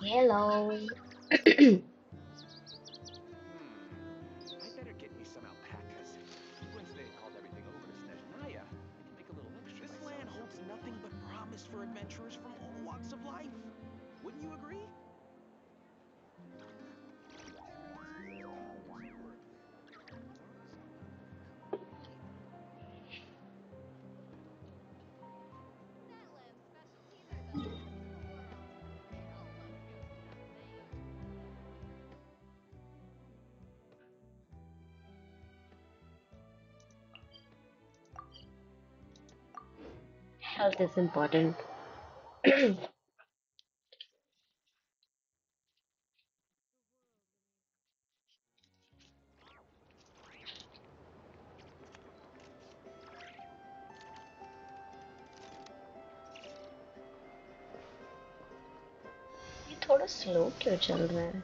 Hello. I better get me some alpacas. Once they hauled everything over to Snezhnaya, I can make a little extra. This land holds nothing but promise for adventurers from all walks of life. Wouldn't you agree? Health is important. ये थोड़ा slow क्यों चल रहा है?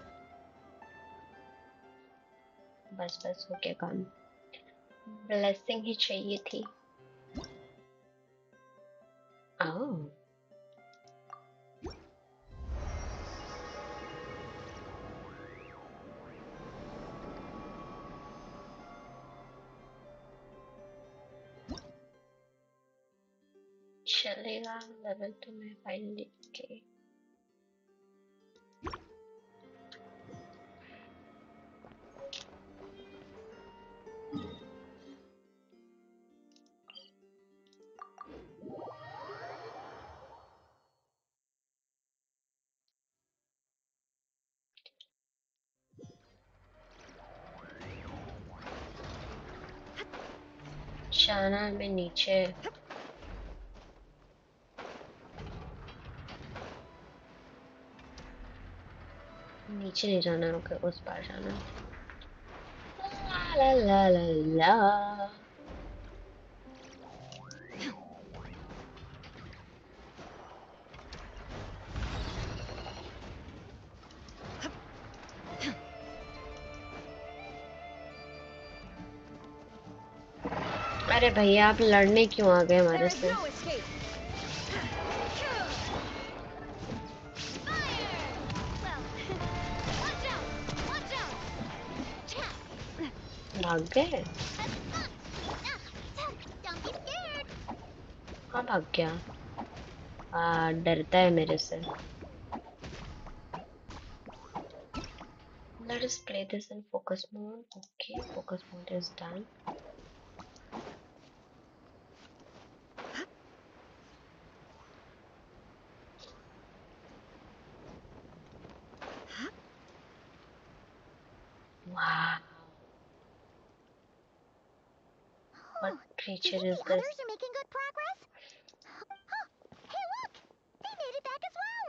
बस बस हो गया काम. ब्लेसिंग ही चाहिए थी. ओह, चलेगा. लेवल 2 में फाइनली. ओके. जाना में नीचे. नीचे नहीं जाना. ओके, उस पार जाना. ला ला ला ला ला. अरे भैया, आप लड़ने क्यों आ गए हमारे से? भाग गए? हाँ, भाग गया. डरता है मेरे से. Let us play this in focus mode. Okay, focus mode is done. Wow, what creature is this? Others are making good progress. Hey, look! They made it back as well.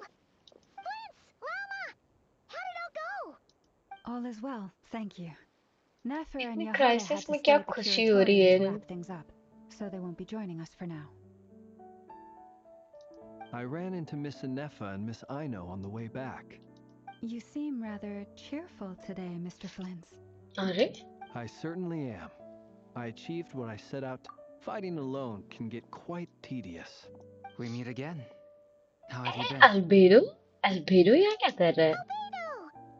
Flint's, Lama, how did it all go? All is well, thank you. Nefer and इतनी Yahaya had crisis to में stay क्या at the खुशी हो रही curatorium to है? wrap things up, so they won't be joining us for now. I ran into Miss Anefa and Miss Aino on the way back. You seem rather cheerful today, Mr. Flint. अरे, I certainly am. I achieved what I set out to. Fighting alone can get quite tedious. We meet again. How have you been? Albedo? Albedo यहाँ क्या कर रहा है? Albedo,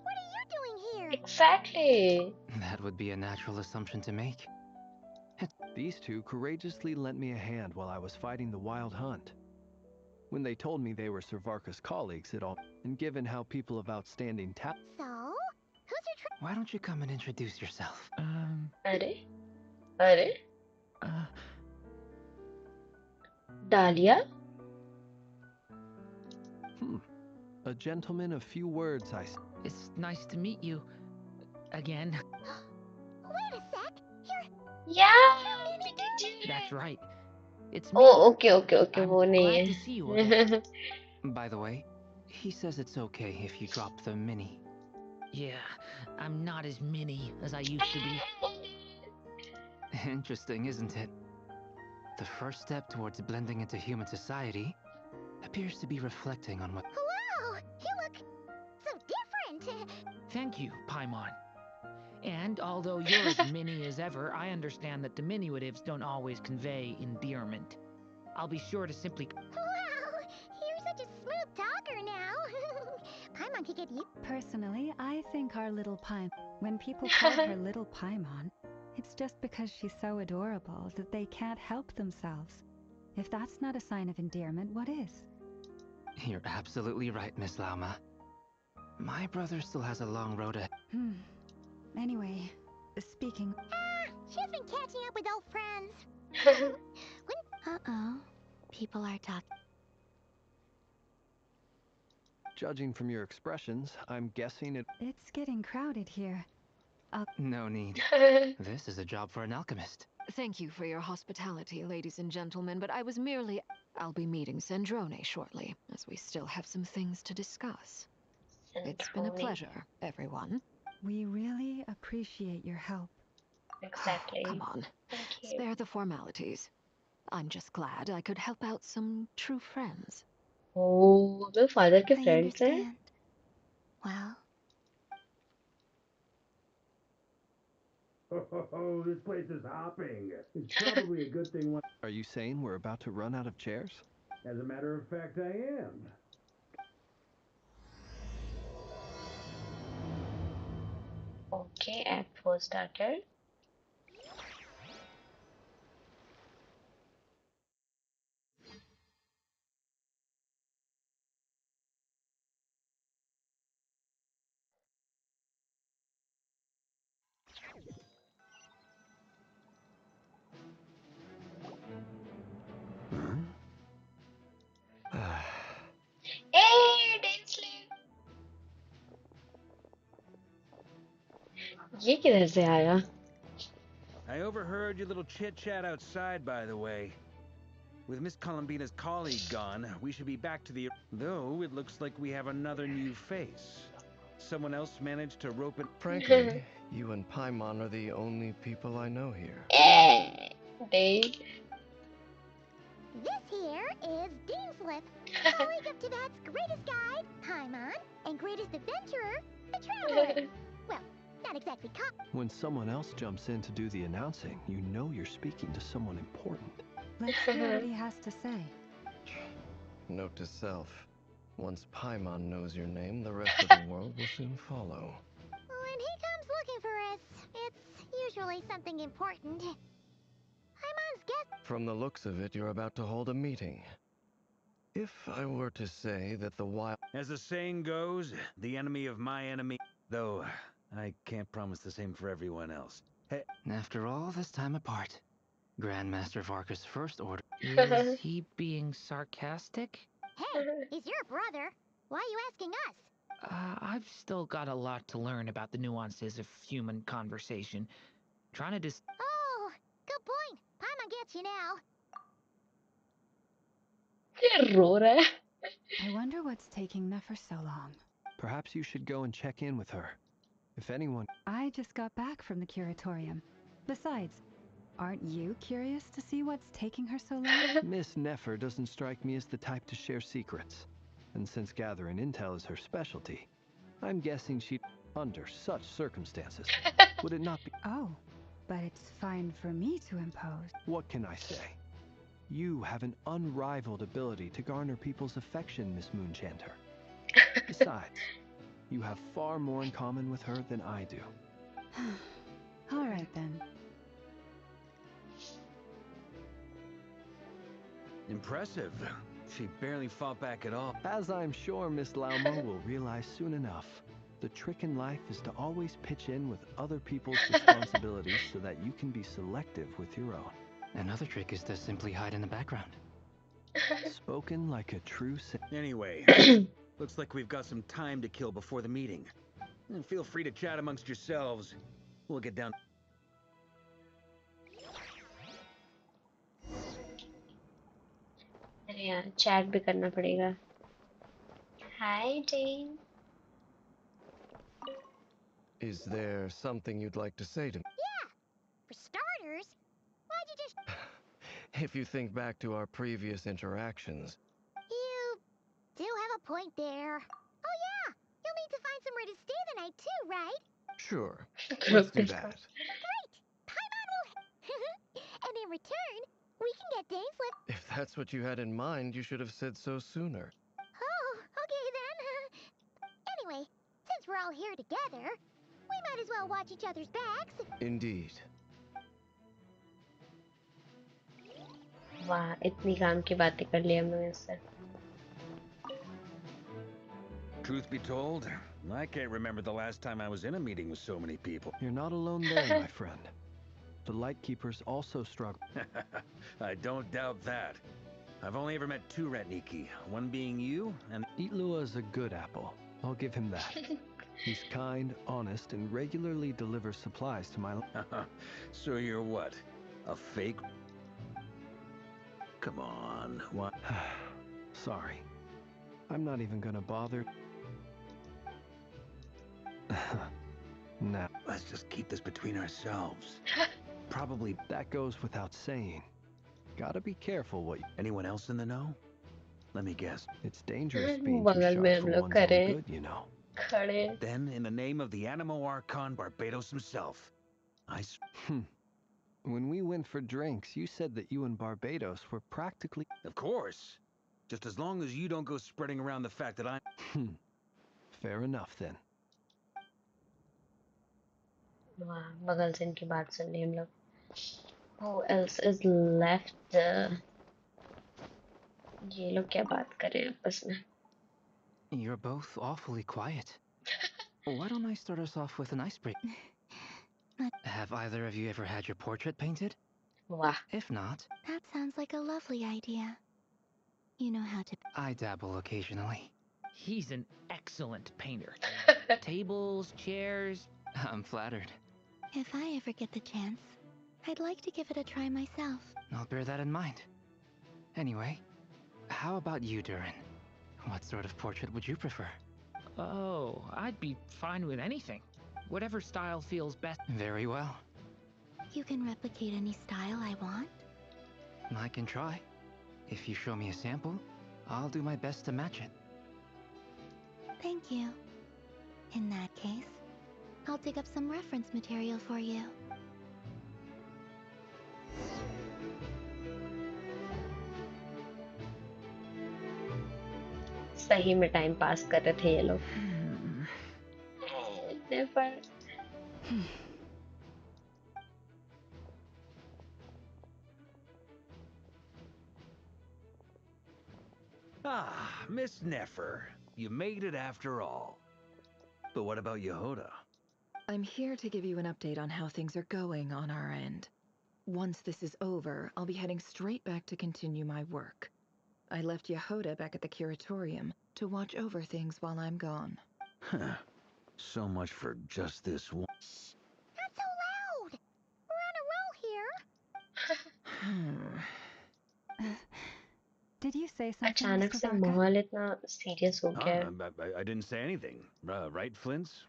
what are you doing here? Exactly. That would be a natural assumption to make. These two courageously lent me a hand while I was fighting the wild hunt. When they told me they were Servarka's colleagues, it all. And given how people of outstanding talent. So, who's your Why don't you come and introduce yourself? अरे, अरे, डालिया? A gentleman of few words, It's nice to meet you again. Wait a sec. Yeah, You're we did. That's right. It's me. Oh, okay, okay, okay. I'm वो नहीं glad है. to see you again. By the way, he says it's okay if you drop the mini. Yeah, I'm not as mini as I used to be. Interesting, isn't it? The first step towards blending into human society appears to be reflecting on what. Wow, you look so different. Thank you, Paimon. And although you're as mini as ever, I understand that diminutives don't always convey endearment. I'll be sure to simply... Wow, you're such a smooth talker now. Paimon could get you. Personally, I think our little Paimon, when people call her little Paimon, it's just because she's so adorable that they can't help themselves. If that's not a sign of endearment, what is? You're absolutely right, Miss Lauma. My brother still has a long road ahead. Anyway, speaking... She's been catching up with old friends. Uh-oh. People are talking. Judging from your expressions, I'm guessing it... It's getting crowded here. No need. This is a job for an alchemist. Thank you for your hospitality, ladies and gentlemen, but I was merely... I'll be meeting Sandrone shortly, as we still have some things to discuss. It's been a pleasure, everyone. We really appreciate your help. Exactly. Come on, Thank you. spare the formalities. I'm just glad I could help out some true friends. Oh, मेरे father के I friends हैं. understand. Well, Oh, this place is hopping. It's probably a good thing. Are you saying we're about to run out of chairs? As a matter of fact, I am. Okay, Act 4 started. Hey, Dainsleif! ये किधर से आया? I overheard your little chit-chat outside, by the way. With Miss Columbina's colleague gone, we should be back to the... Though, it looks like we have another new face. Someone else managed to rope it... Frankly, you and Paimon are the only people I know here. Dane. this here is Deanslip, colleague of Tibet's greatest guide, Paimon, and greatest adventurer, the Traveler. Well, not exactly When someone else jumps in to do the announcing, you know you're speaking to someone important. Let's hear what he has to say. Note to self. Once Paimon knows your name, the rest of the world will soon follow. When he comes looking for us, it's usually something important. Paimon's guest. From the looks of it, you're about to hold a meeting. If I were to say that the wild... As the saying goes, the enemy of my enemy... Though, I can't promise the same for everyone else. Hey, After all this time apart, Grandmaster Varka's first order... Is he being sarcastic? Hey, he's your brother. Why are you asking us? I've still got a lot to learn about the nuances of human conversation. Trying to dis... Oh, good point. Paimon gets you now. ये रो रहा है. I wonder what's taking Nefer so long. Perhaps you should go and check in with her. If anyone... I just got back from the curatorium. Besides, aren't you curious to see what's taking her so long? Miss Nefer doesn't strike me as the type to share secrets. And since gathering intel is her specialty, I'm guessing she... Under such circumstances, would it not be... Oh, but it's fine for me to impose. What can I say? You have an unrivaled ability to garner people's affection, Miss Moonchanter. Besides, you have far more in common with her than I do. All right then. impressive. She barely fought back at all. As I'm sure Miss Lauma will realize soon enough, the trick in life is to always pitch in with other people's responsibilities so that you can be selective with your own. Another trick is to simply hide in the background. Spoken like a true Anyway, looks like we've got some time to kill before the meeting. And feel free to chat amongst yourselves. We'll get down... अरे यार chat भी करना पड़ेगा. Hi Jane. Is there something you'd like to say to me? Yeah. For starters, why'd you just... If you think back to our previous interactions, You do have a point there. Oh yeah, you'll need to find somewhere to stay the night too, right? sure, Group let's do discussion. that. Great! Paimon will... and in return, we can get Dane's lip... If that's what you had in mind, you should have said so sooner. all here together, we might as well watch each other's backs. Indeed. वाह, इतनी काम की बातें कर ली हमने इससे. Truth be told, I can't remember the last time I was in a meeting with so many people. You're not alone there, my friend. The Lightkeepers also struggle. I don't doubt that. I've only ever met 2 Ratniki, one being you, and... Itlua is a good apple. I'll give him that. He's kind, honest, and regularly delivers supplies to my... So you're what? A fake? Come on, what? Sorry. I'm not even gonna bother. Now, Let's just keep this between ourselves. Probably... that goes without saying. Gotta be careful what you... Anyone else in the know? Let me guess. It's dangerous being too बगल में sharp हम for लोग one's own खड़े good, you know. खड़े. Then, in the name of the Animo Archon Barbados himself, When we went for drinks, you said that you and Barbados were practically... Of course. Just as long as you don't go spreading around the fact that I'm... Fair enough, then. वाह, बगल से इनकी बात सुन ली हम लोग. Who else is left? ये लोग क्या बात कर रहे हैं आपस में? You're both awfully quiet. Why don't I start us off with an icebreaker? Have either of you ever had your portrait painted? वाह. If not, That sounds like a lovely idea. You know how to... I dabble occasionally. He's an excellent painter. Tables, chairs. I'm flattered. If I ever get the chance, I'd like to give it a try myself. I'll bear that in mind. Anyway, how about you, Durin? What sort of portrait would you prefer? Oh, I'd be fine with anything. Whatever style feels best. Very well. You can replicate any style I want? I can try. If you show me a sample, I'll do my best to match it. Thank you. In that case, I'll dig up some reference material for you. सही में time pass कर रहे थे ये लोग. Never. Ah, Miss Nefer. You made it after all. But what about Yehoda? I'm here to give you an update on how things are going on our end. Once this is over, I'll be heading straight back to continue my work. I left Yehoda back at the curatorium to watch over things while I'm gone. Huh. So much for just this one. Not so loud! We're on a roll here. Did you say something, अचानक Mr. से Varka? माहौल इतना serious हो गया है. I didn't say anything. Right, Flints?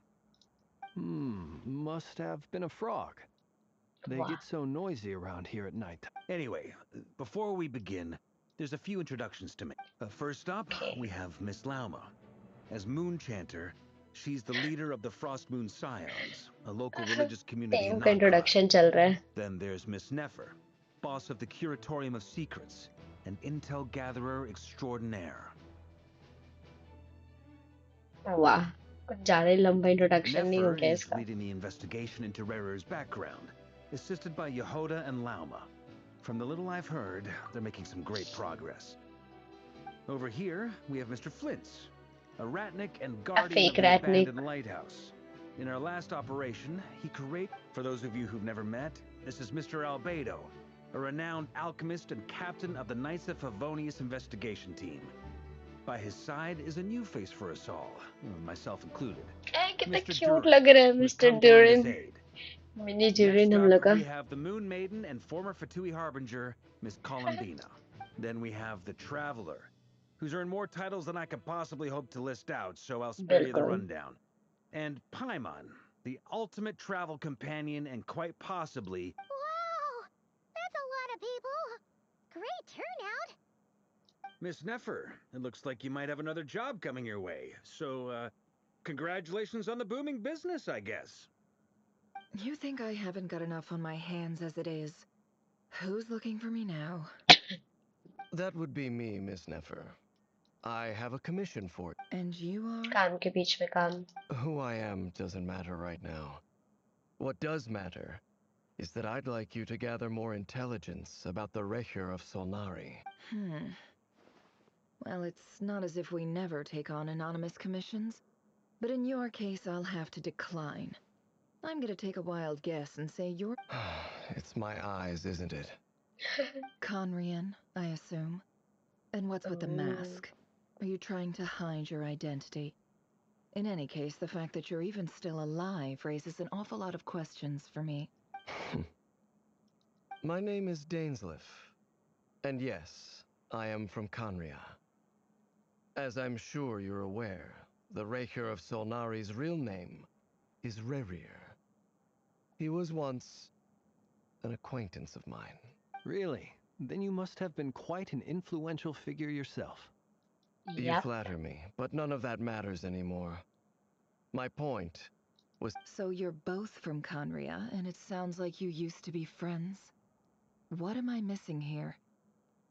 Must have been a frog. They Wow. get so noisy around here at night. Anyway, before we begin, there's a few introductions to make. First up, Okay. we have Miss Lauma. As Moon Chanter, she's the leader of the Frost Moon Scions, a local religious community in team का Nagpur. Introduction चल रहा है. Then there's Miss Nefer, boss of the Curatorium of Secrets, an intel gatherer extraordinaire. वाह, कुछ ज्यादा ही लंबा introduction नहीं हो Nefer गया is इसका. leading the investigation into Rerer's background, assisted by Yehoda and Lauma. From the little I've heard, they're making some great progress. Over here, we have Mr. Flint's, a ratnik and guardian of fake the ratnik. abandoned lighthouse. In our last operation, he For those of you who've never met, this is Mr. Albedo, a renowned alchemist and captain of the Knights of Favonius investigation team. By his side is a new face for us all, myself included. कितना Mr. Cute Durin, लग रहा है who's mister come to lend his durian. aid. Mini durian हम Next लोग up, का. we have the Moon Maiden and former Fatui Harbinger, Miss Columbina. Then we have the Traveler, who's earned more titles than I could possibly hope to list out, so I'll spare you the बिल्कुल. rundown. And Paimon, the ultimate travel companion and quite possibly... Wow! That's a lot of people! Great turnout! Miss Nefer, it looks like you might have another job coming your way. So, congratulations on the booming business, I guess. You think I haven't got enough on my hands as it is? Who's looking for me now? That would be me, Miss Nefer. I have a commission for it. And you are? काम के बीच में काम. Who I am doesn't matter right now. What does matter is that I'd like you to gather more intelligence about the Recher of Solnari. Well, it's not as if we never take on anonymous commissions. But in your case, I'll have to decline. I'm gonna take a wild guess and say you're It's my eyes, isn't it? Conrian, I assume. And what's with the mask? Are you trying to hide your identity? In any case, the fact that you're even still alive raises an awful lot of questions for me. My name is Dainsleif. And yes, I am from Conria. As I'm sure you're aware, the Recher of Solnari's real name is Rerir. He was once an acquaintance of mine. Really? Then you must have been quite an influential figure yourself. You Yep. flatter me, but none of that matters anymore. My point was... So you're both from Conria, and it sounds like you used to be friends. What am I missing here?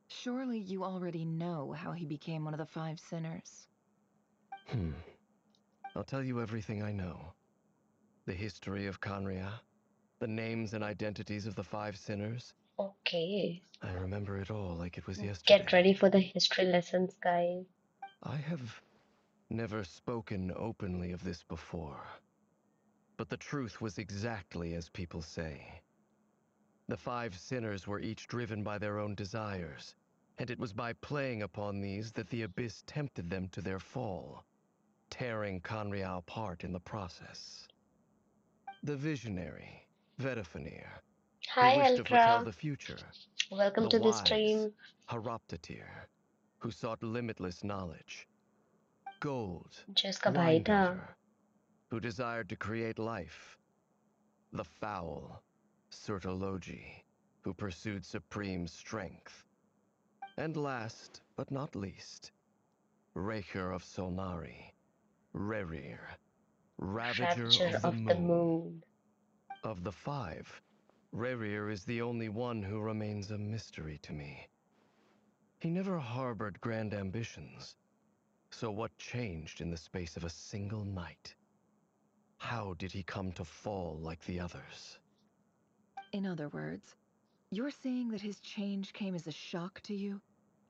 Surely you already know how he became one of the Five Sinners. I'll tell you everything I know. The history of Conria, the names and identities of the Five Sinners. Okay. I remember it all like it was yesterday. Get ready for the history lessons, guys. I have never spoken openly of this before. But the truth was exactly as people say. The Five Sinners were each driven by their own desires, and it was by playing upon these that the Abyss tempted them to their fall, tearing Conria apart in the process. The visionary, Vedifenir, who Hi, wished to foretell Altra. the future. Welcome The to the wise, stream. Haroptatir, who sought limitless knowledge. Gold, जो इसका भाई था. Winebiter, who desired to create life. The foul, Sertologi, who pursued supreme strength. And last, but not least, Recher of Solnari, Rerir, Ravager Rapture of the of the Moon. moon. Of the five, Rerir is the only one who remains a mystery to me. He never harbored grand ambitions. So what changed in the space of a single night? How did he come to fall like the others? In other words, you're saying that his change came as a shock to you,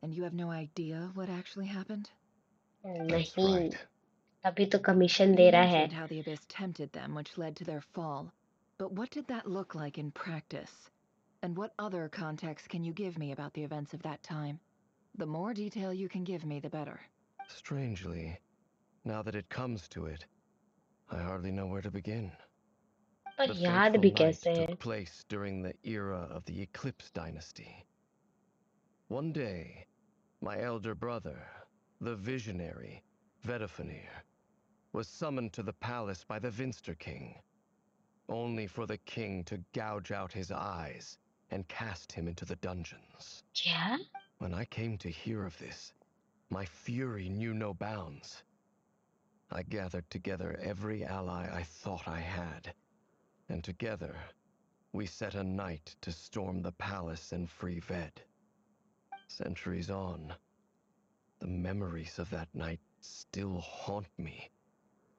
and you have no idea what actually happened? That's नहीं. right. अभी तो commission You दे रहा है. mentioned how the Abyss tempted them, which led to their fall. But what did that look like in practice? And what other context can you give me about the events of that time? The more detail you can give me, the better. Strangely, now that it comes to it, I hardly know where to begin. पर The याद fateful भी night कैसे है? took place during the era of the Eclipse Dynasty. One day, my elder brother, the visionary, Vedifenir, was summoned to the palace by the Vinster King, only for the king to gouge out his eyes and cast him into the dungeons. क्या? When I came to hear of this, my fury knew no bounds. I gathered together every ally I thought I had, and together we set a night to storm the palace and free Ved. Centuries on, the memories of that night still haunt me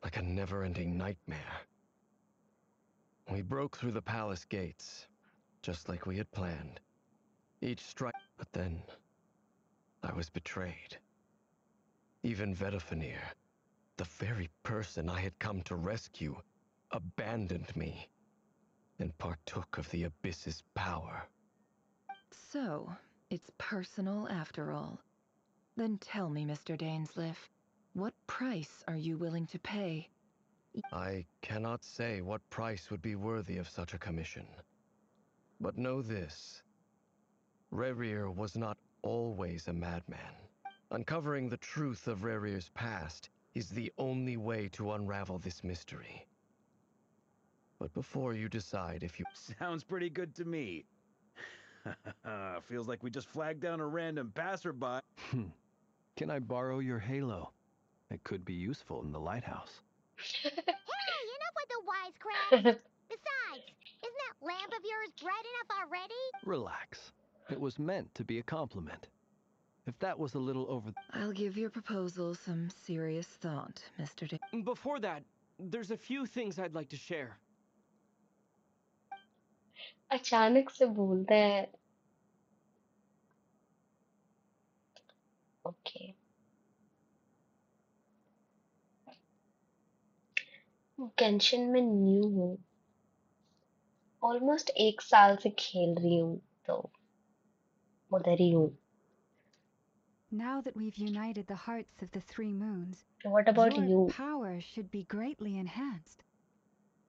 like a never-ending nightmare. We broke through the palace gates, just like we had planned. Each strike, but then I was betrayed. Even Vedifenir, the very person I had come to rescue, abandoned me and partook of the Abyss's power. So, it's personal after all. Then tell me, Mr. Dainsleif, what price are you willing to pay? I cannot say what price would be worthy of such a commission. But know this. Rerir was not always a madman. Uncovering the truth of Rerir's past is the only way to unravel this mystery. But before you decide if you... Sounds pretty good to me. Feels like we just flagged down a random passerby. Can I borrow your halo? It could be useful in the lighthouse. Hey, enough with the wisecracks! Besides, isn't that lamp of yours bright enough already? Relax. It was meant to be a compliment. If that was a little over... I'll give your proposal some serious thought, Mr. Dane. Before that, there's a few things I'd like to share. अचानक से बोलता है. Okay. Genshin में new हूँ. Almost 1 साल से खेल रही हूँ, तो उधर ही हूँ. Now that we've united the hearts of the three moons, What about your you? power should be greatly enhanced.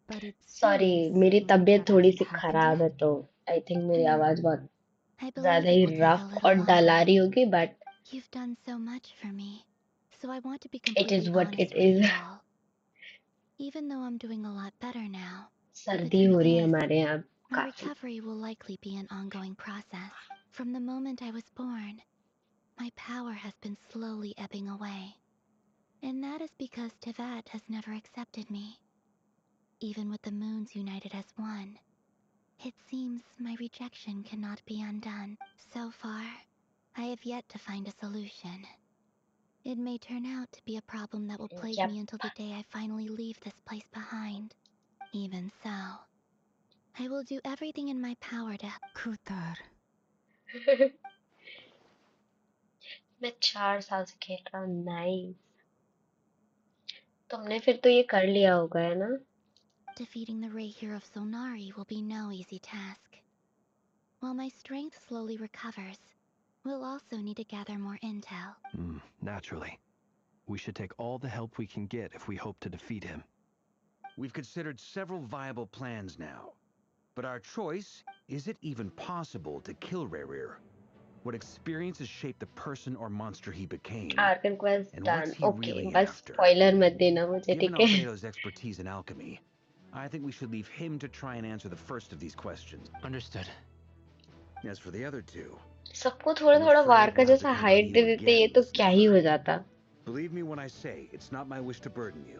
But it Sorry, seems मेरी like तबीयत that थोड़ी hasn't सी happened खराब है, yet. तो I think मेरी आवाज बहुत I ज्यादा believe it he will take a rough little और डल आ longer. रही होगी, but You've done so much for me, so I want to be it is completely what it honest with is. you all. Even though I'm doing a lot better now, the सर्दी हो truth रही है is, हमारे यहाँ my काफी. recovery will likely be an ongoing process. From the moment I was born, my power has been slowly ebbing away. And that is because Tevat has never accepted me. Even with the moons united as one, it seems my rejection cannot be undone. So far, I have yet to find a solution. It may turn out to be a problem that will plague Yep. me until the day I finally leave this place behind. Even so, I will do everything in my power to... Kutar. मैं 4 साल से खेल रहा हूँ. Nice. तुमने फिर तो ये कर लिया होगा, है ना? Defeating the Rahier of Solnari will be no easy task. While my strength slowly recovers, we'll also need to gather more intel. Naturally. We should take all the help we can get if we hope to defeat him. We've considered several viable plans now. But our choice, is it even possible to kill Rerir? What experiences shaped the person or monster he became? Arc quest And done. what's he Okay, really बस after? spoiler मत देना मुझे, Given ठीक है? Albedo's expertise in alchemy, I think we should leave him to try and answer the first of these questions. Understood. As for the other two, सबको थोड़ा I'm थोड़ा वार afraid का we'll have to जैसा count on height they you देते, ये again, तो Miss क्या ही हो Nefer. जाता. Believe me when I say it's not my wish to burden you.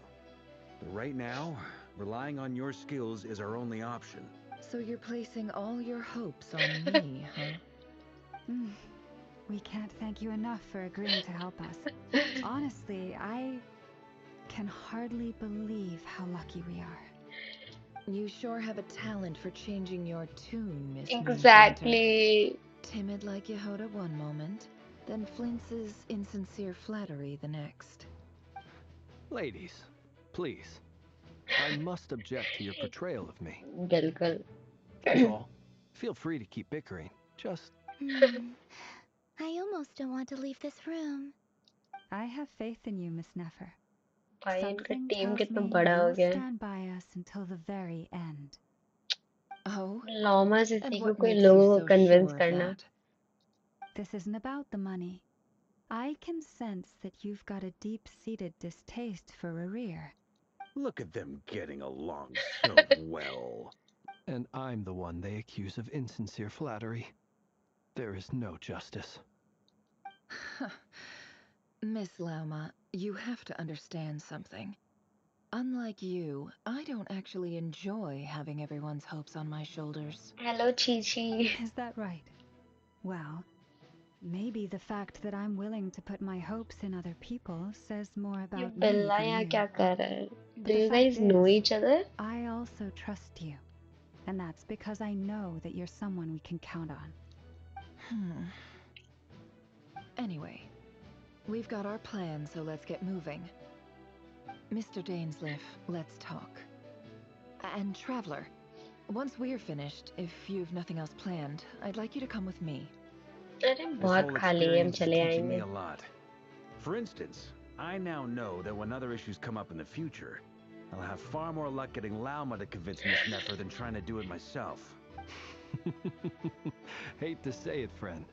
But right now, relying on your skills is our only option. So you're placing all your hopes on me, huh? We can't thank you enough for agreeing to help us. Honestly, I can hardly believe how lucky we are. You sure have a talent for changing your tune, Miss Moonpainter. Exactly. Timid like Yehoda one moment, then flinches insincere flattery the next. Ladies, please. I must object to your portrayal of me. बिल्कुल. That's all. Feel free to keep bickering. Just... I almost don't want to leave this room. I have faith in you, Miss Nefer. भाई इनका Something team tells कितना me बड़ा हो you'll गया है. stand by us until the very end. Oh, लॉमा से and सीखो what कोई makes you लोगों को so कन्विंस sure of करना. that? This isn't about the money. I can sense that you've got a deep-seated distaste for Rerir. Look at them getting along so well. And I'm the one they accuse of insincere flattery. There is no justice. Miss Lauma, you have to understand something. Unlike you, I don't actually enjoy having everyone's hopes on my shoulders. Hello, Chi-Chi. Is that right? Well, maybe the fact that I'm willing to put my hopes in other people says more ये about me बिल्ला than यहाँ you. क्या कर रहा है? But Do the you fact guys know is, each other? I also trust you. And that's because I know that you're someone we can count on. Anyway, we've got our plan, so let's get moving. Mr. Dainsleif, let's talk. And Traveler, once we're finished, if you've nothing else planned, I'd like you to come with me. अरे This बहुत whole खाली है, हम experience is चले teaching me आएंगे. a lot. For instance, I now know that when other issues come up in the future, I'll have far more luck getting Lauma to convince Miss Nefer than trying to do it myself. Hate to say it, friend,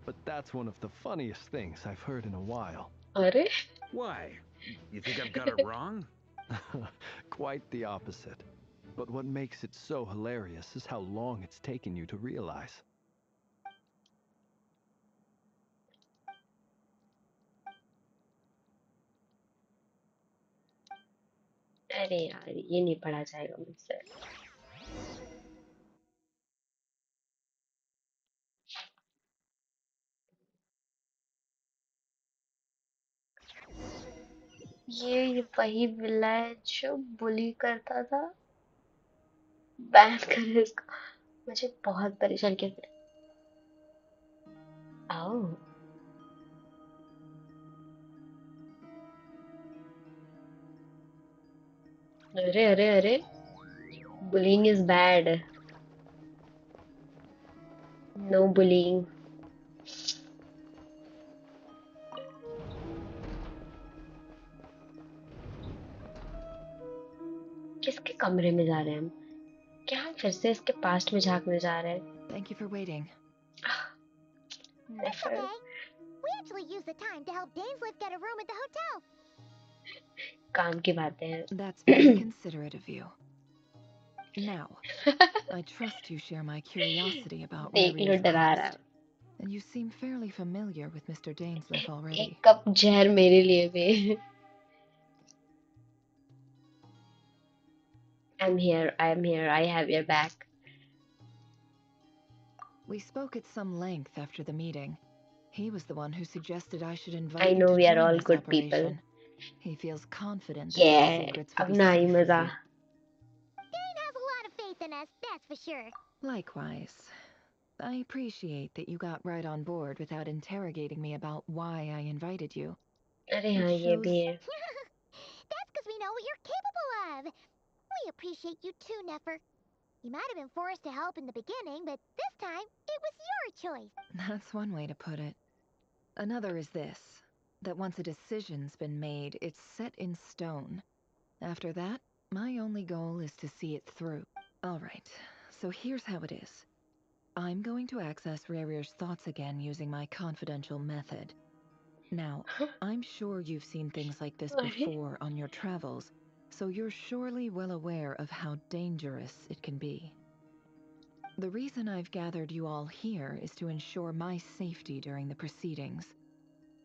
but that's one of the funniest things I've heard in a while. अरे? Why? You think I've got it wrong? Quite the opposite. But what makes it so hilarious is how long it's taken you to realize. अरे यार, ये नहीं पढ़ा जाएगा मुझसे. ये वही विलेज जो बुली करता था। बैन करे इसको। मुझे बहुत परेशान किया। आओ। अरे अरे अरे, bullying is bad. No bullying. किसके कमरे में जा रहे हैं हम? क्या हम फिर से इसके पास्ट में झांकने जा रहे हैं? Thank you for waiting. It's okay. We actually used the time to help Dainslift get a room at the hotel. काम की बातें हैं। That's very considerate of you. Now, I trust you share my curiosity about देख लो, Rarier's डरा रहा past. है। And you seem fairly familiar with Mr. Dainsliff already. एक cup जहर मेरे लिए भी। I'm here, I'm here, I have your back. We spoke at some length after the meeting. He was the one who suggested I should I invite you know to we are join all this good people. operation. He feels confident that these Yeah, secrets will अब be ना ही safe with मजा। you. Dane has a lot of faith in us, that's for sure. Likewise. I appreciate that you got right on board without interrogating me about why I invited you. अरे It हाँ, ये shows भी है। That's because we know what you're capable of. We appreciate you too, Nefer. You might have been forced to help in the beginning, but this time, it was your choice. That's one way to put it. Another is this, that once a decision's been made, it's set in stone. After that, my only goal is to see it through. Alright, so here's how it is. I'm going to access Rarier's thoughts again using my confidential method. Now, I'm sure you've seen things like this अरे before on your travels, so you're surely well aware of how dangerous it can be. The reason I've gathered you all here is to ensure my safety during the proceedings.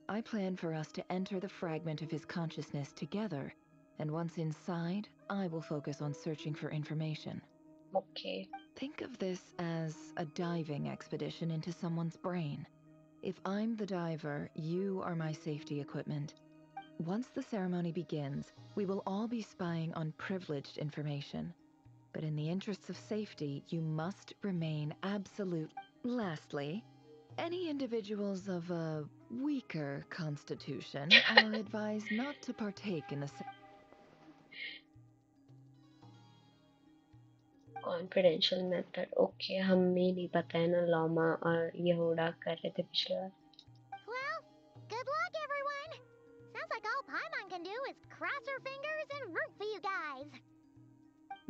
I plan for us to enter the fragment of his consciousness together, and once inside, I will focus on searching for information. okay. Think of this as a diving expedition into someone's brain. If I'm the diver, you are my safety equipment. Once the ceremony begins, we will all be spying on privileged information. But in the interests of safety, you must remain absolute. Lastly, any individuals of a weaker constitution are advised not to partake in the confidential method. Okay, हमें नहीं पता है ना, लॉमा और यहूदा कर रहे थे पिछले बार। Well, good luck, everyone. Sounds like all Paimon can do is cross her fingers and root for you guys.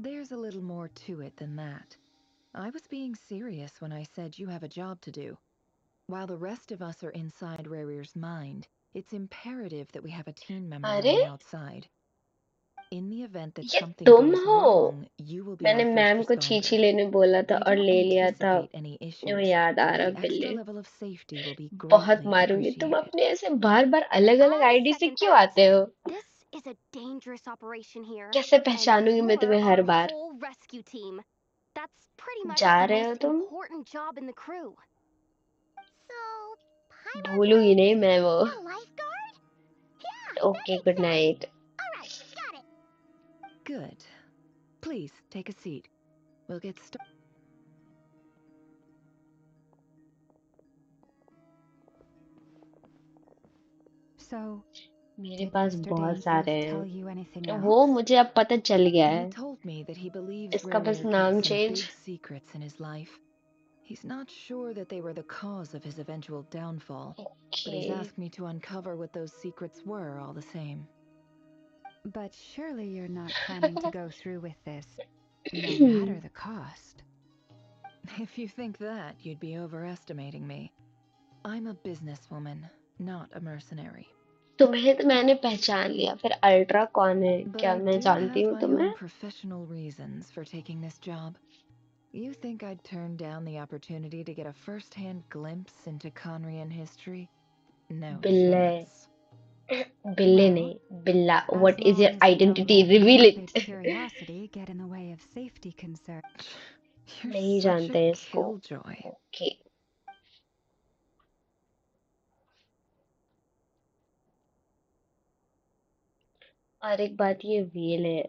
There's a little more to it than that. I was being serious when I said you have a job to do. While the rest of us are inside Rarier's mind, it's imperative that we have a team member on अरे the outside. In the event that ये something तुम goes हो? wrong, you will be मैंने our first ma'am को छीछी responder. लेने बोला था We और don't ले लिया था। anticipate any वो issues, याद आ but रहा the extra बिल्ले। level of safety will be बहुत greatly मारूंगी। तुम appreciated. अपने ऐसे बार बार अलग अलग I आईडी से second क्यों that. आते हो? This is a dangerous operation here, कैसे and पहचानूंगी मैं you're तुम्हें हर our bar? whole rescue team. That's pretty much जा the रहे हो most तुम? important job in the crew. So, Paimon's भूलूंगी like नहीं मैं वो। a lifeguard? Yeah, that okay, makes good sense. Night. Alright, got it. Good. Please, take a seat. We'll get started. So, मेरे did pass Mr. बहुत सारे Dainsliff tell you anything हैं। वो else? मुझे अब पता चल गया He है। told me that he believes इसका बस Rarier नाम kept some change. big secrets in his life. He's not sure that they were the cause of his eventual downfall, but he's okay. asked me to uncover what those secrets were all the same. But surely you're not planning to go through with this, no matter the cost. If you think that, you'd be overestimating me. I'm a businesswoman, not a mercenary. तुम्हें तो मैंने पहचान लिया, फिर ultra कौन है? But क्या I मैं do जानती have हूँ my तुम्हें? own professional reasons for taking this job. You think I'd turn down the opportunity to get a first-hand glimpse into Conrian history? No बिल्ले। chance. बिल्ले Well, नहीं, बिल्ला। as What is your long as you don't identity? let Reveal morbid it. curiosity get in the way of safety concerns. You're नहीं such a जानते इसको। killjoy. Okay. और एक बात ये व्हेल है,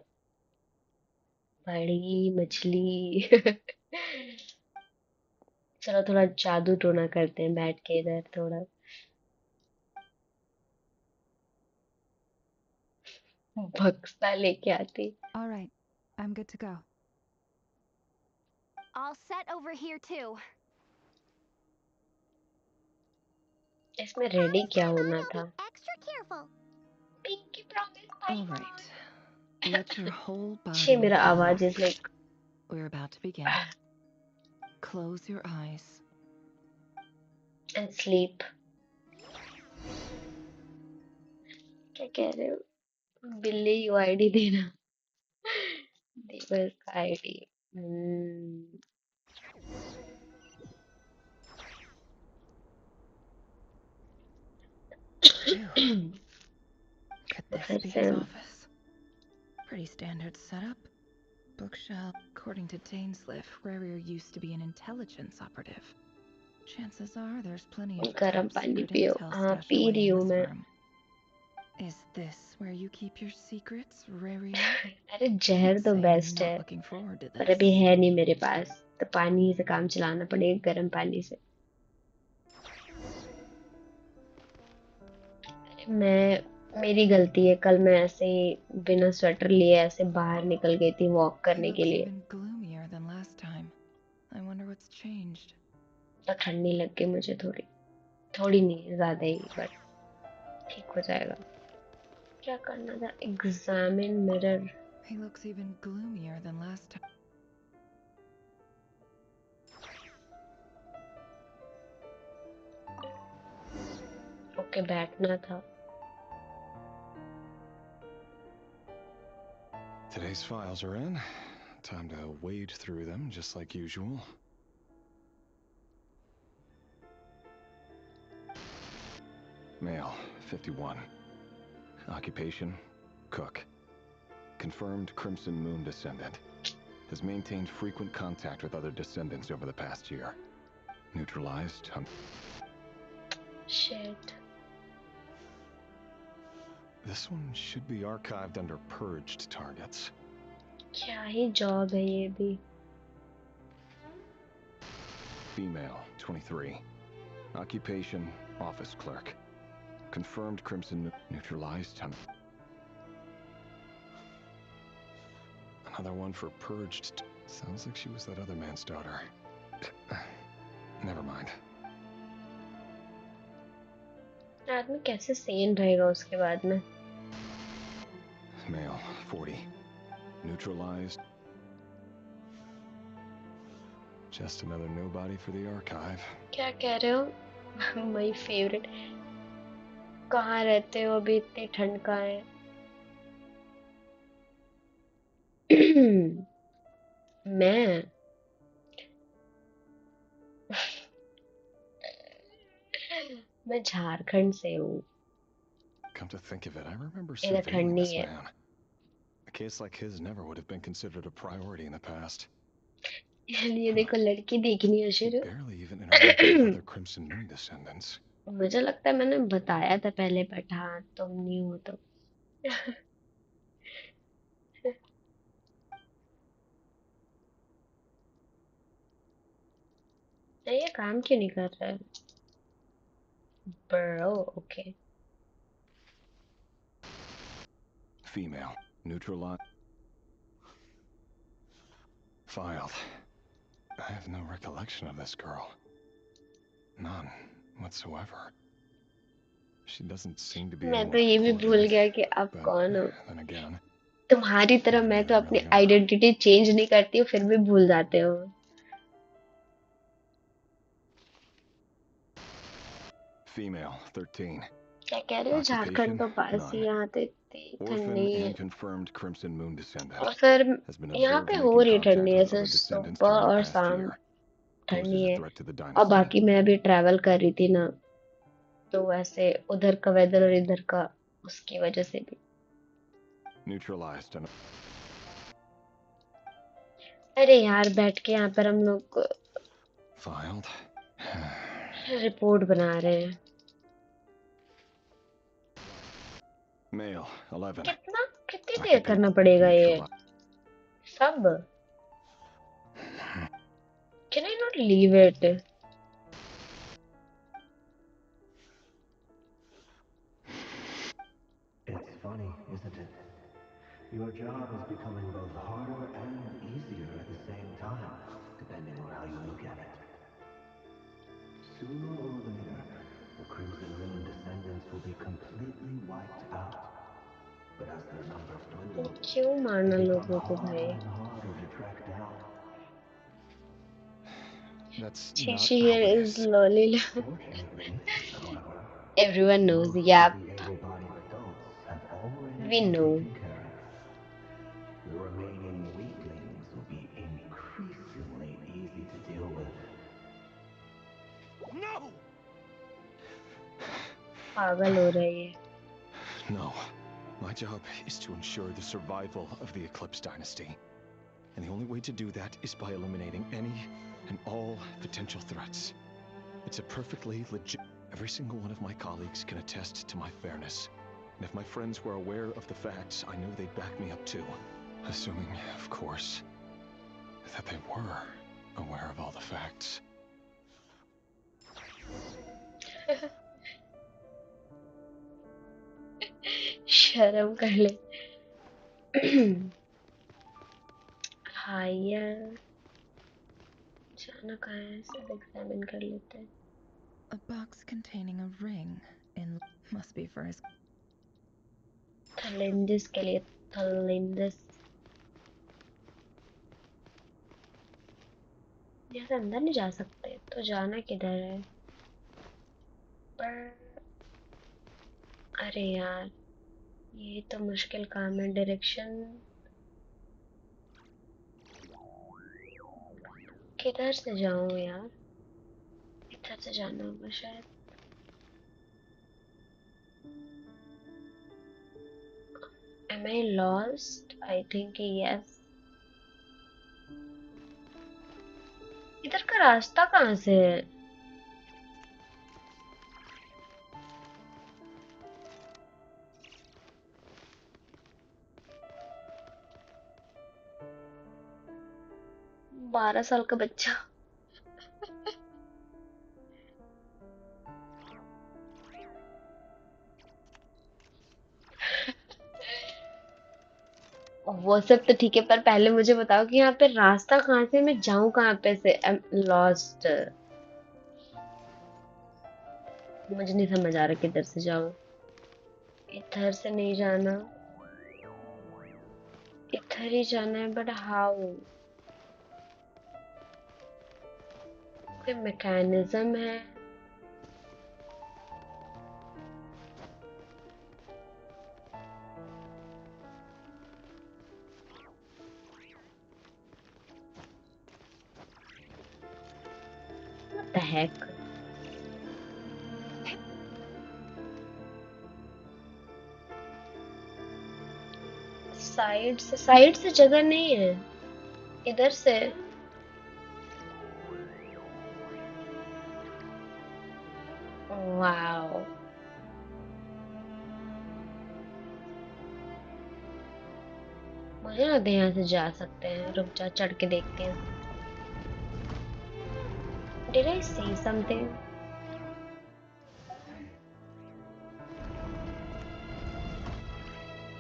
बड़ी मछली। चलो थोड़ा जादू टोना करते हैं बैठ के इधर थोड़ा। बक्सा लेके आती। All right, I'm good to go. All set over here too. इसमें रेडी क्या Time on, होना I'll था? be extra careful. Pinky promise All right. Let your whole छे body मेरा आवाज relax. Is like We're about to begin. Close your eyes. And sleep. क्या कह रहे हो? बिल्ली यूआईडी देना। देखो इसका ID. Phew. Could this be his office? Pretty standard setup. Bookshelf. According to Dainsliff, Rarier used to be an intelligence operative. Chances are there's plenty of गरम top पानी secret पियो। intel हाँ stashed पी away रही in हूँ this मैं। room. Is this where you keep your secrets, Rarier? अरे जहर तो Say I'm बेस्ट है, not looking forward to पर this. अभी है नहीं मेरे पास, तो पानी से काम चलाना पड़ेगा, गर्म पानी से। मेरी गलती है, कल मैं ऐसे ही बिना स्वेटर लिए ऐसे बाहर निकल गई थी वॉक He करने के looks लिए, even gloomier than last time. I wonder what's changed. तो ठंडी लग गई मुझे थोड़ी, थोड़ी नहीं ज्यादा ही, बट ठीक हो जाएगा। क्या करना था? Examine mirror. He looks even gloomier than last time. Okay बैठना था। Today's files are in. Time to wade through them just like usual. Male, 51. Occupation, cook. Confirmed Crimson Moon descendant. Has maintained frequent contact with other descendants over the past year. Neutralized. Shit. This one should be archived under purged targets. क्या ही job है ये भी। Female, 23. Occupation, office clerk. Confirmed Crimson Moon. Neutralized. Another one for purged. Sounds like she was that other man's daughter. Never mind. आदमी कैसे सेन रहेगा उसके बाद में? Male, 40. Neutralized. Just another nobody for the archive. क्या कह रहे हो? My favorite. कहाँ रहते हो अभी? इतनी ठंड कहाँ है? मैं मैं झारखंड से हूँ। Come to think of it, I remember इधर ठंड surveilling this नहीं है। man. A case like his never would have been considered a priority in the past. ये देखो लड़की देखनी है He शुरू। barely even interacted with other Crimson Moon descendants. मुझे लगता है मैंने बताया था पहले, बट हाँ तुम नहीं हो तो। ये काम क्यों नहीं कर रहा है? Bro, okay. Female, neutralized. Filed. I have no recollection of this girl. None whatsoever. She doesn't seem to be मैं तो anyone ये भी भूल important, गया कि आप but कौन हो। then again, तुम्हारी तरह मैं तो neither अपनी really are. आइडेंटिटी चेंज नहीं करती हूँ, फिर भी भूल जाते हो। Female, 13. क्या कह रहे हो? झारखंड Occupation, तो पास ही, none. यहाँ तो इतनी ठंड Orphan नहीं है। and confirmed Crimson Moon descendant. और फिर Has been यहाँ observed पे हो making रही contact ठंडी, with ऐसे other descendants सुबह during the और past शाम year. ठंडी Poses a है। threat to the और dynasty. बाकी मैं अभी ट्रैवल कर रही थी ना, तो ऐसे उधर का वेदर और इधर का, उसकी वजह से भी। Neutralized. अरे यार बैठ के यहाँ पर हम लोग Filed. रिपोर्ट बना रहे हैं। Male, 11. कितना कितनी देर करना पड़ेगा ये सब? Can I not leave it? It's funny, isn't it? Your job is becoming both harder and easier at the same time, depending on how you look at it. Sooner or later, the Crimson Moon descendants will be completely wiped out. But as their numbers dwindle, क्यों मारना they become लोगों को भाई? harder and harder to track down. That's She not here how it is is. Lolly. Fortunately, however, Everyone knows. most of Yeah, the able-bodied adults have already we been know. taken care of. The remaining weaklings will be increasingly easy to deal with. No! पागल हो रहा है ये. No. My job is to ensure the survival of the Eclipse Dynasty. And the only way to do that is by eliminating any and all potential threats. It's a perfectly legit... Every single one of my colleagues can attest to my fairness. And if my friends were aware of the facts, I know they'd back me up too. Assuming, of course, that they were aware of all the facts. शर्म कर ले. हाँ यार, जाना कहाँ है? सब examine कर लेते हैं. A box containing a ring in must be for his थलेंडिस के लिए. थलेंडिस. जैसे अंदर नहीं जा सकते तो जाना किधर है? पर अरे यार, ये तो मुश्किल काम है. डायरेक्शन किधर से जाऊं यार? इधर से जाना होगा शायद. Am I lost? I think yes. इधर का रास्ता कहाँ से है? बारह साल का बच्चा. वो सब तो ठीक है, पर पहले मुझे बताओ कि यहाँ पे रास्ता कहाँ से, मैं जाऊं कहाँ पे से? I am lost. मुझे नहीं समझ आ रहा किधर से जाऊं. इधर से नहीं जाना, इधर ही जाना है, बट हाउ? कोई मैकेनिज्म है? What the heck? साइड से जगह नहीं है. इधर से. वाओ. मुझे लगता है यहाँ से जा सकते हैं. रुक जा, चढ़ के देखते हैं. Did I say something?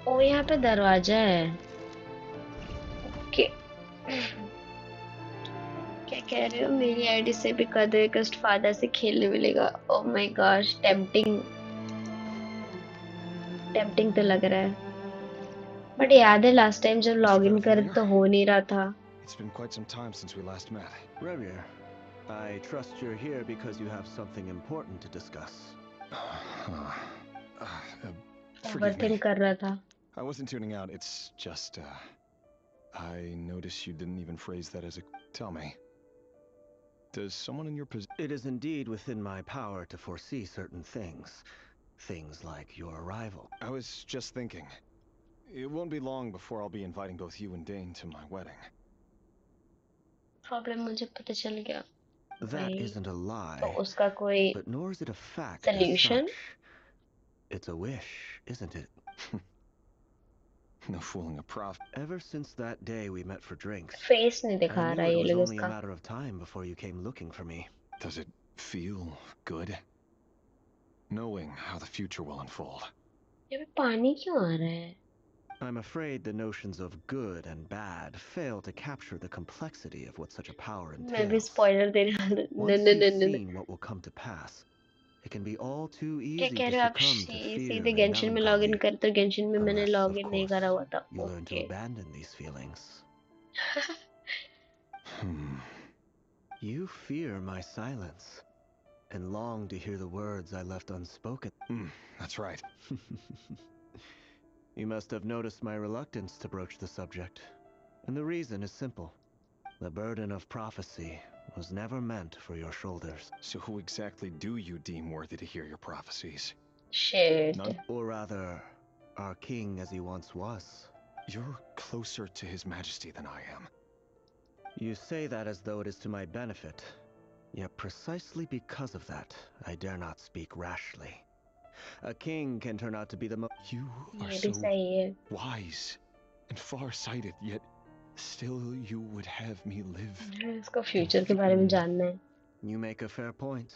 ओ, यहाँ पे दरवाजा है. ओके. क्या कह रहे हो? मेरी आईडी से भी कदर कस्ट फादर से खेलने मिलेगा. Oh my gosh, tempting. Tempting तो लग रहा है. बट याद है लास्ट टाइम जब लॉगिन कर तो हो नहीं रहा था. It's been quite some time since we last met. Revere, I trust you're here because you have something important to discuss. Forgive me. Overthink कर रहा था. I wasn't tuning out. It's just, I noticed you didn't even phrase that as a... Tell me. Does someone in your position... It is indeed within my power to foresee certain things. Things like your arrival. I was just thinking. It won't be long before I'll be inviting both you and Dane to my wedding. Problem मुझे पता चल गया. That isn't a lie, तो उसका कोई but nor is it a fact as solution? such. It's a wish, isn't it? No fooling a prof. Ever since that day we met for drinks, face नहीं I दिखा knew रहा it ये was लोग only a इसका. matter of time before you came looking for me. Does it feel good? Knowing how the future will unfold. ये पानी क्यों आ रहा है? I'm afraid the notions of good and bad fail to capture the complexity of what such a power मैं भी entails. spoiler दे रहा हूँ. Once No, you've no, no, no. seen what will come to pass, it can be all too क्या easy कह to रहे हो आप? succumb to fear सीधे and गेंशिन में लॉगिन melancholy. कर, तो गेंशिन में मैंने Unless, of लॉगिन नहीं course, करा हुआ था. you learn to Okay. abandon these feelings. Hmm. You fear my silence and long to hear the words I left unspoken. That's right. You must have noticed my reluctance to broach the subject. And the reason is simple. The burden of prophecy was never meant for your shoulders. So who exactly do you deem worthy to hear your prophecies? Shit. None? Or rather, our king as he once was. You're closer to His Majesty than I am. You say that as though it is to my benefit. Yet precisely because of that, I dare not speak rashly. A king can turn out to be the most... You are ये भी so सही है. wise and far-sighted, yet still you would have me live. इसको future के बारे में जानना है. You make a fair point.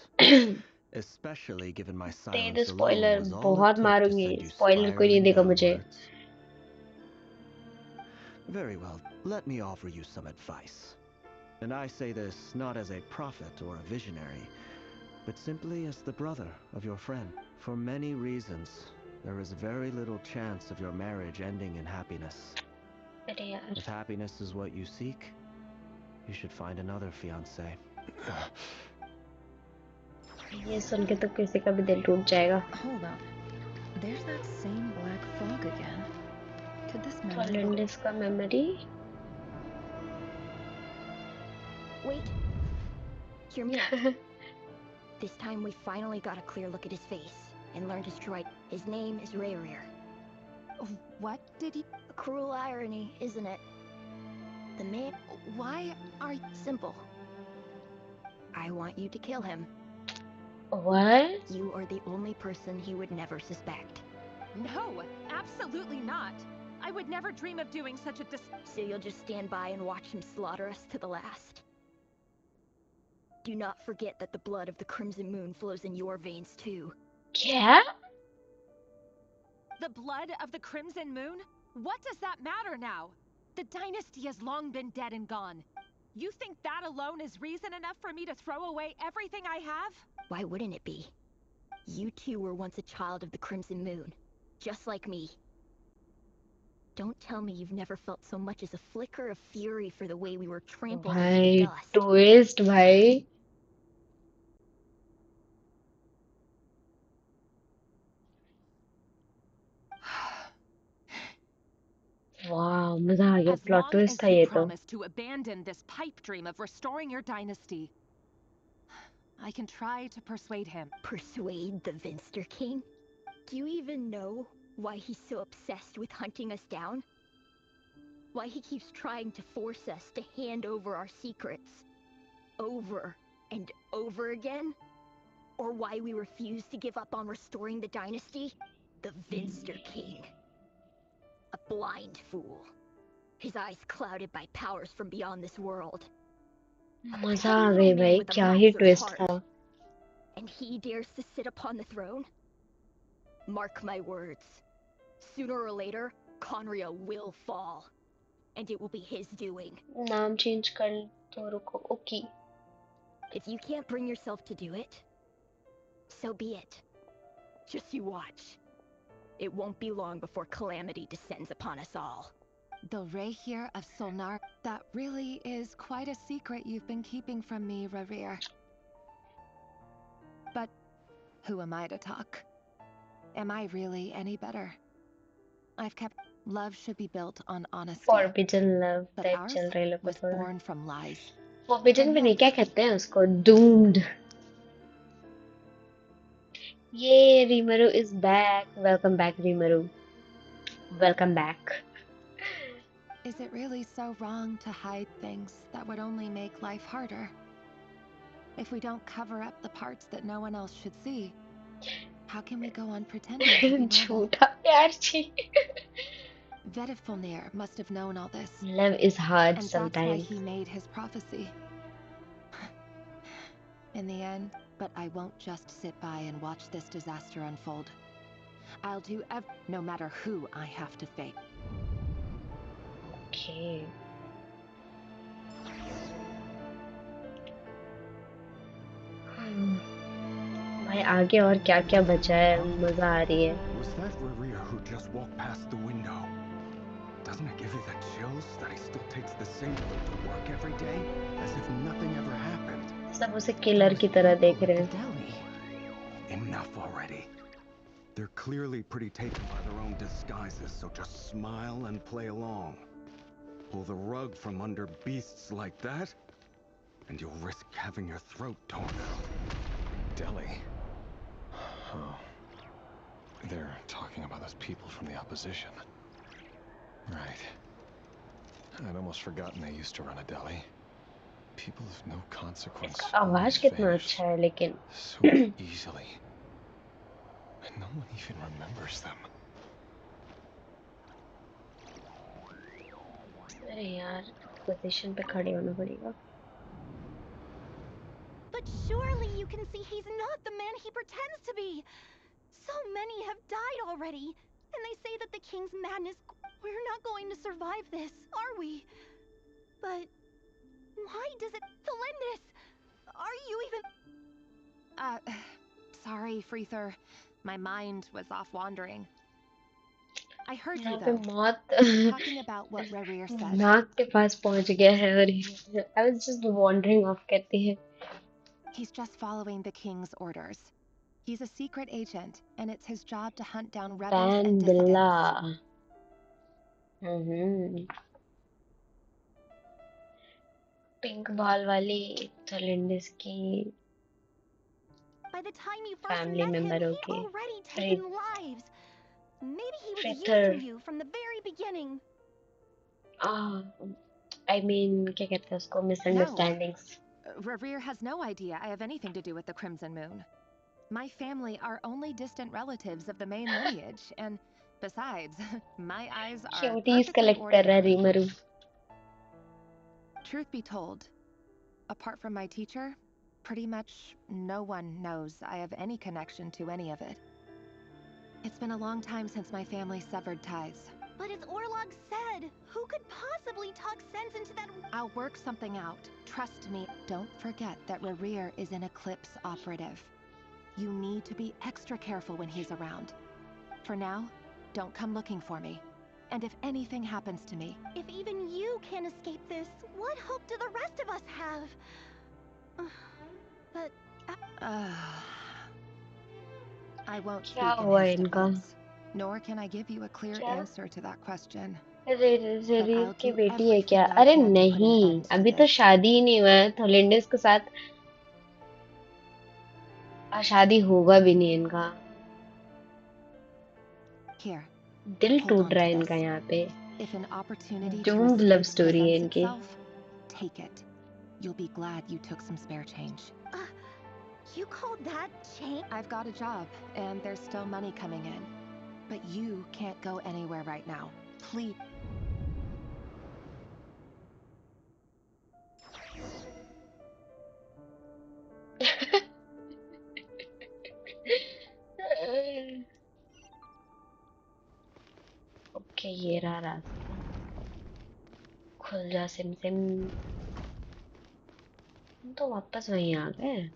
Especially given my they silence दो alone spoiler. was all it बहुत took to मारूंगी. send you स्पॉइलर कोई नहीं spiraling देगा मुझे. downwards. Very well, let me offer you some advice. And I say this not as a prophet or a visionary, but simply as the brother of your friend. For many reasons, there is very little chance of your marriage ending in happiness. अरे यार. If happiness is what you seek, you should find another fiancé. ये सुन के तो किसी का भी दिल टूट जाएगा. Hold up. There's that same black fog again. Could this memory... Tremendous का memory. Wait. Hear me out. This time we finally got a clear look at his face and learned his true. His name is Rayrir. What did he... A cruel irony, isn't it? The man... Why are... Simple. I want you to kill him. What? You are the only person he would never suspect. No, absolutely not. I would never dream of doing such a So you'll just stand by and watch him slaughter us to the last? Do not forget that the blood of the Crimson Moon flows in your veins too. क्या? The blood of the Crimson Moon? What does that matter now? The dynasty has long been dead and gone. You think that alone is reason enough for me to throw away everything I have? Why wouldn't it be? You two were once a child of the Crimson Moon, just like me. Don't tell me you've never felt so much as a flicker of fury for the way we were trampled into the भाई dust. twist भाई. वाह मजा आ गया. As plot long twist as था you ये तो. promise to abandon this pipe dream of restoring your dynasty, I can try to persuade him. Persuade the Vinster King? Do you even know why he's so obsessed with hunting us down? Why he keeps trying to force us to hand over our secrets over and over again? Or why we refuse to give up on restoring the dynasty? The Vinster King. A blind fool. His eyes clouded by powers from beyond this world. मजा आ गई भाई. क्या ही twist था. And he dares to sit upon the throne? Mark my words. Sooner or later, Conria will fall. And it will be his doing. नाम change कर तो रुको. Okay. If you can't bring yourself to do it, so be it. Just you watch. It won't be long before calamity descends upon us all. The Rayhir of Solnar, that really is quite a secret you've been keeping from me, Rarir. But who am I to talk? Am I really any better? I've kept... Love should be built on honesty. Forbidden love. But type ours चल रही लोग was थोड़ा. born from lies. Forbidden भी नहीं, क्या कहते हैं उसको? Doomed. Yay, Rimaru is back. Welcome back, Rimaru. Welcome back. Is it really so wrong to hide things that would only make life harder? If we don't cover up the parts that no one else should see, how can we go on pretending to be normal? झूठा प्यार छी. Vedifulnir must have known all this. Love is hard And that's why sometimes. he made his prophecy. In the end, but I won't just sit by and watch this disaster unfold. I'll do no matter who I have to face. Okay. भाई आगे और क्या-क्या बचा है मजा आ रही है. Was that Raria who just walked past the window? Doesn't it give you the chills that he still takes the same route to work every day, as if nothing ever happened? सब उसे killer की तरह देख रहे हैं. Enough already. They're clearly pretty taken by their own disguises, so just smile and play along. Pull the rug from under beasts like that, and you'll risk having your throat torn out. Delhi. Oh. They're talking about those people from the opposition. Right. I'd almost forgotten they used to run a deli. People of no consequence. आवाज कितना अच्छा है लेकिन. So easily. And no one even remembers them. अरे यार position पे खड़े होना पड़ेगा. But surely you can see he's not the man he pretends to be. So many have died already, and they say that the king's madness. We're not going to survive this, are we? But why does it, Thalindis? Are you even? Sorry, Freether. My mind was off wandering. I heard you यहाँ पे though. मौत Talking about what Rerir said. नाक के पास पहुंच गया है और I was just wandering off कहती है. He's just following the king's orders. He's a secret agent, and it's his job to hunt down rebels and dissidents. Pink ball वाली थलिंडिस की By the time you first family met him, मेंबरों he'd की already taken lives. Maybe he was Freether. using you from the very beginning. I mean क्या कहते हैं उसको misunderstandings. Rerir has no idea I have anything to do with the Crimson Moon. My family are only distant relatives of the main lineage, and besides, my eyes are Cuties perfectly collect कर रहा है ordinary. रीमरू. Truth be told, apart from my teacher, pretty much no one knows I have any connection to any of it. It's been a long time since my family severed ties. But as Orlog said, who could possibly talk sense into that? I'll work something out. Trust me. Don't forget that Rerir is an Eclipse operative. You need to be extra careful when he's around. For now, don't come looking for me. And if anything happens to me... If even you can't escape this, what hope do the rest of us have? But... I won't क्या speak हुआ in his इनका? defense. Nor can I give you a clear क्या? answer to that question. रेरी I'll की do बेटी है क्या? everything I अरे can to put an नहीं, end to अभी तो this. शादी ही नहीं हुआ है थलिंडिस के साथ. शादी होगा भी नहीं इनका. Here. दिल Hold टूट on रहा to है this. इनका यहाँ पे. If an opportunity to Doomed escape love story है presents इनकी. itself, take it. You'll be glad you took some spare change. You called that change? I've got a job, and there's still money coming in. But you can't go anywhere right now. Please. Okay ये रहा रास्ता. खुल जा SIM SIM. हम तो वापस वहीं आ गए.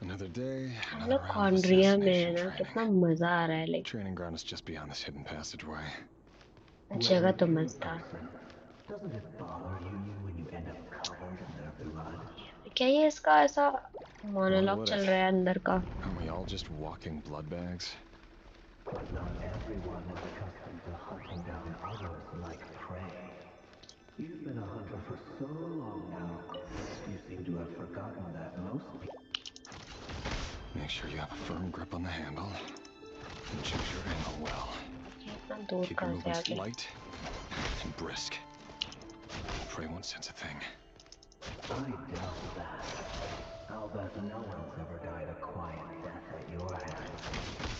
Another day, हम another लोग round of कॉन्ड्रिया में है assassination ना. training. कितना मजा आ रहा है. Like Training ground is just beyond this hidden passageway. जगह तो मस्त था. Doesn't it bother you when you end up covered in their blood? क्या ये इसका ऐसा Why मोनोलॉग would चल it? रहा है अंदर का? Aren't we all just walking blood bags? But not everyone is accustomed to hunting down others like prey. You've been a hunter for so long now, you seem to have forgotten that most people... Make sure you have a firm grip on the handle. And choose your angle well. इतना दूर Keep your कहाँ से आ movements गए? light and brisk. Prey won't sense a thing. I doubt that. I'll bet no one's ever died a quiet death at your hands.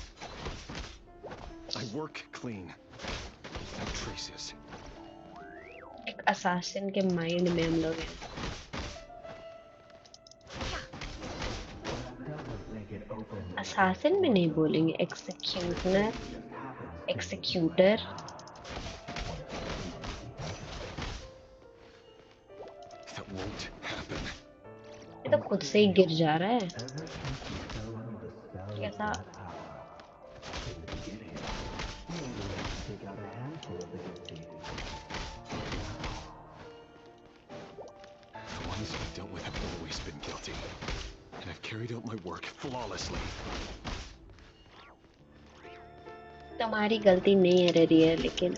work clean. Without traces. एक assassin के mind में हम लोग हैं. Assassin में नहीं बोलेंगे, executioner, executor. That won't happen. ये तो खुद से ही गिर जा रहा है. कैसा? The ones I've dealt with have always been guilty. And I've carried out my work flawlessly. तुम्हारी गलती नहीं है रेडियर, लेकिन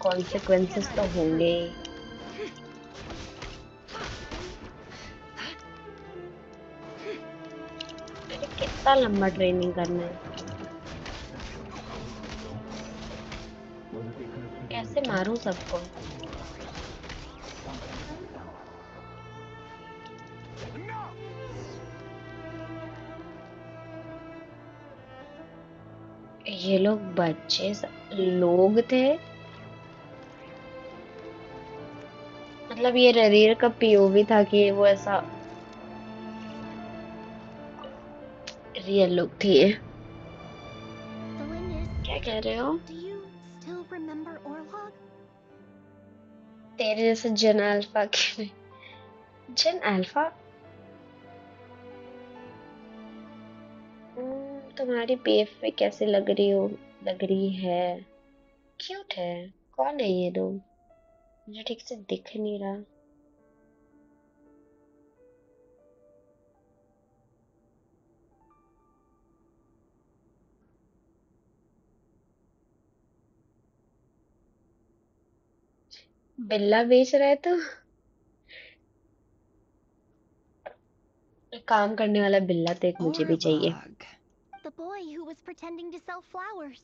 consequences तो होंगे. कितना लंबा ट्रेनिंग करना है? कैसे मारूं सबको? ये लोग बच्चे लोग थे, मतलब ये रेडियर का पीओवी था कि वो ऐसा रियल लोग थे. क्या कह रहे हो? तेरे जैसे जन अल्फा के जन अल्फा तुम्हारी बीएफ में कैसे लग रही हो? लग रही है क्यूट है. कौन है ये लोग? मुझे ठीक से दिख नहीं रहा. बिल्ला बेच रहा है तो काम करने वाला बिल्ला तो एक मुझे भी चाहिए. The boy who was pretending to sell flowers.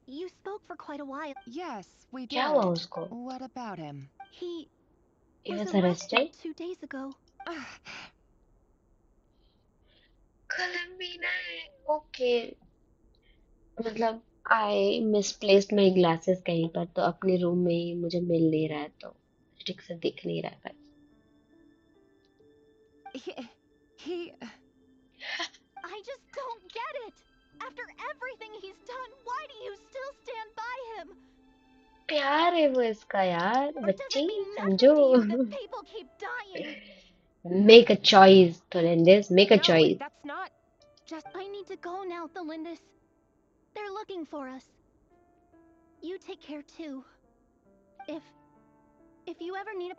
You spoke for quite a while. Yes, we क्या did. हुआ उसको? What about him? He He was was arrested arrested? 2 days ago. कलमीना है. ओके, मतलब आई मिसप्लेस्ड माई ग्लासेस कहीं पर, तो अपने room में ही मुझे मिल नहीं रहा है, तो ठीक से दिख नहीं रहा है. He... I just don't get it. After everything he's done, why do you still stand by him? प्यार है वो इसका यार. Or does बच्ची it mean nothing समझो. to you that people keep dying? Make a choice, Tolendis. Make a No, choice. that's not... Just I need to go now, Thelindis. They're looking for us. You take care too. If you ever need a...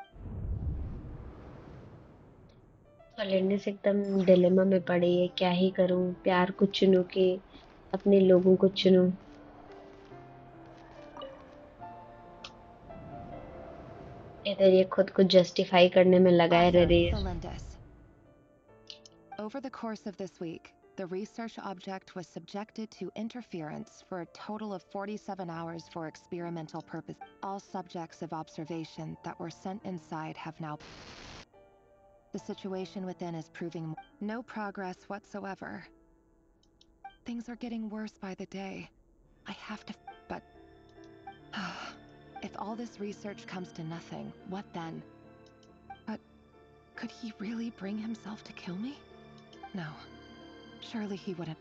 Tolendis एकदम dilemma में पड़ी है. क्या ही करूं? प्यार को चुनूं कि अपने लोगों को चुनूं? इधर ये खुद को जस्टिफाई करने में लगा है Author, रेडियर. Felindis. Over the course of this week, the research object was subjected to interference for a total of 47 hours for experimental purposes. All subjects of observation that were sent inside have now... The situation within is proving no progress whatsoever. Things are getting worse by the day. I have to... But... If all this research comes to nothing, what then? But... Could he really bring himself to kill me? No. Surely he wouldn't.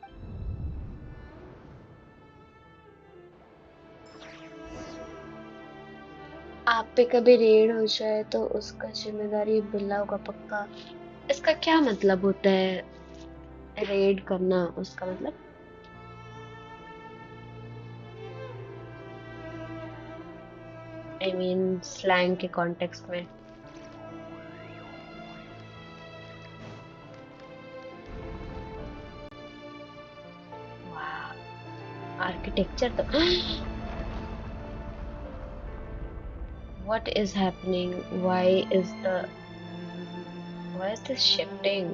आप पे कभी red हो जाए तो उसका जिम्मेदारी बिल्ला होगा पक्का. इसका क्या मतलब होता है रेड करना? उसका मतलब आई मीन स्लैंग के कॉन्टेक्स्ट में. आर्किटेक्चर तो what is happening? Why is this shifting?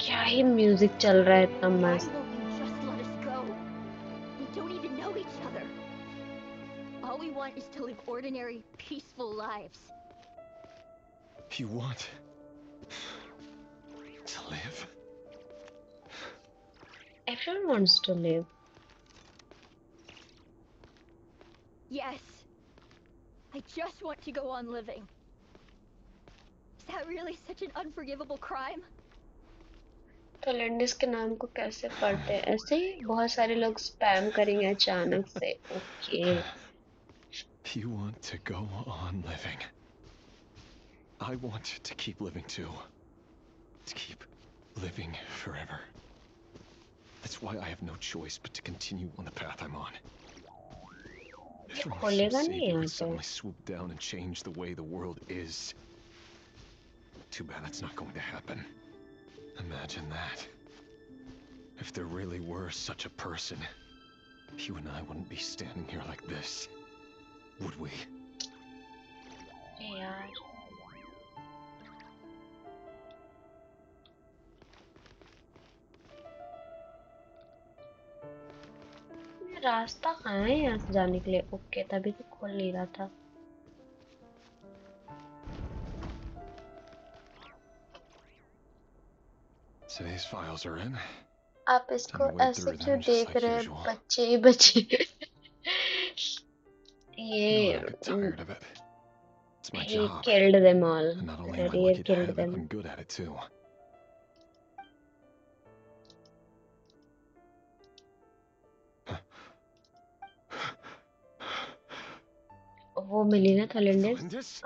क्या ही म्यूजिक चल रहा है इतना मस्त. Why won't you just let us go? We don't even know each other. All we want is to live ordinary, peaceful lives. You want to live? Everyone wants to live. Yes. I just want to go on living. Is that really such an unforgivable crime? तो Landis के नाम को कैसे पढ़ते हैं? ऐसे ही बहुत सारे लोग स्पैम करेंगे अचानक से. Okay. You want to go on living. I want to keep living too. To keep living forever. That's why I have no choice but to continue on the path I'm on. If only some savior could suddenly swoop down and change the way the world is. Too bad that's not going to happen. Imagine that. If there really were such a person, you and I wouldn't be standing here like this, would we? यार. रास्ता कहाँ है यहाँ से जाने के लिए? Okay, तभी तो खोल नहीं रहा था. So these files are in. आप इसको ऐसे क्यों देख रहे हैं? बच्चे ही बच्चे. ये tired of it. It's my he job. killed them all. And not only am I Career lucky to killed have it, them. I'm good at it too. वो मिली ना थॉलेंडिस.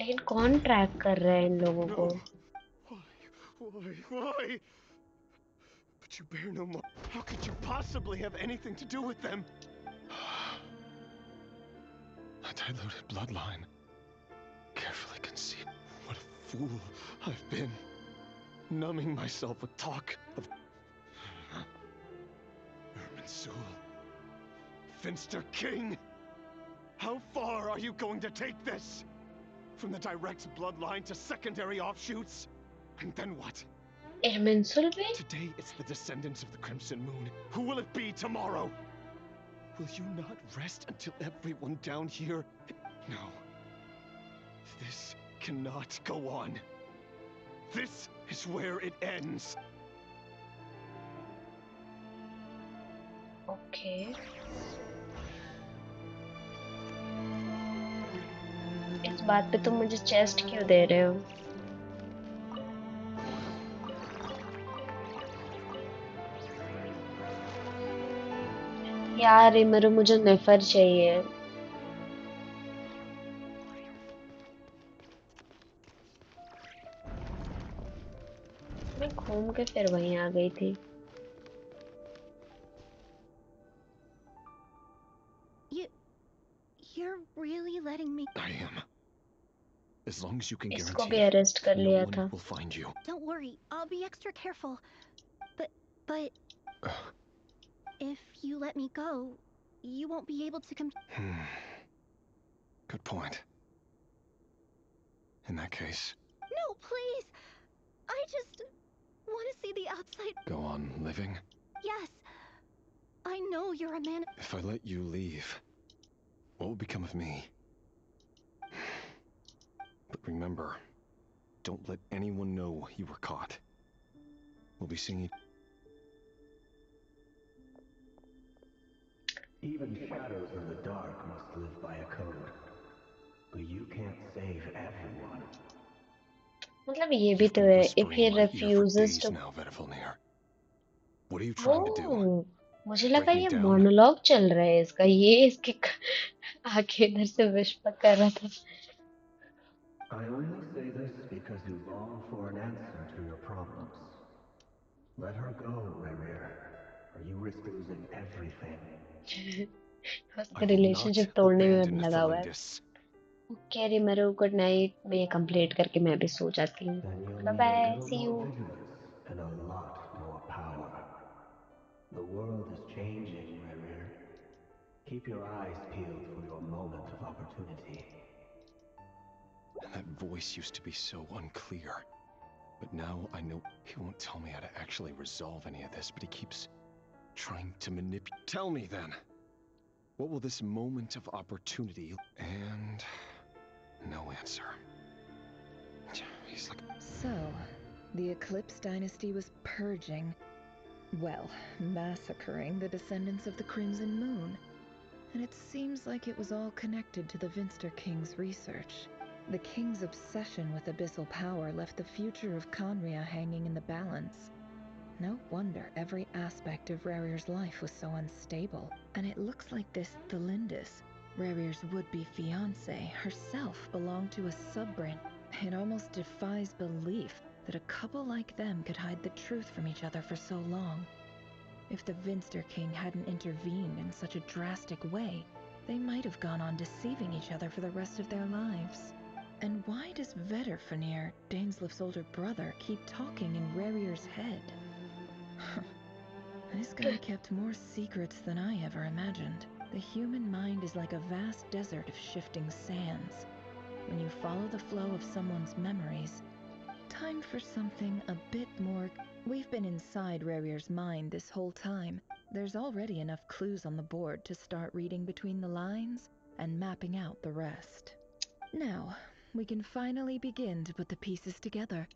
लेकिन कौन ट्रैक कर रहा है इन लोगों को? Why? But you bear no more. How could you possibly have anything to do with them? A diluted bloodline. Carefully conceived. What a fool I've been. Numbing myself with talk of Erminsul. Finster King! How far are you going to take this? From the direct bloodline to secondary offshoots? And then what? Erminsul bhai? Today it's the descendants of the Crimson Moon. Who will it be tomorrow? Will you not rest until everyone down here? No. This cannot go on. This is where it ends. Okay. इस बात पे तुम मुझे chest क्यों दे रहे हो? यार रिमरू, मुझे नेफर चाहिए. मैं घूम के फिर वहीं आ गई थी. You're really letting me? I am. As long as you can इसको भी guarantee अरेस्ट कर no लिया one था. will find you. Don't worry, I'll be extra careful. But if you let me go, you won't be able to come. Good point. In that case, No, please. I just want to see the outside. go on living. Yes. I know you're a man. If I let you leave, what will become of me? But remember, don't let anyone know you were caught. We'll be seeing you. Even shadows in the dark must live by a code. But you can't save everyone. मतलब ये भी तो है. If he refuses to. Now, what are you trying to do? मुझे लगा ये monologue चल रहा है इसका. ये इसके आके इधर से विस्पर कर रहा था. I only say this because you long for an answer to your problems. Let her go, Rere, or you risk losing everything. उसका रिलेशनशिप तोड़ने में लगा हुआ है. Okay Rimru, good night. मैं ये कंप्लीट करके मैं भी सो जाती हूँ. Bye bye, see you. And a lot more power. The world is changing, Rere. Keep your eyes peeled for your moment of opportunity. And that voice used to be so unclear. But now I know he won't tell me how to actually resolve any of this, but he keeps trying to manipulate. Tell me then. What will this moment of opportunity... And... no answer. He's like... So, the Eclipse Dynasty was purging, well, massacring the descendants of the Crimson Moon. And it seems like it was all connected to the Vinster King's research. The King's obsession with abyssal power left the future of Conria hanging in the balance. No wonder every aspect of Rarir's life was so unstable. And it looks like this Thelindis, Rarir's would-be fiancé, herself belonged to a sub-branch. It almost defies belief that a couple like them could hide the truth from each other for so long. If the Vinster King hadn't intervened in such a drastic way, they might have gone on deceiving each other for the rest of their lives. And why does Vedderfanir, Daneslif's older brother, keep talking in Rarir's head? This guy kept more secrets than I ever imagined. The human mind is like a vast desert of shifting sands. When you follow the flow of someone's memories, time for something a bit more... We've been inside Rarir's mind this whole time. There's already enough clues on the board to start reading between the lines and mapping out the rest. Now, we can finally begin to put the pieces together.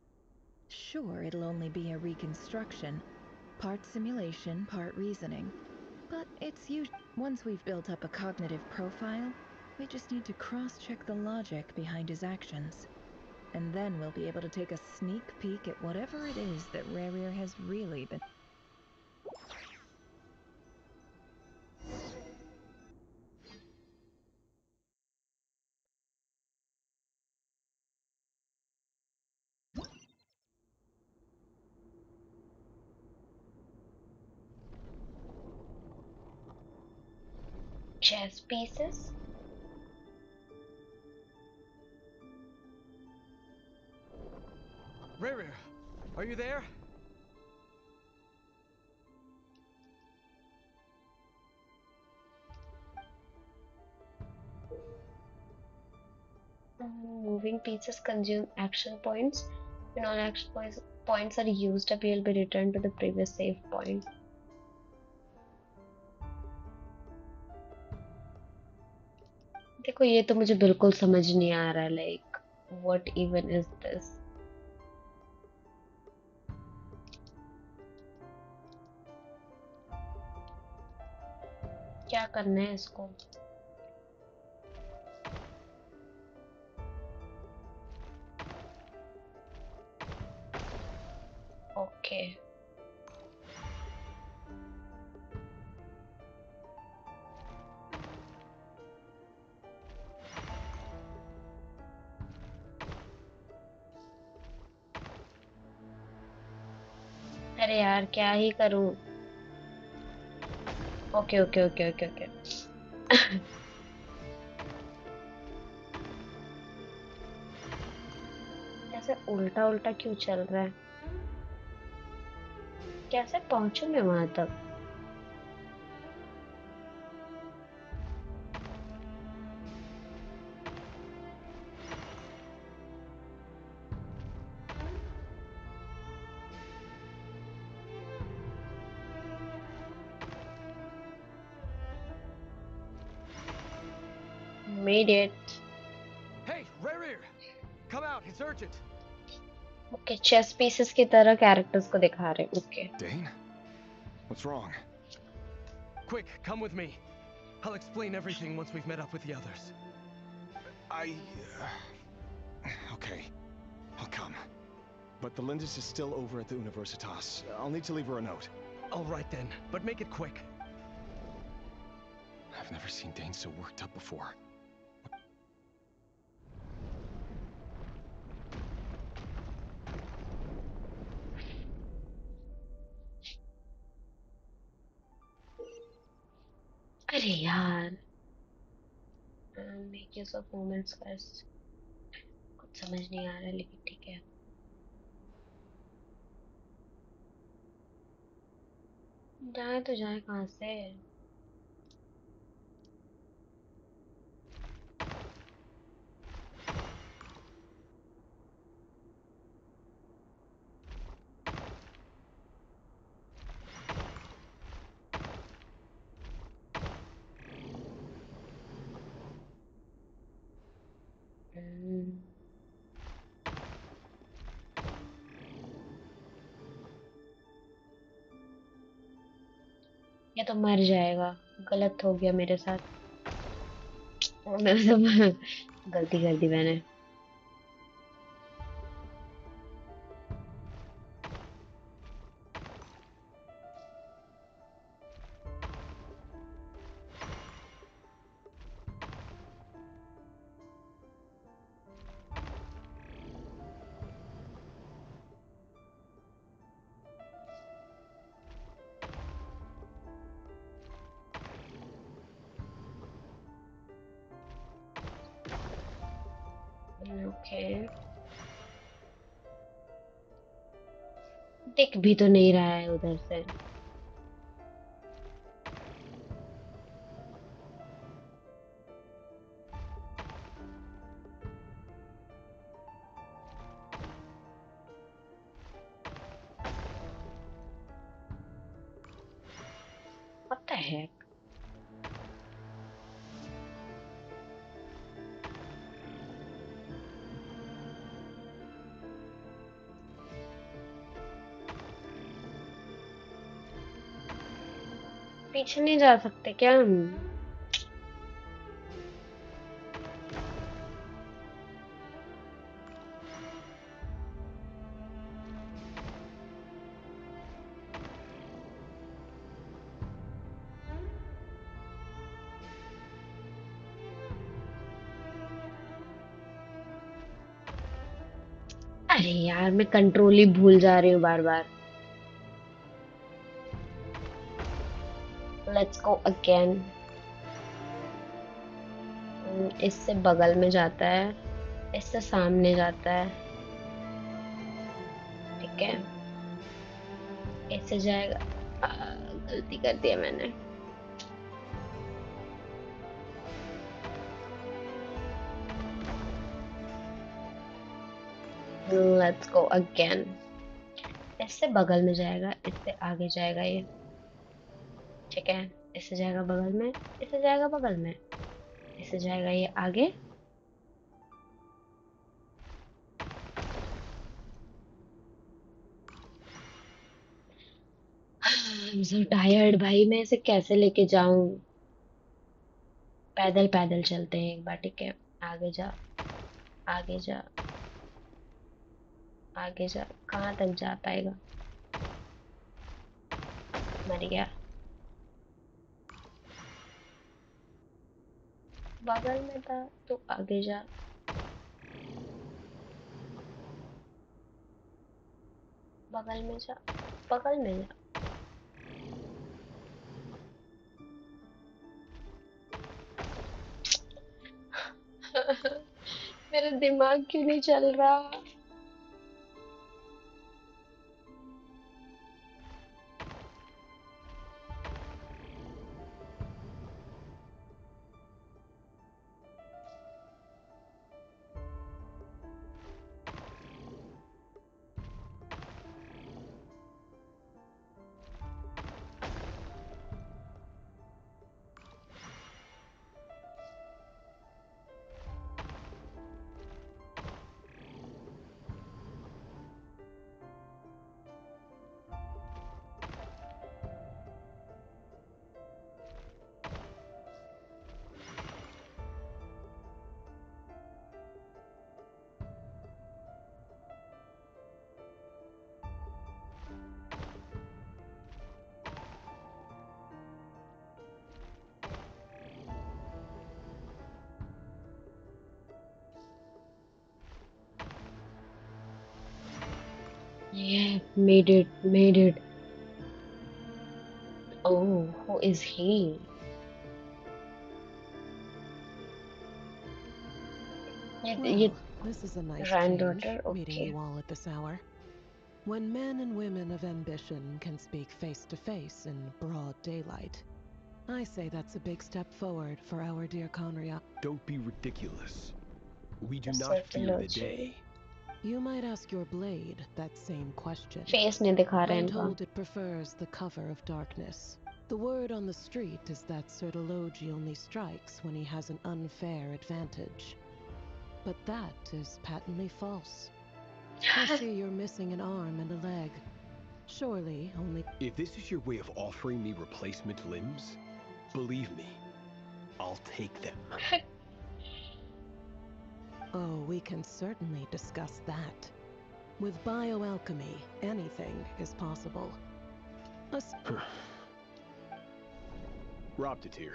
Sure, it'll only be a reconstruction, part simulation, part reasoning, but it's usually... Once we've built up a cognitive profile, we just need to cross-check the logic behind his actions. And then we'll be able to take a sneak peek at whatever it is that Rarir has really been... Chess pieces? Rarir, are you there? Moving pieces consume action points. When all action points are used up, you'll be returned to the previous save point. देखो ये तो मुझे बिल्कुल समझ नहीं आ रहा, like what even is this? क्या करना है इसको? Okay. अरे यार क्या ही करूं? Okay okay okay okay okay ऐसे उल्टा उल्टा क्यों चल रहा है? कैसे पहुंचूं मैं वहां तक? Made it. Hey, Rarir! Come out, it's urgent. Okay, chess pieces की तरह characters को दिखा रहे. Okay. Dane? What's wrong? Quick, come with me. I'll explain everything once we've met up with the others. Okay, I'll come. But the Lindis is still over at the Universitas. I'll need to leave her a note. All right then, but make it quick. I've never seen Dane so worked up before. अरे यार. Make use of movements first. कुछ समझ नहीं आ रहा लेकिन ठीक है. जाए तो जाए कहाँ से? ये तो मर जाएगा। गलत हो गया मेरे साथ। मैं गलती कर दी मैंने। ओके, दिख भी तो नहीं रहा है उधर से। What the heck? पीछे नहीं जा सकते क्या हम? अरे यार, मैं कंट्रोल ही भूल जा रही हूँ बार बार। Let's go again. इससे बगल में जाता है, इससे सामने जाता है। ठीक है, इससे जाएगा। गलती कर दिया मैंने। Let's go again. इससे बगल में जाएगा, इससे आगे जाएगा ये। ठीक है, इससे जाएगा बगल में, इससे जाएगा बगल में, इससे जाएगा ये आगे। I'm so tired भाई, मैं इसे कैसे लेके जाऊं? पैदल पैदल चलते हैं एक बार। ठीक है, आगे जा, आगे जा, आगे जा। कहाँ तक जा पाएगा? मर गया। बगल में था तो आगे जा। बगल में जा, बगल में जा। मेरा दिमाग क्यों नहीं चल रहा? Yeah, made it, made it. Oh, who is he? Well, this is a nice change, granddaughter. meeting Okay. you all at this hour. When men and women of ambition can speak face to face in broad daylight, I say that's a big step forward for our dear Conria. Don't be ridiculous. We do The not fear the psychology. day. You might ask your blade that same question. Face नहीं दिखा रहा है I'm इनका. told it prefers the cover of darkness. The word on the street is that Sir Delogi only strikes when he has an unfair advantage. But that is patently false. I see you're missing an arm and a leg. Surely only... If this is your way of offering me replacement limbs, believe me, I'll take them. Oh, we can certainly discuss that. With bioalchemy, anything is possible. Robtatir,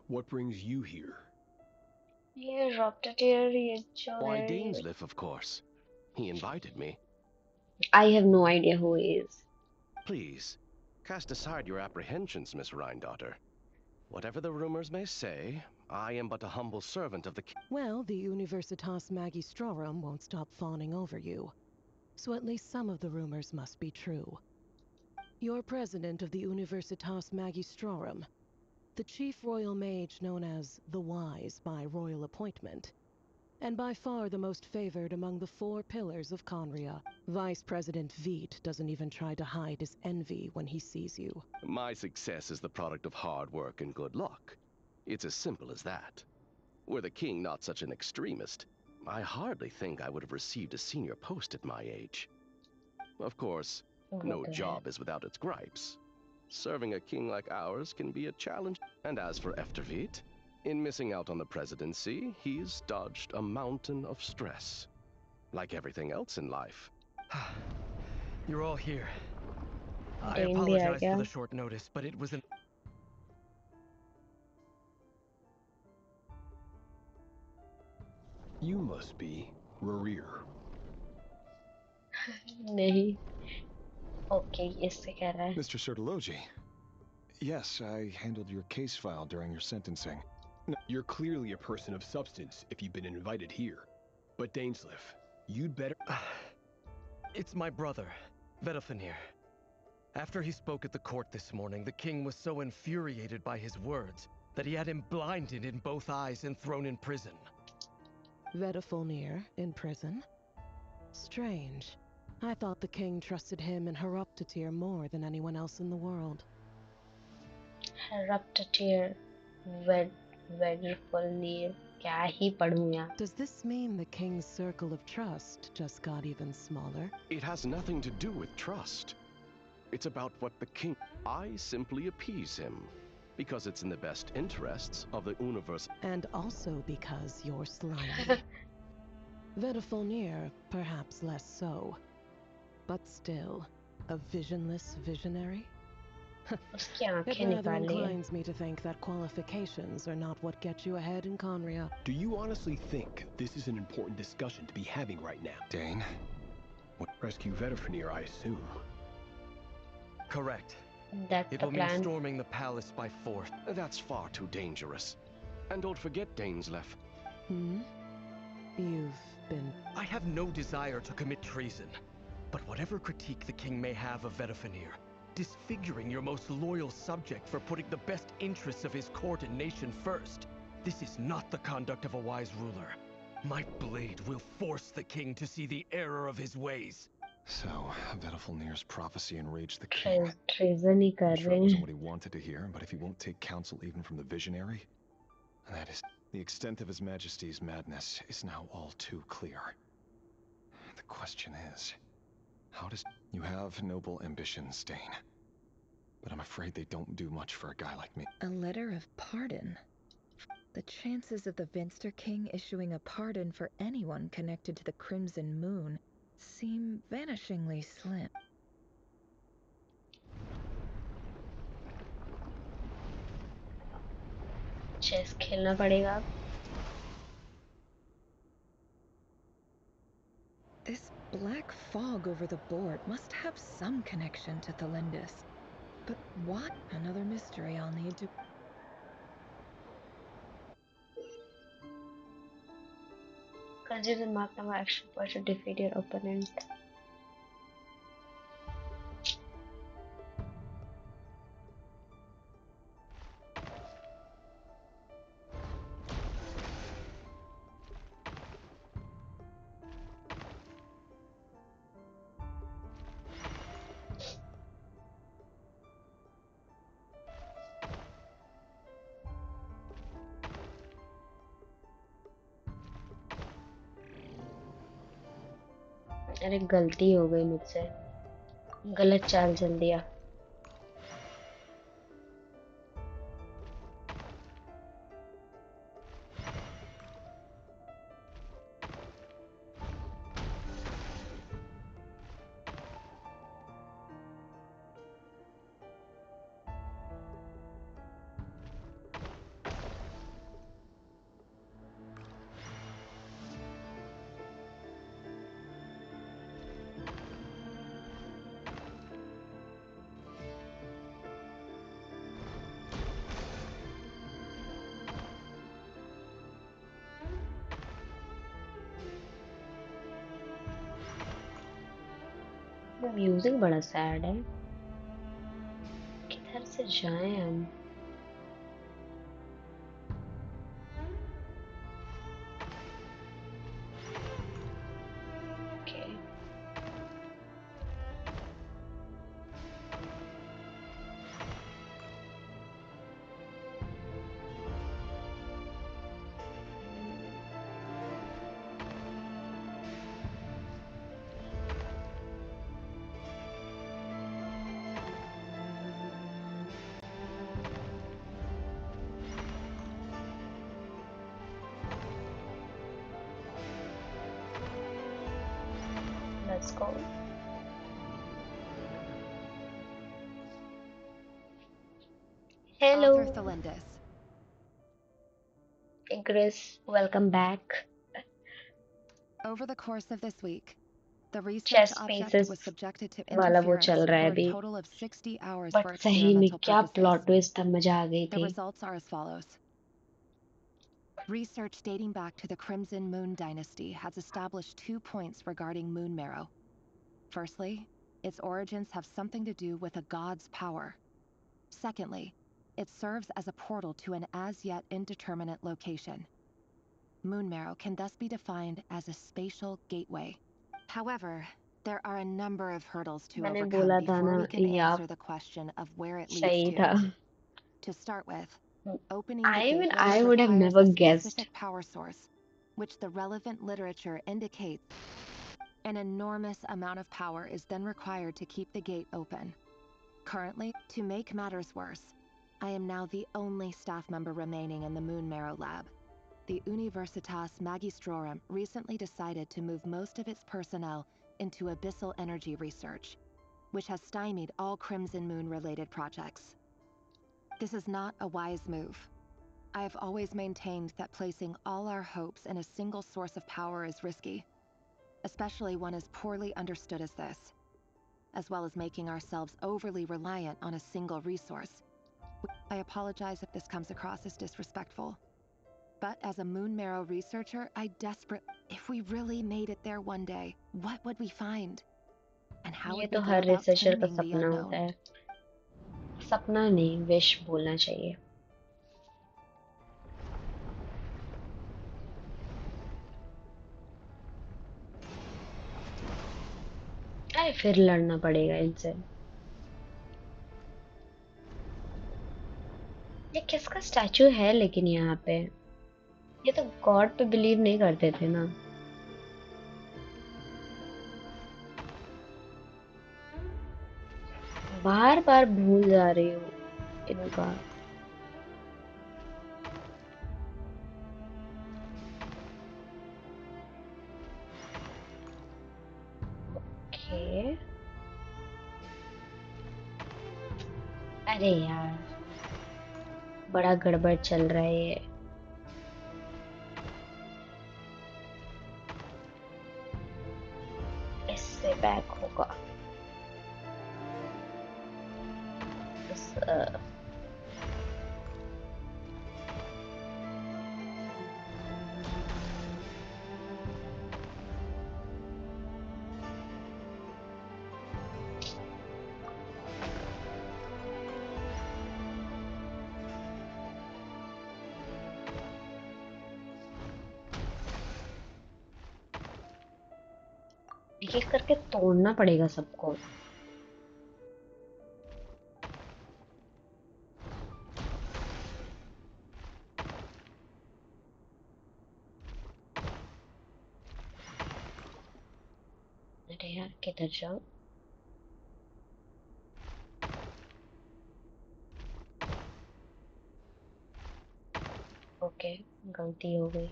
what brings you here? ये Robtatir ये जो Why, है ये... Dainsleif, of course. He invited me. I have no idea who he is. Please, cast aside your apprehensions, Miss Rhindaughter. Whatever the rumors may say, I am but a humble servant of the king. Well, the Universitas Magistrorum won't stop fawning over you. So at least some of the rumors must be true. You're president of the Universitas Magistrorum, the chief royal mage known as the Wise by royal appointment, and by far the most favored among the 4 pillars of Conria. Vice President Veet doesn't even try to hide his envy when he sees you. My success is the product of hard work and good luck. It's as simple as that. Were the king not such an extremist, I hardly think I would have received a senior post at my age. Of course, no job is without its gripes. Serving a king like ours can be a challenge. And as for Eftervit, in missing out on the presidency, he's dodged a mountain of stress. Like everything else in life. You're all here. I Dane भी आ apologize for गया. the short notice, but it was an... You must be Rarir. नहीं. Okay, इससे कह रहा है. Mr. Sertologi. Yes, I handled your case file during your sentencing. You're clearly a person of substance if you've been invited here. But Dainsleif, you'd better... It's my brother, Vedalfenir. After he spoke at the court this morning, the king was so infuriated by his words that he had him blinded in both eyes and thrown in prison. Vedalfenir in prison? Strange. I thought the king trusted him and Horoptatir more than anyone else in the world. Raptatir, Vedalfenir. क्या ही पढ़ूं यार. Does this mean the king's circle of trust just got even smaller? It has nothing to do with trust. It's about what the king... I simply appease him, because it's in the best interests of the universe. And also because you're slimy. Vedalfenir, perhaps less so. But still, a visionless visionary? उसकी It आंखें rather निकाल ली है. inclines me to think that qualifications are not what get you ahead in Conria. Do you honestly think this is an important discussion to be having right now? Dane? Rescue Vedalfenir, I assume. Correct. That's It the will mean plan. storming the palace by force. That's far too dangerous. And don't forget, Dainsleif. Hmm? You've been... I have no desire to commit treason. But whatever critique the king may have of Vedalfenir, disfiguring your most loyal subject for putting the best interests of his court and nation first, this is not the conduct of a wise ruler. My blade will force the king to see the error of his ways. So, Vedalfenir's prophecy enraged the king. Treason he I'm कर sure रहे it wasn't हैं. what he wanted to hear, but if he won't take counsel even from the visionary, that is... The extent of His Majesty's madness is now all too clear. The question is, how does... You have noble ambitions, Dane. But I'm afraid they don't do much for a guy like me. A letter of pardon? The chances of the Vinster King issuing a pardon for anyone connected to the Crimson Moon seem vanishingly slim. Chess खेलना पड़ेगा अब. This black fog over the board must have some connection to Thelindis. But what? Another mystery I'll need to... Consider mark number action point to defeat your opponent. अरे गलती हो गई मुझसे. गलत चाल चल दिया। म्यूजिक बड़ा सैड है। किधर से जाएं हम? Okay let's go. Hello Author Thelindis. Chris, welcome back. Over the course of this week, the research chess object pieces was subjected to वाला वो interference चल रहा है for a अभी। total of 60 hours but for सही में experimental क्या purposes. Plot twist था, मजा आ गई The थी। results are as follows. Research dating back to the Crimson Moon dynasty has established 2 points regarding moon marrow. Firstly, its origins have something to do with a god's power. Secondly, it serves as a portal to an as-yet indeterminate location. Moon marrow can thus be defined as a spatial gateway. However, there are a number of hurdles to मैंने overcome बोला था before ना we can ये आप answer the question of where it leads सही to. था। To start with, opening the I mean, gateway I would have requires never a guessed. specific power source, which the relevant literature indicates. An enormous amount of power is then required to keep the gate open. Currently, to make matters worse, I am now the only staff member remaining in the Moon Marrow lab. The Universitas Magistrorum recently decided to move most of its personnel into abyssal energy research, which has stymied all Crimson Moon-related projects. This is not a wise move. I have always maintained that placing all our hopes in a single source of power is risky, especially one as poorly understood as this, as well as making ourselves overly reliant on a single resource. I apologize if this comes across as disrespectful. But as a Moon Marrow researcher, I desperately... If we really made it there one day, what would we find? And how ये would तो we go her about researcher का taming the सपना unknown? होता है। सपना नहीं, wish बोलना चाहिए। अरे फिर लड़ना पड़ेगा इनसे। ये किसका स्टैचू है लेकिन यहाँ पे? ये तो गॉड पे बिलीव नहीं करते थे ना। बार बार भूल जा रही हूँ इनका। ओके अरे यार बड़ा गड़बड़ चल रहा है ये। इससे बैक होगा। एक एक करके तोड़ना पड़ेगा सबको। अरे यार किधर जाऊं? ओके, गलती हो गई।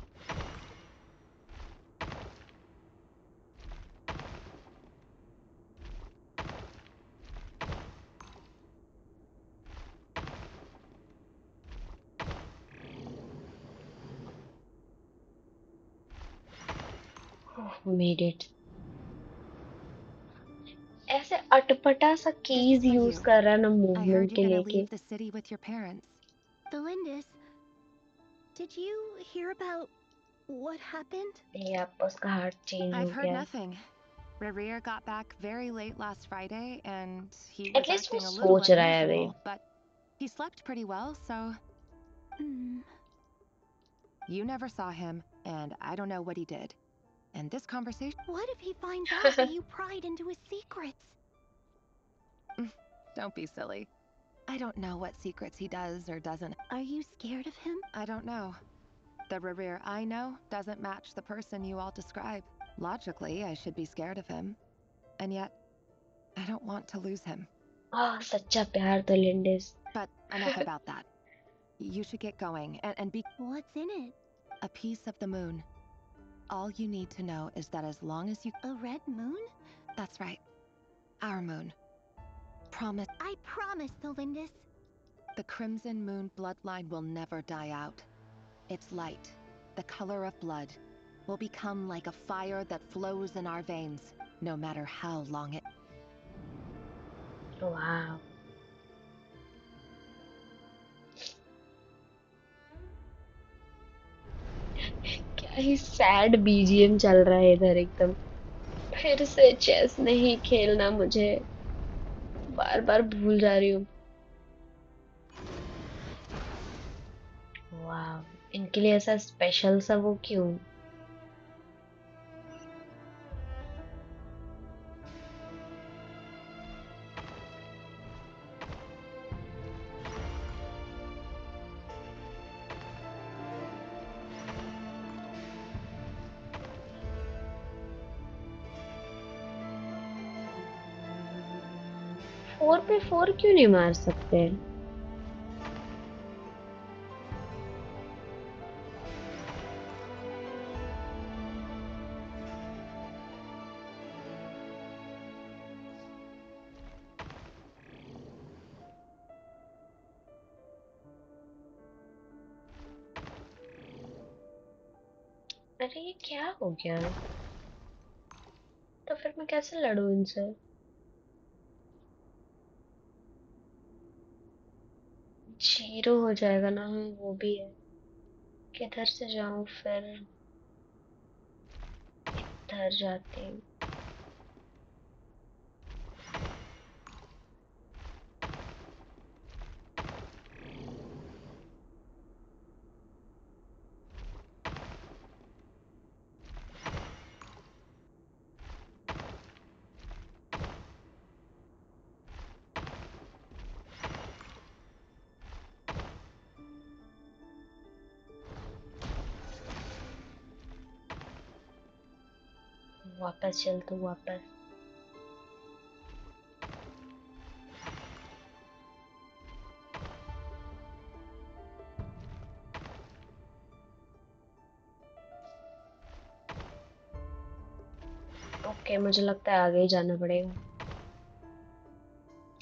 Made it. ऐसे अटपटा सा कीज for यूज you. कर रहा है ना I heard मूवमेंट you're के gonna लेके। leave the city with your parents. Belindis, did you hear about what happened? Yep, उसका हार्ट चेंज हो I've heard गया है। nothing. Rerir got back very late last Friday, and he At was least वो acting a little सोच रहा है अभी। unusual, but he slept pretty well, so... You never saw him, and I don't know what he did. And this conversation... What if he finds out that you pried into his secrets? Don't be silly. I don't know what secrets he does or doesn't. Are you scared of him? I don't know. The Rerir I know doesn't match the person you all describe. Logically, I should be scared of him. And yet, I don't want to lose him. सच्चा प्यार तो लिंडिस। But enough about that. You should get going and be... What's in it? A piece of the moon. All you need to know is that as long as you... A red moon? That's right. Our moon. Promise. I promise, Belindis. The Crimson Moon bloodline will never die out. Its light, the color of blood, will become like a fire that flows in our veins, no matter how long it... Wow. क्या ही sad BGM चल रहा है इधर एकदम। फिर से chess नहीं खेलना मुझे, बार बार भूल जा रही हूँ। वाह, इनके लिए ऐसा स्पेशल सा वो क्यों? फोर पे फोर क्यों नहीं मार सकते? अरे ये क्या हो गया? तो फिर मैं कैसे लड़ूं इनसे? जीरो हो जाएगा ना। हाँ, वो भी है। किधर से जाऊं फिर? इधर जाती हूँ। वापस चल तू वापस। ओके, मुझे लगता है आगे ही जाना पड़ेगा,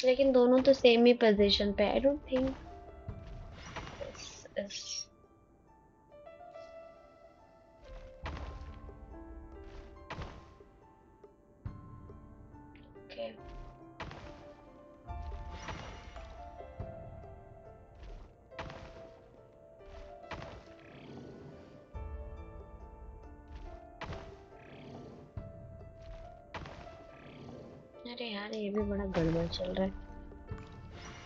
लेकिन दोनों तो सेम ही पोजीशन पे। I don't think this is okay. अरे यार, ये भी बड़ा गड़बड़ चल रहा है।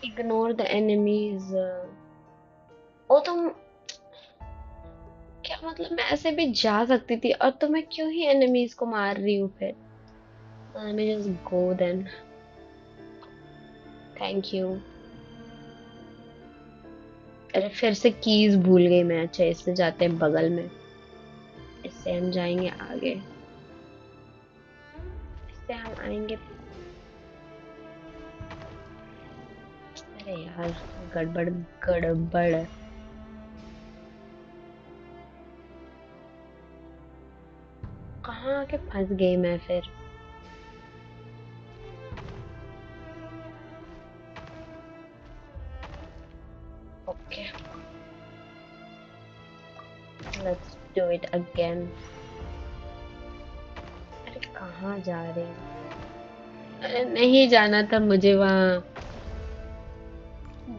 Ignore the enemies. ओ तुम, क्या मतलब? मैं ऐसे भी जा सकती थी, और तो मैं क्यों ही एनिमीज को मार रही हूँ फिर? Let me just go then. Thank you. अरे फिर से कीज भूल गई मैं। अच्छा, इससे जाते हैं बगल में, इससे हम जाएंगे आगे, इससे हम आएंगे। अरे यार, गड़बड़ गड़बड़। आके फंस गई मैं फिर। Okay, let's do it again. अरे कहाँ जा रही हूँ? अरे नहीं जाना था मुझे वहाँ।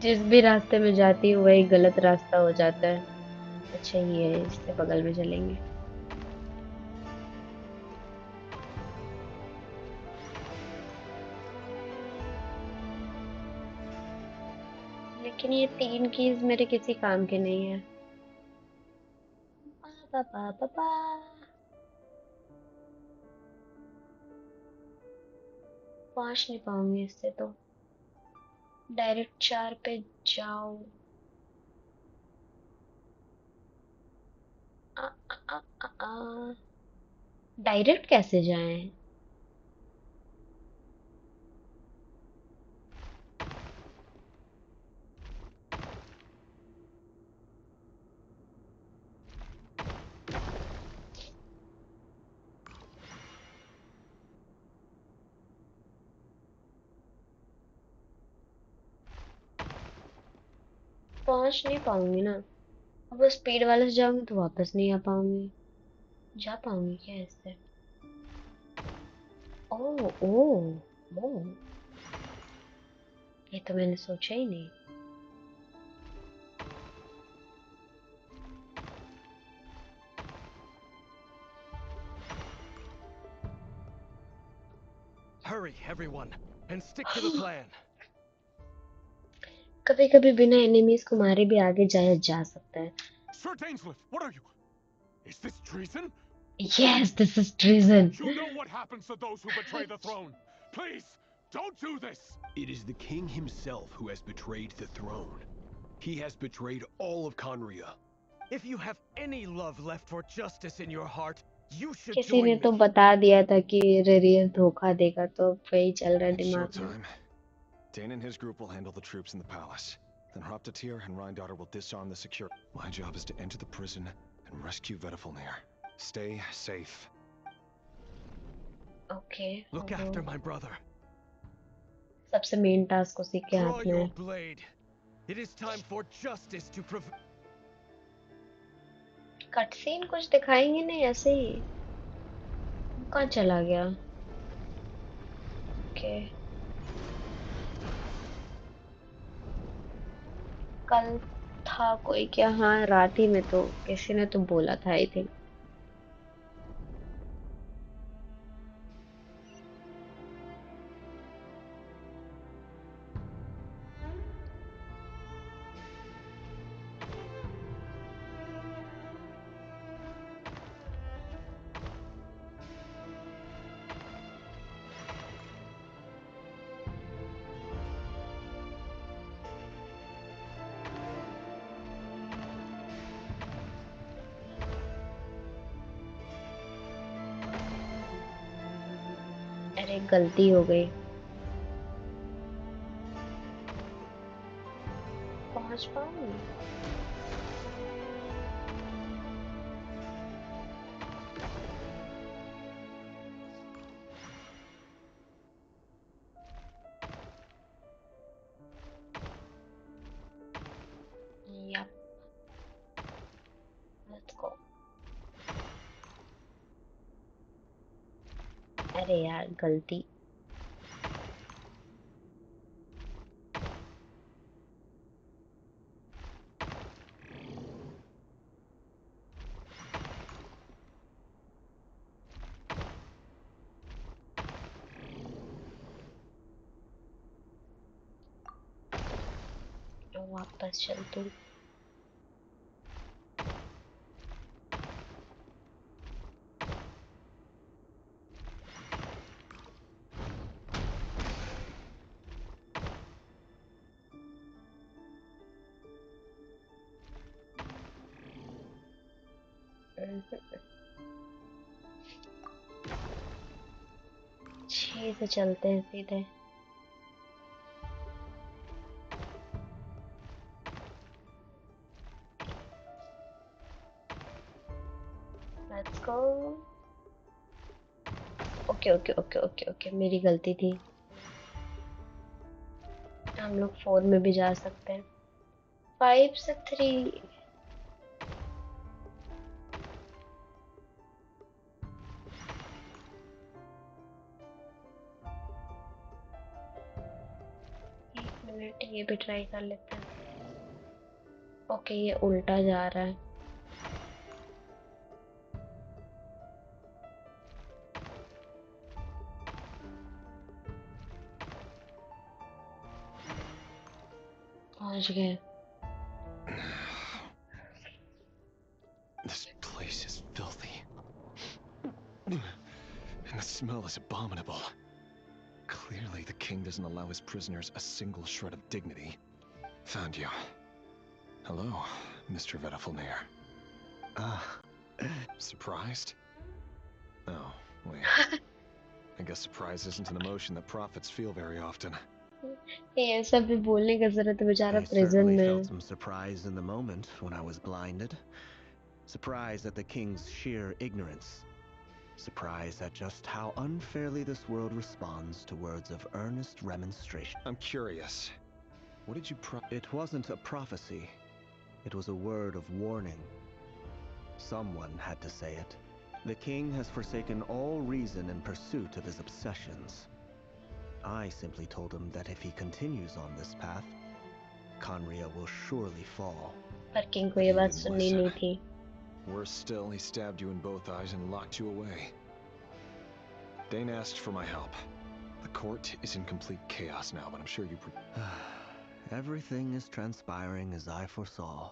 जिस भी रास्ते में जाती हूँ वही गलत रास्ता हो जाता है। अच्छा ये है, इससे बगल में चलेंगे। लेकिन ये 3 कीज मेरे किसी काम के नहीं है। पा, पा, पा, पा। पहुंच नहीं पाऊंगी इससे तो। डायरेक्ट 4 पे जाओ। आ, आ, आ, आ, आ। डायरेक्ट कैसे जाएं? पहुंच नहीं पाऊंगी ना। अब स्पीड वाले से जाऊंगी तो वापस नहीं आ पाऊंगी। जा पाऊंगी क्या इससे? ओ ओ ओ, ये तो मैंने सोचा ही नहीं। Hurry, everyone, and stick to the plan. कभी कभी बिना एनिमीज को मारे भी आगे जाया जा सकता है। Sir Dainsleif, what are you? Is this treason? Yes, this is treason. You know what happens to those who betray the throne. Please, don't do this. It is the king himself who has betrayed the throne. He has betrayed all of Conria. If you have any love left for justice in your heart, you should किसी ने join तो me. बता दिया था कि रेरियस धोखा देगा, तो वही चल रहा है It's दिमाग में। showtime. Dane and his group will handle the troops in the palace. Then Hraptatir and Rhindaughter will disarm the secure. My job is to enter the prison and rescue Vedafilnir. Stay safe. Okay. Look after my brother. सबसे main task उसी के Draw हाथ में your है। blade. It is time for justice to prevail. Cut scene कुछ दिखाएंगे नहीं, ऐसे ही। कहाँ चला गया? ओके, कल था कोई क्या? हाँ, रात ही में तो किसी ने तो बोला था आई थिंक। अरे गलती हो गई। पहुंच पाऊंगी? Yup, let's go. अरे यार गलती। वापस चल तू। छह से चलते हैं सीधे। Let's go. Okay okay okay okay okay, मेरी गलती थी। हम लोग 4 में भी जा सकते हैं। 5 से 3। एक मिनट, ये भी ट्राई कर लेते हैं। ओके, ये उल्टा जा रहा है। पहुंच गए। This place is filthy. And the smell is abominable. Clearly, the king doesn't allow his prisoners a single shred of dignity. Found you. Hello, Mr. Vedafilnir. Surprised? Oh, wait. I guess surprise isn't an emotion that prophets feel very often. ये सब भी बोलने की जरूरत है, बेचारा I prison certainly में। felt some surprise in the moment when I was blinded. Surprise at the king's sheer ignorance. Surprise at just how unfairly this world responds to words of earnest remonstration. I'm curious. What did you It wasn't a prophecy. It was a word of warning. Someone had to say it. The king has forsaken all reason in pursuit of his obsessions. I simply told him that if he continues on this path, Conria will surely fall. पर king को ये बात सुननी नहीं थी। Worse still, he stabbed you in both eyes and locked you away. Dane asked for my help. The court is in complete chaos now, but I'm sure you... Everything is transpiring as I foresaw.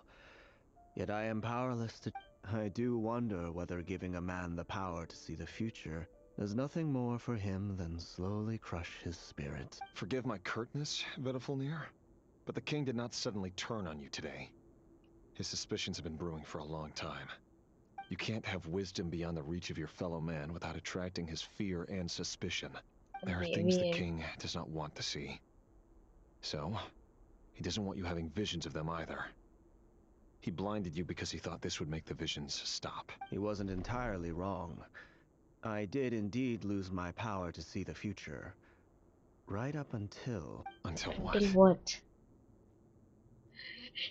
Yet I am powerless to... I do wonder whether giving a man the power to see the future is nothing more for him than slowly crush his spirit. Forgive my curtness, Vedafilnir, but the king did not suddenly turn on you today. His suspicions have been brewing for a long time. You can't have wisdom beyond the reach of your fellow man without attracting his fear and suspicion. There are things the king does not want to see. So, he doesn't want you having visions of them either. He blinded you because he thought this would make the visions stop. He wasn't entirely wrong. I did indeed lose my power to see the future. Right up until... Until what? Until what?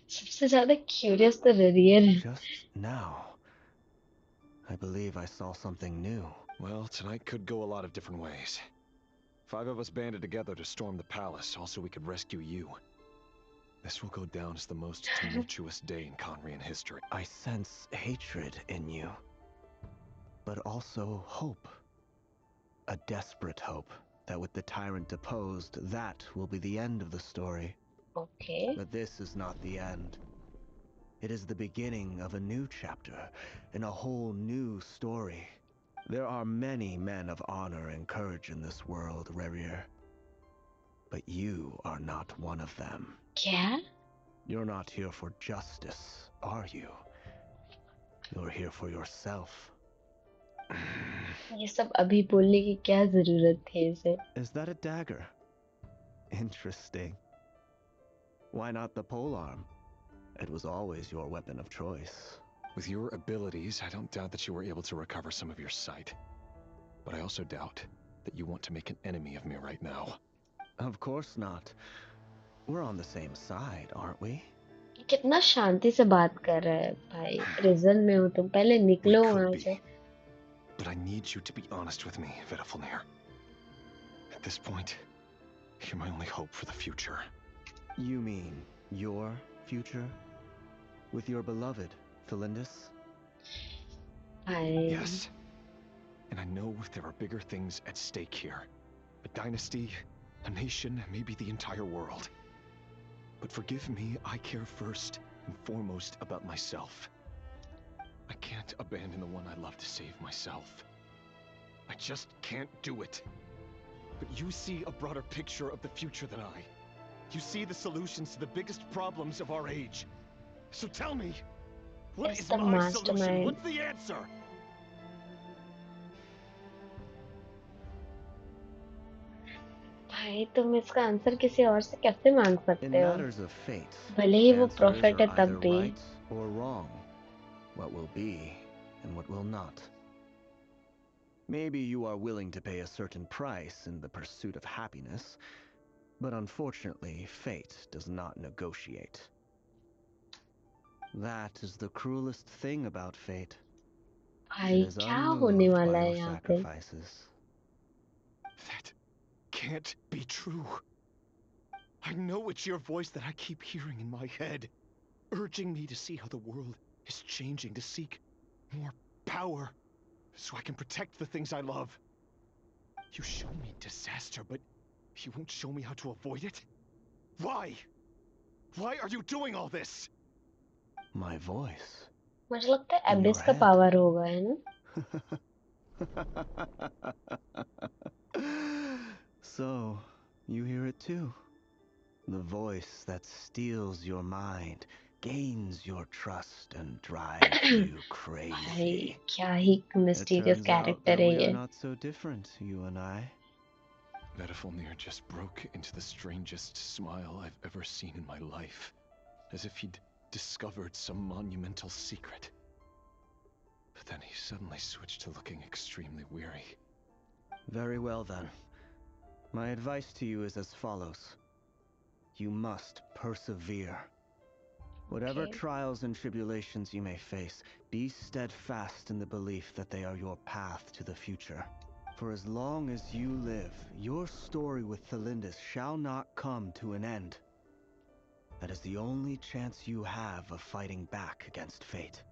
सबसे ज़्यादा curious तो Radian. Just now. I believe I saw something new. Well, tonight could go a lot of different ways. 5 of us banded together to storm the palace, also we could rescue you. This will go down as the most tumultuous day in Conrian history. I sense hatred in you. But also hope. A desperate hope that with the tyrant deposed, that will be the end of the story. Okay. But this is not the end. It is the beginning of a new chapter, in a whole new story. There are many men of honor and courage in this world, Rerir. But you are not one of them. Yeah? You're not here for justice, are you? You're here for yourself. ये सब अभी बोलने की क्या जरूरत थी इसे? Is that a dagger? Interesting. Why not the polearm? It was always your weapon of choice. With your abilities, I don't doubt that you were able to recover some of your sight. But I also doubt that you want to make an enemy of me right now. Of course not. We're on the same side, aren't we? कितना शांति से बात कर रहा है भाई। Prison में हो तुम, पहले निकलो वहाँ से। But I need you to be honest with me, Vedafilnir. At this point, you're my only hope for the future. You mean your future? With your beloved, Felindis? Yes. And I know there are bigger things at stake here. A dynasty, a nation, maybe the entire world. But forgive me, I care first and foremost about myself. I can't abandon the one I love to save myself. I just can't do it. But you see a broader picture of the future than I. You see the solutions to the biggest problems of our age. So tell me, what is my solution? What's the answer? भाई तुम इसका answer किसी और से कैसे मांग सकते हो? matters of fate, भले ही वो answers प्रोफेट है are तब either भी। right or wrong. What will be and what will not. Maybe you are willing to pay a certain price in the pursuit of happiness, but unfortunately, fate does not negotiate. That is the cruelest thing about fate. It भाई is क्या होने unmoved वाला by है your यहाँ पे? sacrifices. That can't be true. I know it's your voice that I keep hearing in my head, urging me to see how the world is changing, to seek more power, so I can protect the things I love. You show me disaster, but you won't show me how to avoid it? Why? Why are you doing all this? My voice. मुझे लगता है In your एबिस का head. Power होगा, है ना? So, you hear it too. The voice that steals your mind, gains your trust, and drives you crazy. भाई क्या ही It mysterious turns out character that है we are ये. not so different, you and I. Vedifalnir just broke into the strangest smile I've ever seen in my life, as if he'd discovered some monumental secret. But then he suddenly switched to looking extremely weary. Very well then. My advice to you is as follows. You must persevere. Whatever Okay. trials and tribulations you may face, be steadfast in the belief that they are your path to the future. For as long as you live, your story with Thelindis shall not come to an end. That is the only chance you have of fighting back against fate.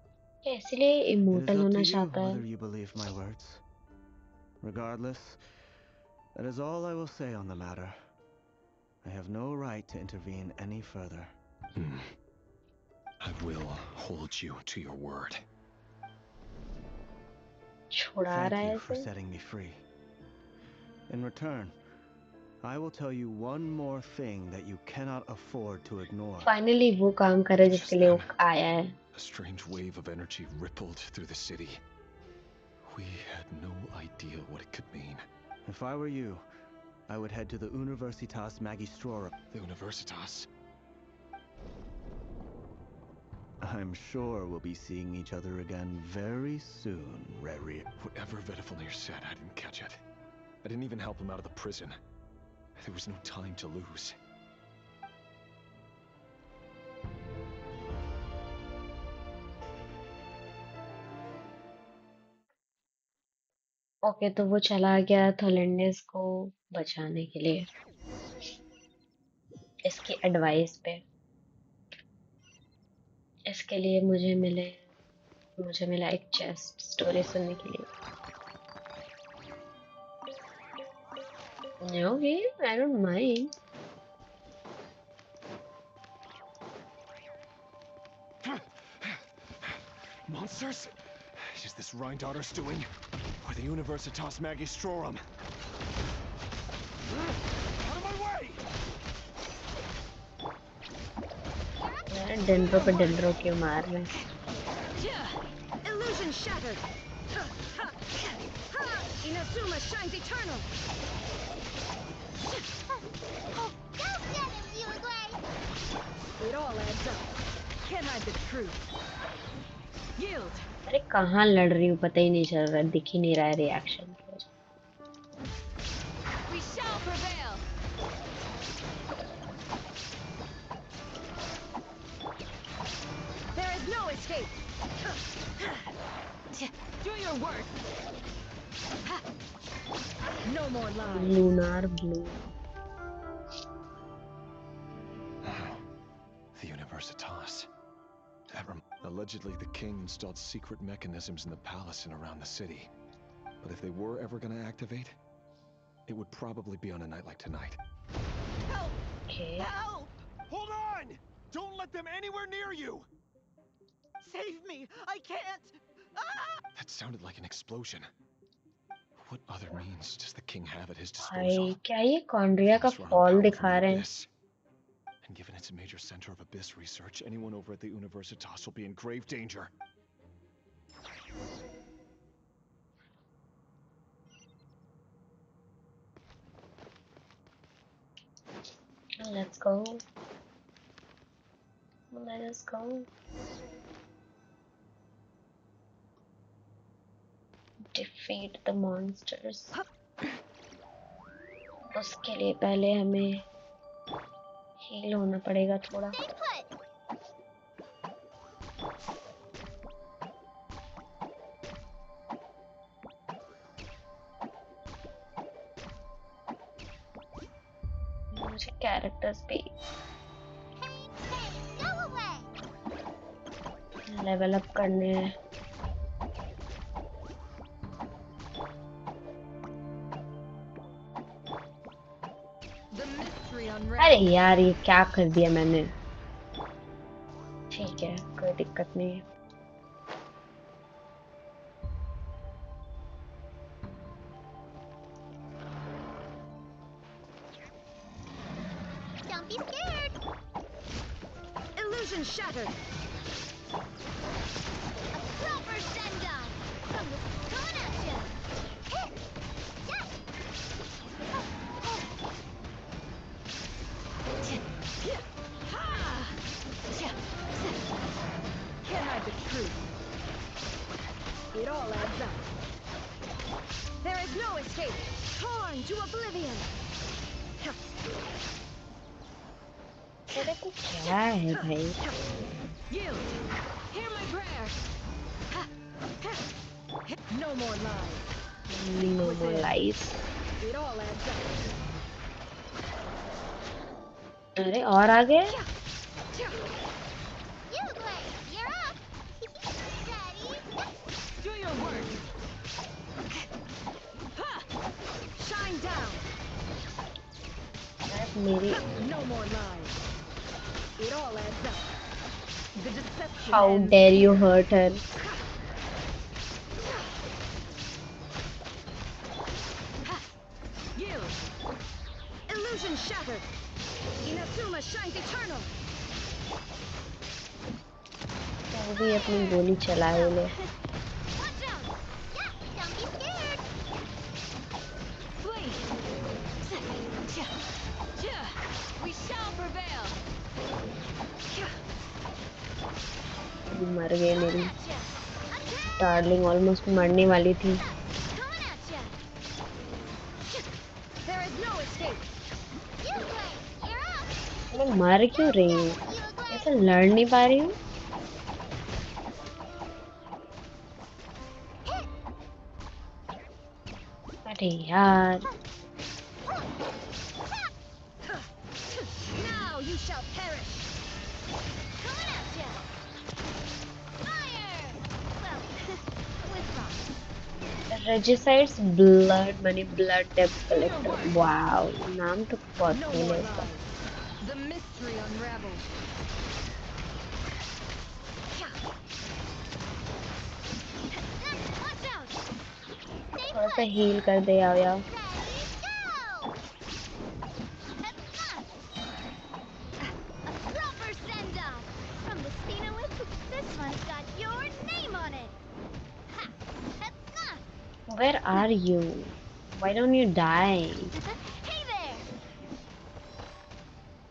क्या इसलिए It is immortal up होना to you चाहता है? whether you believe my words. Regardless, that is all I will say on the matter. I have no right to intervene any further. I will hold you to your word. छुड़ा Thank रहा है you for इसे? setting me free. In return, I will tell you one more thing that you cannot afford to ignore. Finally वो काम करे जिसके लिए वो आया है. A strange wave of energy rippled through the city. We had no idea what it could mean. If I were you, I would head to the Universitas Magistrorum. The Universitas? I'm sure we'll be seeing each other again very soon, Reri. Whatever Vedifalnir said, I didn't catch it. I didn't even help him out of the prison. There was no time to lose. Okay तो वो चला गया थोलेंडिस को बचाने के लिए इसकी advice पे. इसके लिए मुझे मिला एक चेस्ट स्टोरी सुनने के लिए. Okay, I don't mind. Monsters? Is this Rheindarter's doing? Or the Universitas Magistrorum? Out of my way! यार डेंड्रो पे डेंड्रो क्यों मार रहे हैं? Illusion shattered. Inazuma shines eternal. Oh, don't get him, Uruguay! It all adds up. Can't hide the truth. Yield. अरे कहाँ लड़ रही हूँ पता ही नहीं चल रहा, दिख ही नहीं रहा है reaction. We shall prevail. There is no escape. Do your work. No more lies. Lunar blue. The Universitas. Allegedly, the king installed secret mechanisms in the palace and around the city. But if they were ever going to activate, it would probably be on a night like tonight. Help! Okay. Help! Hold on! Don't let them anywhere near you! Save me! I can't! That sounded like an explosion. What other means does the king have at his भाई disposal? क्या ये कॉन्ड्रिया का Unless run on fall power दिखा from the रहे हैं? abyss. And given it's a major center of abyss research, anyone over at the Universitas will be in grave danger. Let's go. Let us go. Defeat the monsters. उसके लिए पहले हमें heal होना पड़ेगा थोड़ा. मुझे कैरेक्टर्स पे लेवल अप करने हैं. अरे यार ये क्या कर दिया मैंने. ठीक है कोई दिक्कत नहीं है. Don't be scared. Illusion shattered. A proper send-off from the coming at ya. Hit. Yeah. Can't hide the truth. It all adds up. There is no escape. Torn to oblivion. तेरे को क्या है भाई? Yield. Hear my prayer. No more lies. No more lies. It all adds up. अरे और आगे? You're up. Ready? Do your work. Shine down. मेरी. No more lies. It all adds up. The deception. How dare you hurt her? Yield. Illusion shattered. Inazuma shines eternal. वो भी अपनी गोली चलाए ले. Watch out. Yeah, don't be scared. Flee. We shall prevail. मर गई मेरी डार्लिंग. ऑलमोस्ट मरने वाली थी. There is no escape. मैं मर क्यों रही हूँ? ऐसे लड़ नहीं पा रही हूँ. अरे यार. Now you shall perish. Coming at ya. Fire. Well, with rock. Regicides blood money blood debt collector. Wow, नाम तो बहुत No cool more है इसका. lies. The mystery unravels. Watch out. थोड़ा सा हील कर दे यार. Go. A proper send-off from the Spinolith. This one's got your name on it. Ha. Where are you? Why don't you die? Hey there.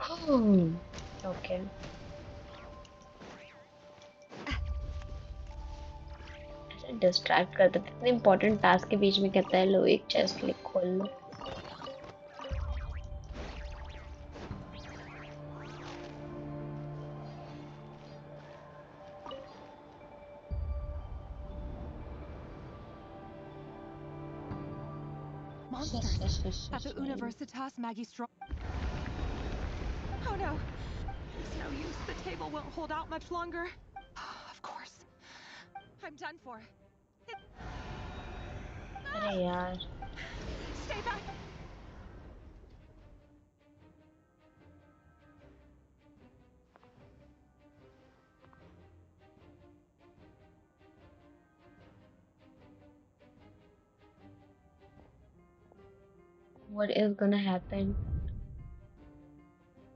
Oh, okay. ऐसे distract कर देते. इतने important task के बीच में कहता है लो एक चेस्ट लिख खोल लो. Monsters at the Universitas Magistral. Oh no. It's no use. The table won't hold out much longer. Of course. I'm done for. अरे यार. Stay back. What is gonna happen?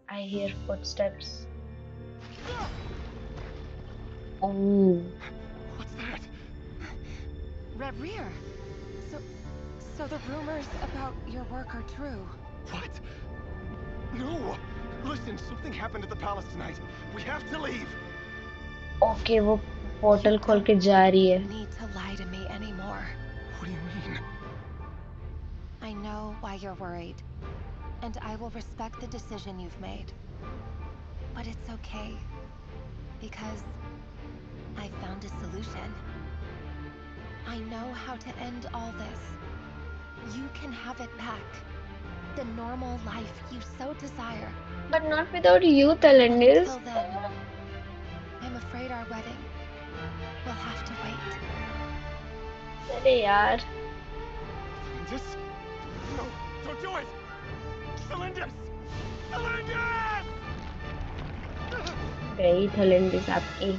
I hear footsteps. Oh. What's that? Rear. So the rumors about your work are true. What? No! Listen, something happened at the palace tonight. We have to leave. Okay, वो portal खोल के जा रही है. Need to lie to me anymore. What do you mean? I know why you're worried, and I will respect the decision you've made. But it's okay, because I found a solution. I know how to end all this. You can have it back. The normal life you so desire. But not without you, Talendis. Until then, I'm afraid our wedding will have to wait. अरे यार. Celindus? No, don't do it! Celindus! Celindus! गई Talendis आपकी.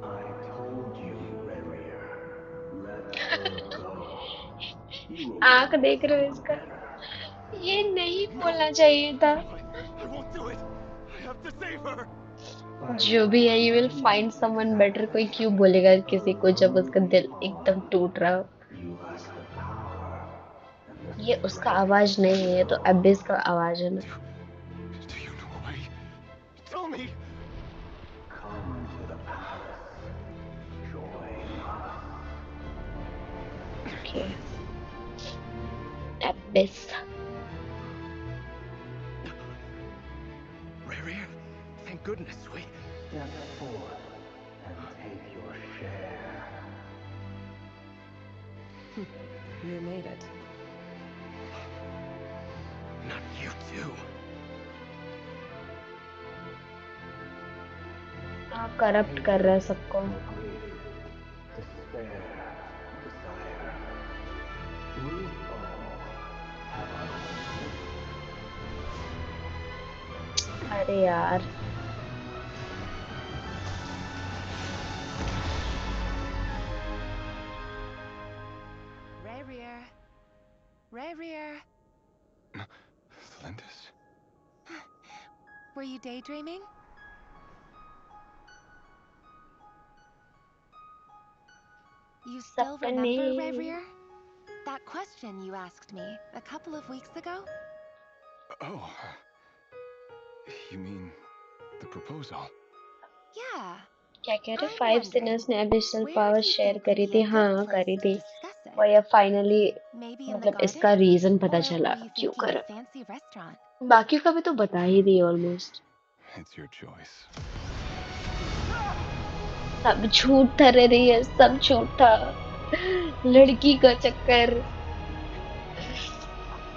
I told you, Rarier. Let her go. You will आँख देख रहे हो इसका? ये नहीं बोलना चाहिए था. I won't do it! I have to save her! जो भी है, you will find someone better. कोई क्यों बोलेगा किसी को जब उसका दिल एकदम टूट रहा हो? ये उसका आवाज नहीं है, ये तो अबिस का आवाज है ना. Do you know a way? Tell me! Come to the palace. Join us. Okay. Abyss. Rarier, thank goodness we... Step forth and take your share. You made it. Not you too. हाँ, corrupt कर रहा है सबको. Despair, desire. We all have our own. अरे यार. Rarier. Rarier. Celindus? Were you daydreaming? You still remember, Rarier? That question you asked me a couple of weeks ago? Oh. You mean the proposal? Yeah. क्या कह रहे? 5 sinners ने एबिशनल power share करी थी. हाँ, करी थी. और ये फाइनली मतलब इसका रीजन पता चला क्यों करा. बाकी का भी तो बता ही दी ऑलमोस्ट. It's your choice. सब झूठ था रे, ये सब झूठ था. लड़की का चक्कर,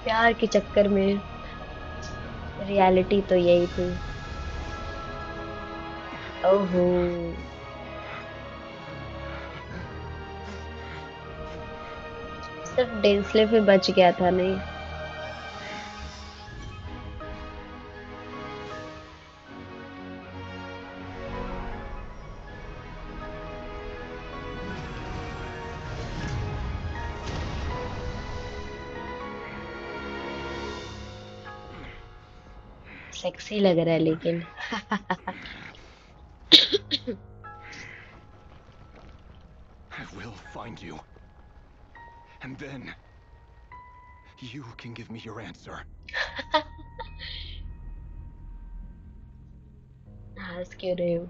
प्यार के चक्कर में. रियलिटी तो यही थी. ओहो. सिर्फ डेंसलेव में बच गया था. नहीं, सेक्सी लग रहा है लेकिन. I will find you. And then... you can give me your answer. हंस क्यों रहे हो?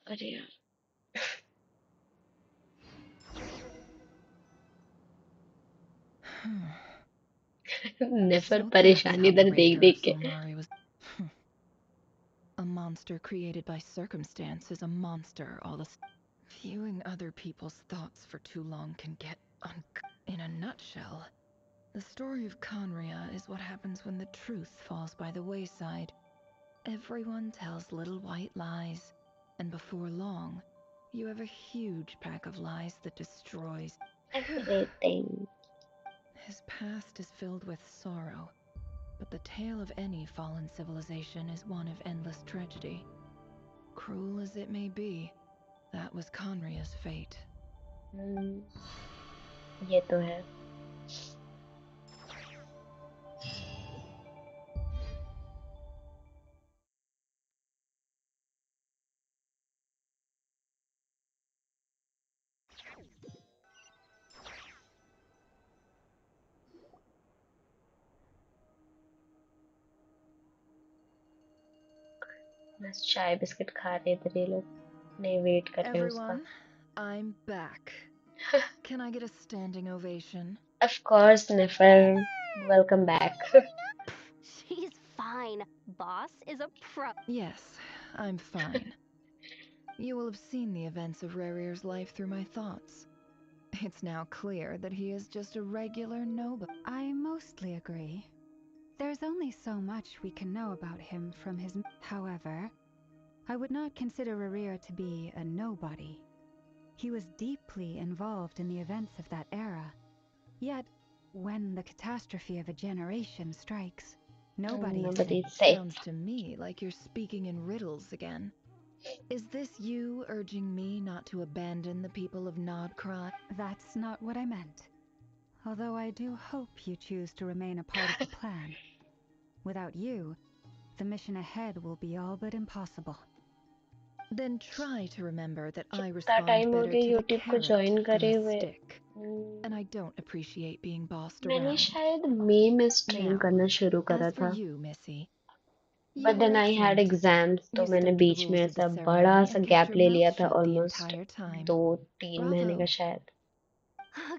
अरे यार. नेफर परेशानी इधर देख देख के. A monster created by circumstance is a monster all the Viewing other people's thoughts for too long can get in a nutshell. The story of Conria is what happens when the truth falls by the wayside. Everyone tells little white lies, and before long, you have a huge pack of lies that destroys everything. His past is filled with sorrow, but the tale of any fallen civilization is one of endless tragedy. Cruel as it may be, that was Conria's fate. ये तो है. बस चाय biscuit खा रहे थे ये लोग, नहीं वेट कर रहे हैं उसका। Everyone, I'm back. Can I get a standing ovation? Of course, Nefer, welcome back. She's fine. Boss is a pro. Yes, I'm fine. You will have seen the events of Rarir's life through my thoughts. It's now clear that he is just a regular nobody. I mostly agree. There's only so much we can know about him from his... However, I would not consider Rarir to be a nobody. He was deeply involved in the events of that era. Yet, when the catastrophe of a generation strikes, nobody is Nobody's safe. Sounds to me like you're speaking in riddles again. Is this you urging me not to abandon the people of Nodcry? That's not what I meant. Although I do hope you choose to remain a part of the plan. Without you, the mission ahead will be all but impossible. Then try to remember that I कितना respond time हो better गया to the YouTube को carrot join than करे the हुए। stick. And I don't appreciate being bossed मैंने around. शायद मई में stream Now, करना शुरू करा as for था, you, Missy, but you were then I had excellent. exams, तो You मैंने stuck to the बीच में rules of the ऐसा बड़ा ceremony सा and kept गैप your ले mouth लिया था, shut the almost entire time. 2-3 महीने का Bravo. शायद।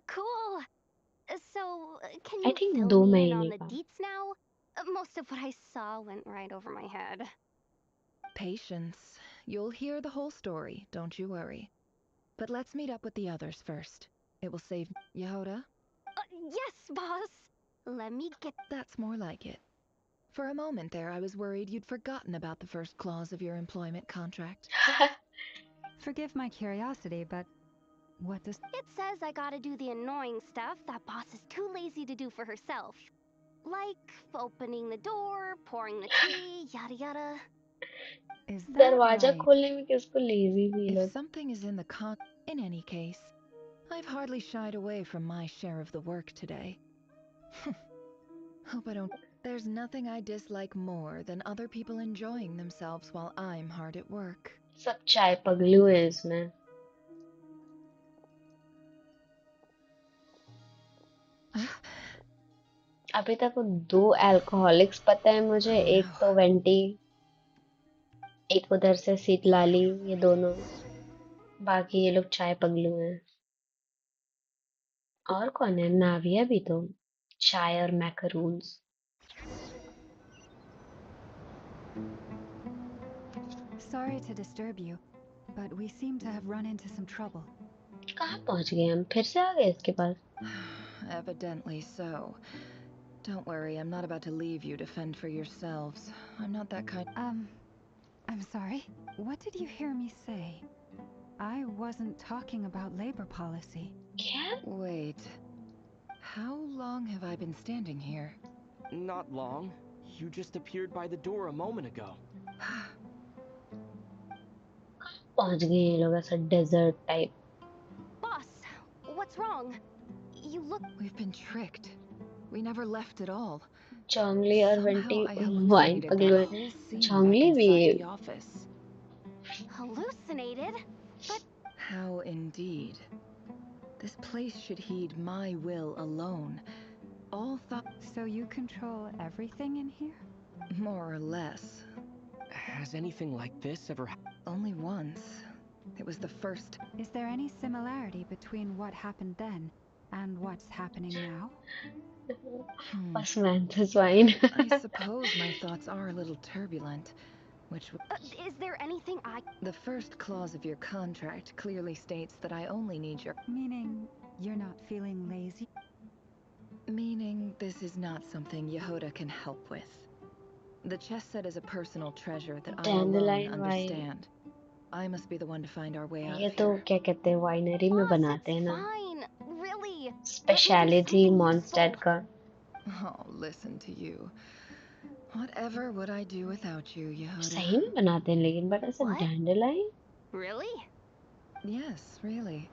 Cool. So, can I you think fill 2 me in on महीने the का। deets now? Most of what I saw went right over my head. Patience. You'll hear the whole story, don't you worry. But let's meet up with the others first. It will save Yehoda. Yes, boss. Let me get... That's more like it. For a moment there, I was worried you'd forgotten about the first clause of your employment contract. Forgive my curiosity, but what does... It says I gotta do the annoying stuff that boss is too lazy to do for herself. Like opening the door, pouring the tea, yada yada. Is that दरवाजा right? खोलने में किसको lazy feel If होता? something is in the in any case, I've hardly shied away from my share of the work today. Hope I don't... There's nothing I dislike more than other people enjoying themselves while I'm hard at work. सब चाय पगलू है इसमें। अभी तक वो 2 alcoholics पता है मुझे, एक तो वेंटी, एक उधर से शीतलाली, ये दोनों, बाकी ये लोग चाय पगलू हैं। और कौन है? नाविया भी तो, चाय और मैकरून्स। Sorry to disturb you, but we seem to have run into some trouble. कहाँ पहुँच गए हम? फिर से आ गए इसके पास? Evidently so. Don't worry, I'm not about to leave you to fend for yourselves. I'm not that kind. I'm sorry. What did you hear me say? I wasn't talking about labor policy. क्या? Wait. How long have I been standing here? Not long. You just appeared by the door a moment ago. पहुँच गए ये लोग ऐसा desert type. Boss, what's wrong? You look... We've been tricked. We never left at all. चोंगली और Somehow vanity I wine hallucinated पगलू that हैं। whole scene back चोंगली भी inside the office. hallucinated? But... How indeed. This place should heed my will alone. All thought... So you control everything in here? More or less. Has anything like this ever happened? Only once. It was the first. Is there any similarity between what happened then and what's happening now? Osmanthus wine. I suppose my thoughts are a little turbulent, which... is there anything I... The first clause of your contract clearly states that I only need your... Meaning you're not feeling lazy? Meaning this is not something Yehoda can help with. The chess set is a personal treasure that I alone Dandelion wine। understand. I must be the one to find our way out ये of तो here. क्या कहते हैं, winery में बनाते हैं ना, Fine, really. Speciality मॉन्स्टेड का। Oh, listen to you. Whatever would I do without you, Yehoda? सही में बनाते हैं लेकिन, बट ऐसा डैंडलाइन? Really? Yes, really.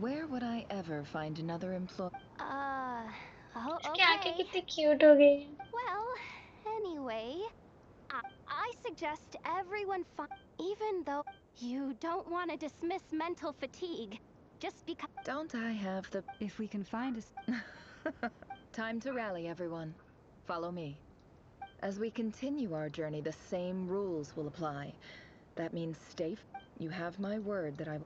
Where would I ever find another employee? Oh, इसकी आंखें okay. कितनी क्यूट हो गई। Well, anyway, I suggest everyone even though you don't want to dismiss mental fatigue, just because... Don't I have the... If we can find us... Time to rally, everyone. Follow me. As we continue our journey, the same rules will apply. That means you have my word that I...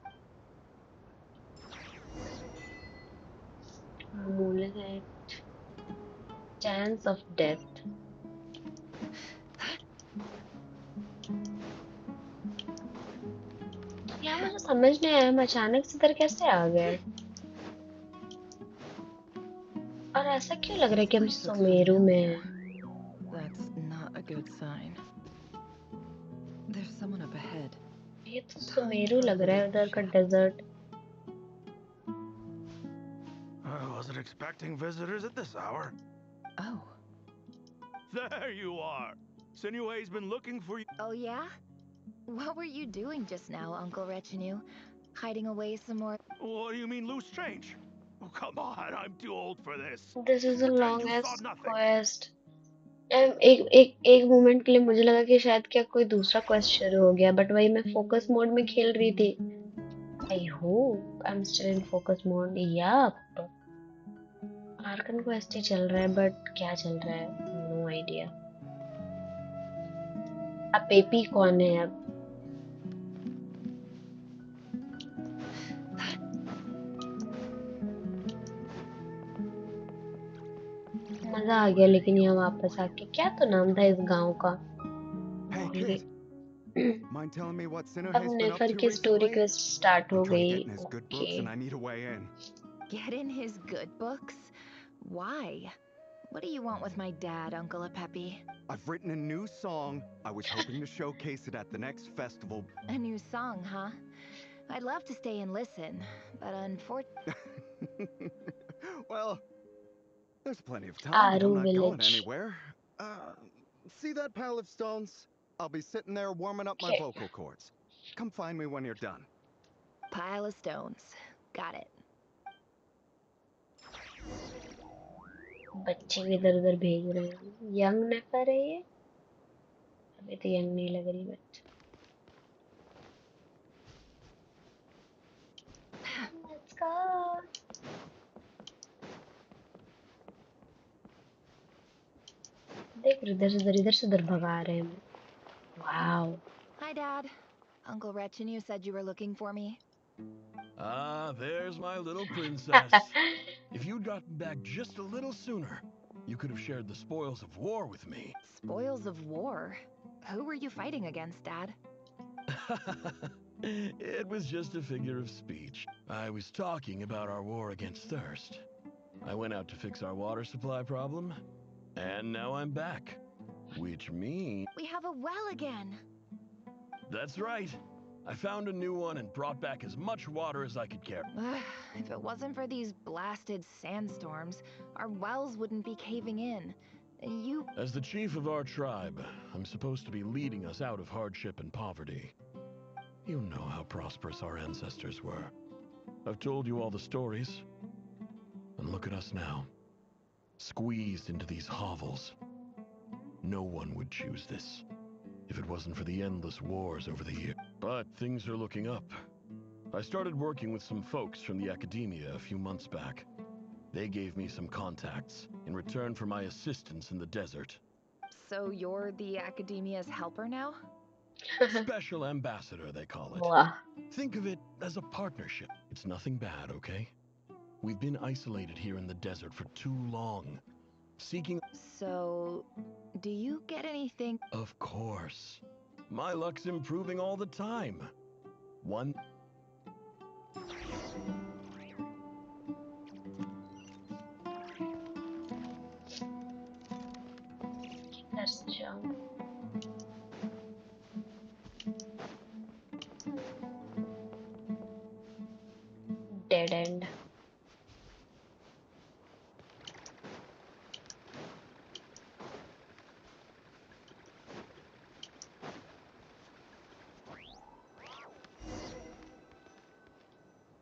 Moonlight. Chance of death. यार मुझे समझ नहीं आया हम अचानक से इधर कैसे आ गए और ऐसा क्यों लग रहा है कि हम सुमेरु में हैं That's not a good sign. There's someone up ahead. ये तो सुमेरु लग रहा है उधर का desert I wasn't expecting visitors at this hour. Oh. There you are. Sinue's been looking for you. Oh, yeah? What were you doing just now, Uncle Retinue? Hiding away some more? What do you mean loose change? Oh, come on, I'm too old for this. This is the Pretend you longest saw nothing. quest. एक moment के लिए मुझे लगा कि शायद क्या कोई दूसरा क्वेस्ट शुरू हो गया बट वही मैं फोकस मोड में खेल रही थी I hope I am still in focus mode yup Arcane Quest ही चल रहा है बट क्या चल रहा है नो आइडिया अब पेपी कौन है अब मजा आ गया लेकिन यहाँ वापस आके क्या तो नाम था इस गांव का Hey kid, mind telling me what Sinner अब has been up नेफर to की स्टोरी recently? क्वेस्ट स्टार्ट हो I'm trying to गई get in his good books and I need a way in. Get in his good books? Why? What do you want with my dad, Uncle Apepi? I've written a new song. I was hoping to showcase it at the next festival. A new song, huh? I'd love to stay and listen, but unfortunately... Well, there's plenty of time and I'm not going village. anywhere. See that pile of stones? I'll be sitting there warming up my vocal cords. Come find me when you're done. Pile of stones. Got it. बच्चे भी इधर उधर भेज रहे हैं young नेफर है ये अभी तो यंग नहीं लग रही बट लेट्स गो देख इधर से उधर भगा रहे हैं wow Hi, Dad. Uncle Retinue said you were looking for me. Ah, there's my little princess. If you'd gotten back just a little sooner, you could have shared the spoils of war with me. Spoils of war? Who were you fighting against, Dad? It was just a figure of speech. I was talking about our war against thirst. I went out to fix our water supply problem, and now I'm back. Which means... We have a well again! That's right. I found a new one and brought back as much water as I could carry. If it wasn't for these blasted sandstorms, our wells wouldn't be caving in. You... As the chief of our tribe, I'm supposed to be leading us out of hardship and poverty. You know how prosperous our ancestors were. I've told you all the stories. And look at us now. Squeezed into these hovels. No one would choose this if it wasn't for the endless wars over the years. But things are looking up. I started working with some folks from the academia a few months back. They gave me some contacts in return for my assistance in the desert. So you're the academia's helper now? Special ambassador, they call it. Wow. Think of it as a partnership. It's nothing bad, okay? We've been isolated here in the desert for too long. Seeking... So... do you get anything... Of course. My luck's improving all the time. One... Let's jump. Dead end.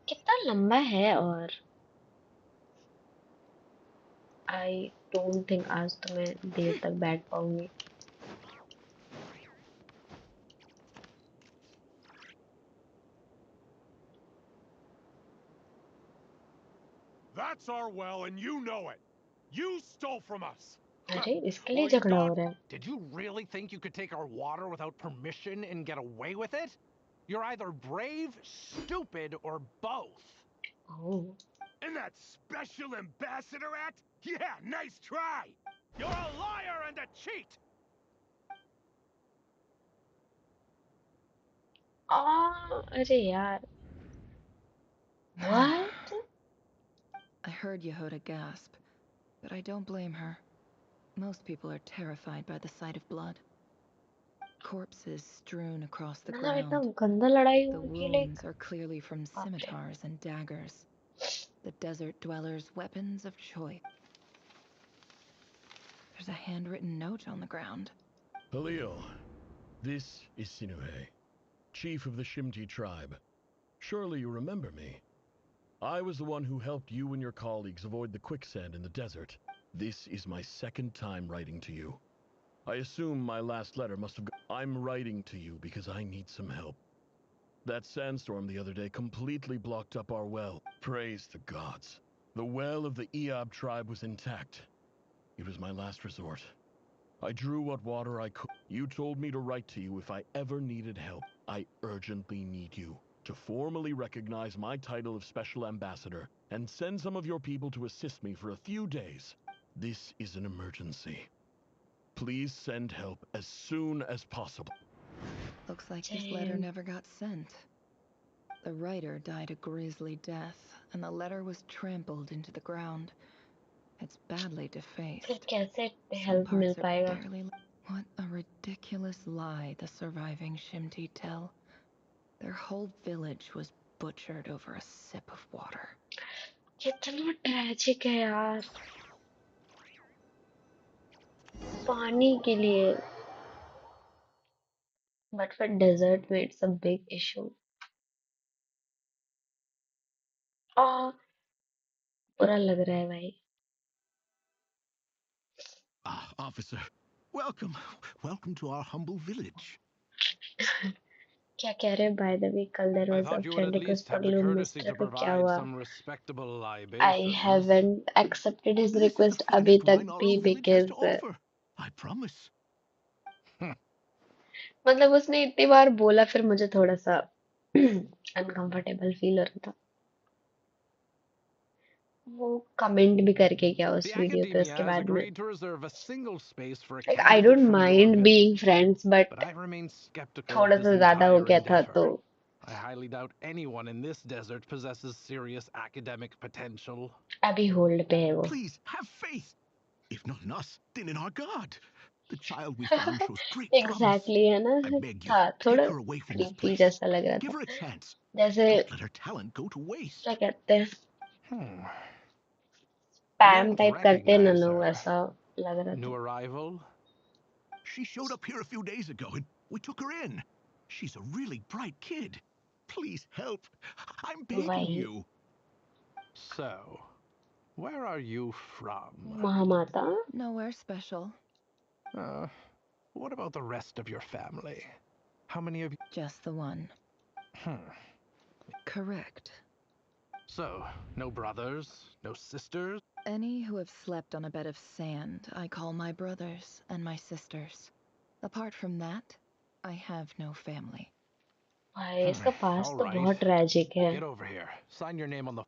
कितना लंबा है और I don't think आज तो मैं देर तक बैठ पाऊंगी That's our well, and you know it. You stole from us. अरे इसके लिए Well, you झगड़ा हो thought? रहा है. Did you really think you could take our water without permission and get away with it? You're either brave, stupid, or both. Oh. And that special ambassador act? Yeah, nice try! You're a liar and a cheat! अरे यार. What? I heard Yehoda gasp, but I don't blame her. Most people are terrified by the sight of blood. Corpses strewn across the मतलब इतना ground. गंदा लड़ाई The हुई कि wounds are clearly from बाप रे. scimitars and daggers. The desert dwellers' weapons of choice. There's a handwritten note on the ground. Halil, this is Sinuhe, chief of the Shimti tribe. Surely you remember me. I was the one who helped you and your colleagues avoid the quicksand in the desert. This is my second time writing to you. I assume my last letter must have I'm writing to you because I need some help. That sandstorm the other day completely blocked up our well. Praise the gods. The well of the Eob tribe was intact. It was my last resort. I drew what water I could. You told me to write to you if I ever needed help. I urgently need you to formally recognize my title of Special Ambassador and send some of your people to assist me for a few days. This is an emergency. Please send help as soon as possible. Looks like this letter never got sent. The writer died a grisly death, and the letter was trampled into the ground. It's badly defaced. फिर कैसे Some help mill parts are पाएगा? barely. What a ridiculous lie the surviving Shimti tell. Their whole village was butchered over a sip of water. कितना tragic है यार. पानी के लिए. But for desert में it's a big issue. बुरा लग रहा है भाई. Ah, officer. Welcome. Welcome to our humble village. क्या कह रहे हैं? By the way, कल there I was a thought you would friend at request least for have the Loon courtesy Mister to का क्या provide हुआ? some respectable I libations. haven't accepted his This is the request अभी finest तक wine our भी village has because to offer. I promise. मतलब उसने इतनी बार बोला फिर मुझे थोड़ा सा अनकंफर्टेबल फील हो रहा था. वो कमेंट भी करके क्या The उस वीडियो पे academia उसके has बाद में. agreed to reserve a single space for a Like I candidate don't from your mind village, being friends but but I remain skeptical of थोड़ा this सा ज्यादा हो entire गया था endeavor. तो. I highly doubt anyone in this desert possesses serious academic potential. अभी hold पे है वो. Please, have faith. If not in us, then in our God. The child we found shows great promise. Exactly है ना. I beg you, था take थोड़ा her away from this creepy place. जैसा लग रहा Give था. her a chance. जैसे Don't let her talent go to waste. क्या कहते हैं Hmm. स्पैम Didn't टाइप करते हैं ना recognize लोग, her. ऐसा लग रहा New था. arrival? She showed up here a few days ago and we took her in. She's a really bright kid. Please help. I'm begging वही you. So, where are you from? महामाता. Nowhere special. What about the rest of your family? How many of you? Just the one. Correct. So, no brothers, no sisters? Any who have slept on a bed of sand, I call my brothers and my sisters. Apart from that, I have no family. भाई इसका पास All तो right. बहुत tragic है. Get over here. Sign your name on the...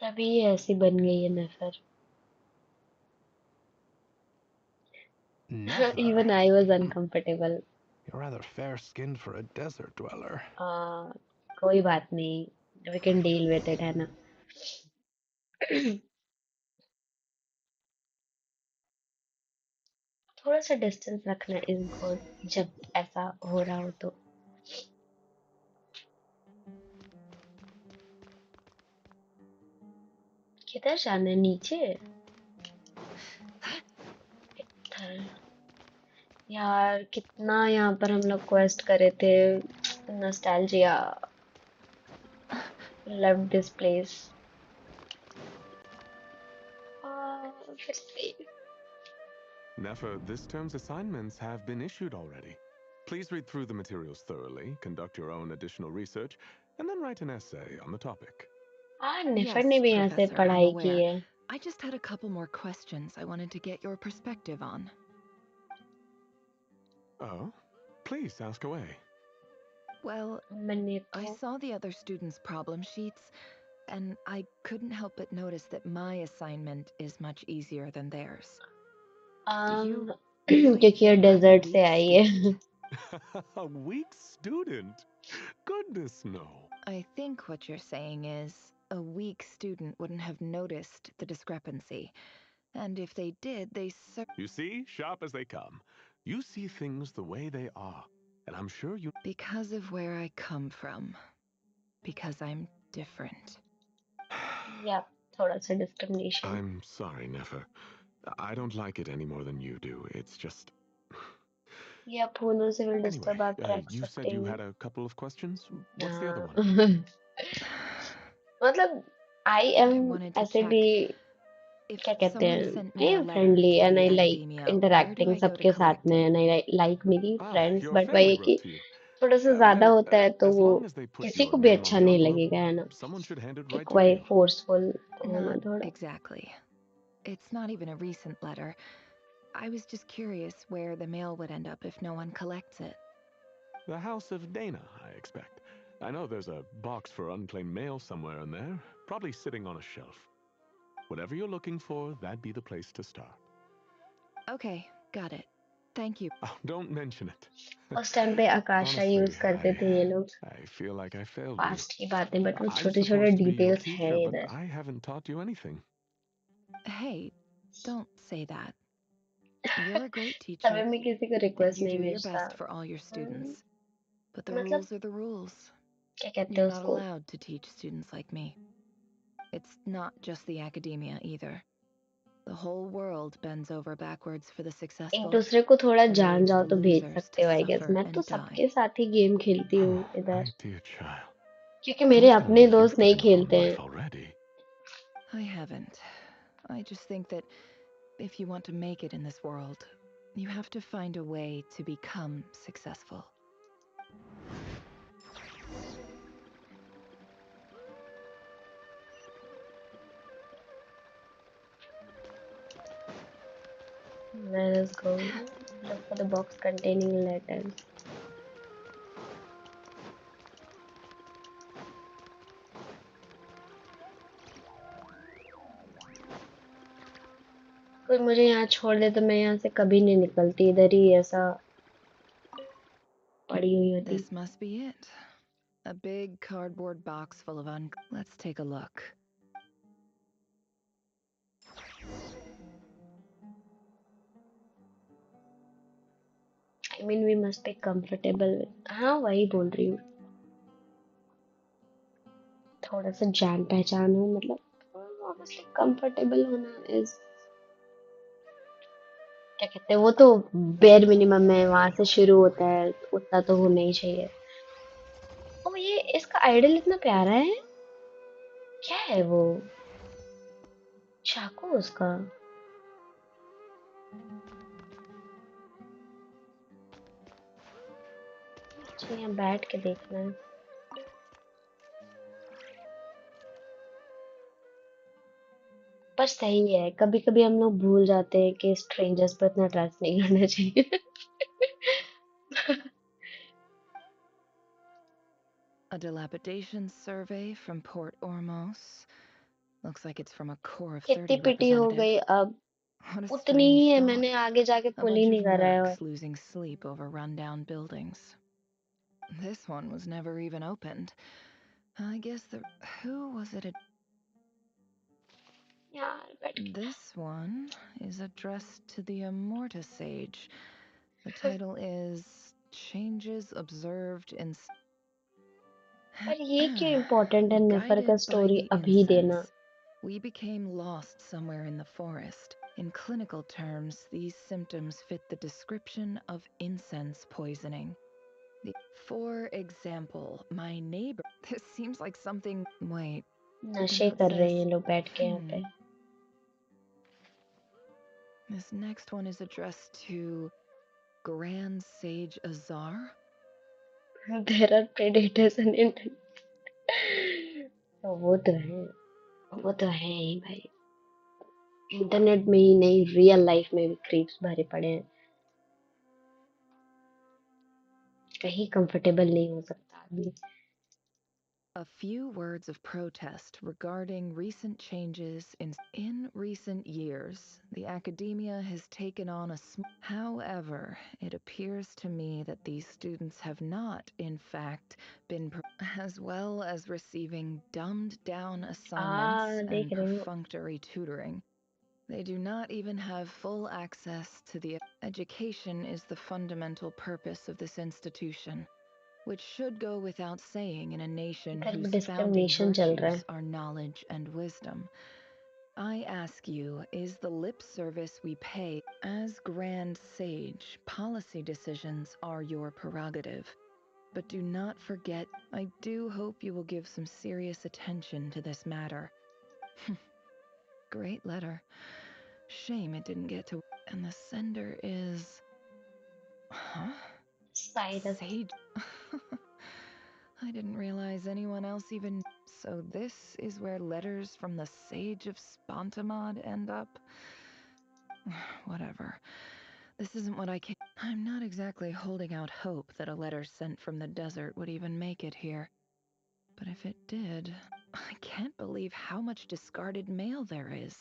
तभी ये ऐसी बन गई है नेफर. Never. Even I was uncomfortable. You're rather fair-skinned for a desert dweller. कोई बात नहीं. We can deal with it है ना. थोड़ा सा डिस्टेंस रखना इज गुड जब ऐसा हो रहा हो तो. किधर जाना है? नीचे. यार कितना यहाँ पर हम लोग क्वेस्ट करे थे. नॉस्टैल्जिया. Love this place. फिर से. Nefer, this term's assignments have been issued already. Please read through the materials thoroughly, conduct your own additional research, and then write an essay on the topic. नेफर Yes, ने भी यहाँ से Professor, I'm पढ़ाई की aware. है. I just had a couple more questions I wanted to get your perspective on. Oh? Please, ask away. Well, I saw the other students' problem sheets, and I couldn't help but notice that my assignment is much easier than theirs. क्योंकि ये desert से आई है. A weak student? Goodness, no. I think what you're saying is a weak student wouldn't have noticed the discrepancy. And if they did, You see, sharp as they come. You see things the way they are. And I'm sure you... Because of where I come from. Because I'm different. Yeah, थोड़ा सा discrimination. I'm sorry, Nefer. I don't like it any more than you do. It's just... Yeah, phonों से will disturb आप Anyway, रख you सकते said you हैं. had a couple of questions. What's the other one? मतलब I am ऐसे भी क्या कहते हैं I am friendly and I like interacting सबके साथ में and I like मेरी friends but वही है कि थोड़ा सा ज्यादा होता है तो वो किसी को भी अच्छा नहीं लगेगा है ना एक वही forceful होना थोड़ा Exactly. It's not even a recent letter. I was just curious where the mail would end up if no one collects it. The House of Dana, I expect. I know there's a box for unclaimed mail somewhere in there, probably sitting on a shelf. Whatever you're looking for, that'd be the place to start. Okay, got it. Thank you. Oh, don't mention it. उस time पे आकाशा use करते थे ये लोग I feel like I failed you. Past की बातें but वो I'm छोटे छोटे supposed to be your details हैं teacher, but इधर I haven't taught you anything. Hey, don't say that. You're a great तभी teacher. मैं किसी को And रिक्वेस्ट you नहीं do your भेजता best for all your students. But the मतलब rules are the rules. क्या कहते You're हैं not उसको allowed to teach students like me. It's not just the academia either. The whole world bends over backwards for the एक successful. दूसरे को थोड़ा And जान leaves जाओ the तो भेज losers सकते to हो आई गेस suffer मैं तो and die. सबके साथ ही गेम खेलती हूँ इधर My dear child. क्योंकि मेरे Don't tell अपने me दोस्त you've नहीं given up on खेलते हैं life already. I haven't. I just think that if you want to make it in this world, you have to find a way to become successful. Let us go look for the box containing letters. कोई मुझे यहाँ छोड़ दे तो मैं यहाँ से कभी नहीं निकलती इधर ही ऐसा पड़ी हुई होती This must be it. A big cardboard box full of Let's take a look. I mean we must be comfortable with हाँ वही बोल रही हूँ थोड़ा सा जान पहचान हो मतलब obviously comfortable होना is क्या कहते हैं वो तो बेयर मिनिमम है वहां से शुरू होता है उतना तो होना ही चाहिए ओ ये इसका आइडल इतना प्यारा है क्या है वो चाकू उसका अच्छा यहाँ बैठ के देखना है पर सही है कभी कभी हम लोग भूल जाते हैं कि स्ट्रेंजर्स पर इतना ट्रस्ट नहीं करना चाहिए A dilapidation survey from Port Ormos. Looks like it's from a core of 30 कितनी पिटी हो गई representatives. अब What a उतनी ही strange है thought. मैंने आगे जाके A पुल ही bunch नहीं of करा है mercs losing sleep over rundown buildings. This one was never even opened. I guess the... Who was it? This one is addressed to the Immorta Sage. The title is Changes Observed in... पर ये क्यों important है नेफर का Guided by story the अभी देना incense, we became lost somewhere in the forest. In clinical terms, these symptoms fit the description of incense poisoning. For example, my neighbor... This seems like something... Wait. नशे कर रहे हैं ये लोग बैठ के यहाँ पे This next one is addressed to Grand Sage Azar. There are predators and वो तो है ही भाई इंटरनेट में ही नहीं, रियल लाइफ में भी क्रीप्स भरे पड़े हैं, कहीं कंफर्टेबल नहीं हो सकता आदमी। A few words of protest regarding recent changes in recent years. The academia has taken on However, it appears to me that these students have not, in fact, been as well as receiving dumbed down assignments देख and रही हूँ। perfunctory tutoring. They do not even have full access to the education is the fundamental purpose of this institution, which should go without saying in a nation इधर भी whose founding discrimination चल रहा virtues है। are knowledge and wisdom. I ask you, is the lip service we pay as Grand Sage? Policy decisions are your prerogative. But do not forget, I do hope you will give some serious attention to this matter. Great letter. Shame it didn't get to. And the sender is. Huh? Cyrus. Sage. I didn't realize anyone else even. So this is where letters from the Sage of Spontamod end up? Whatever. This isn't what I can. I'm not exactly holding out hope that a letter sent from the desert would even make it here. But if it did, I can't believe how much discarded mail there is.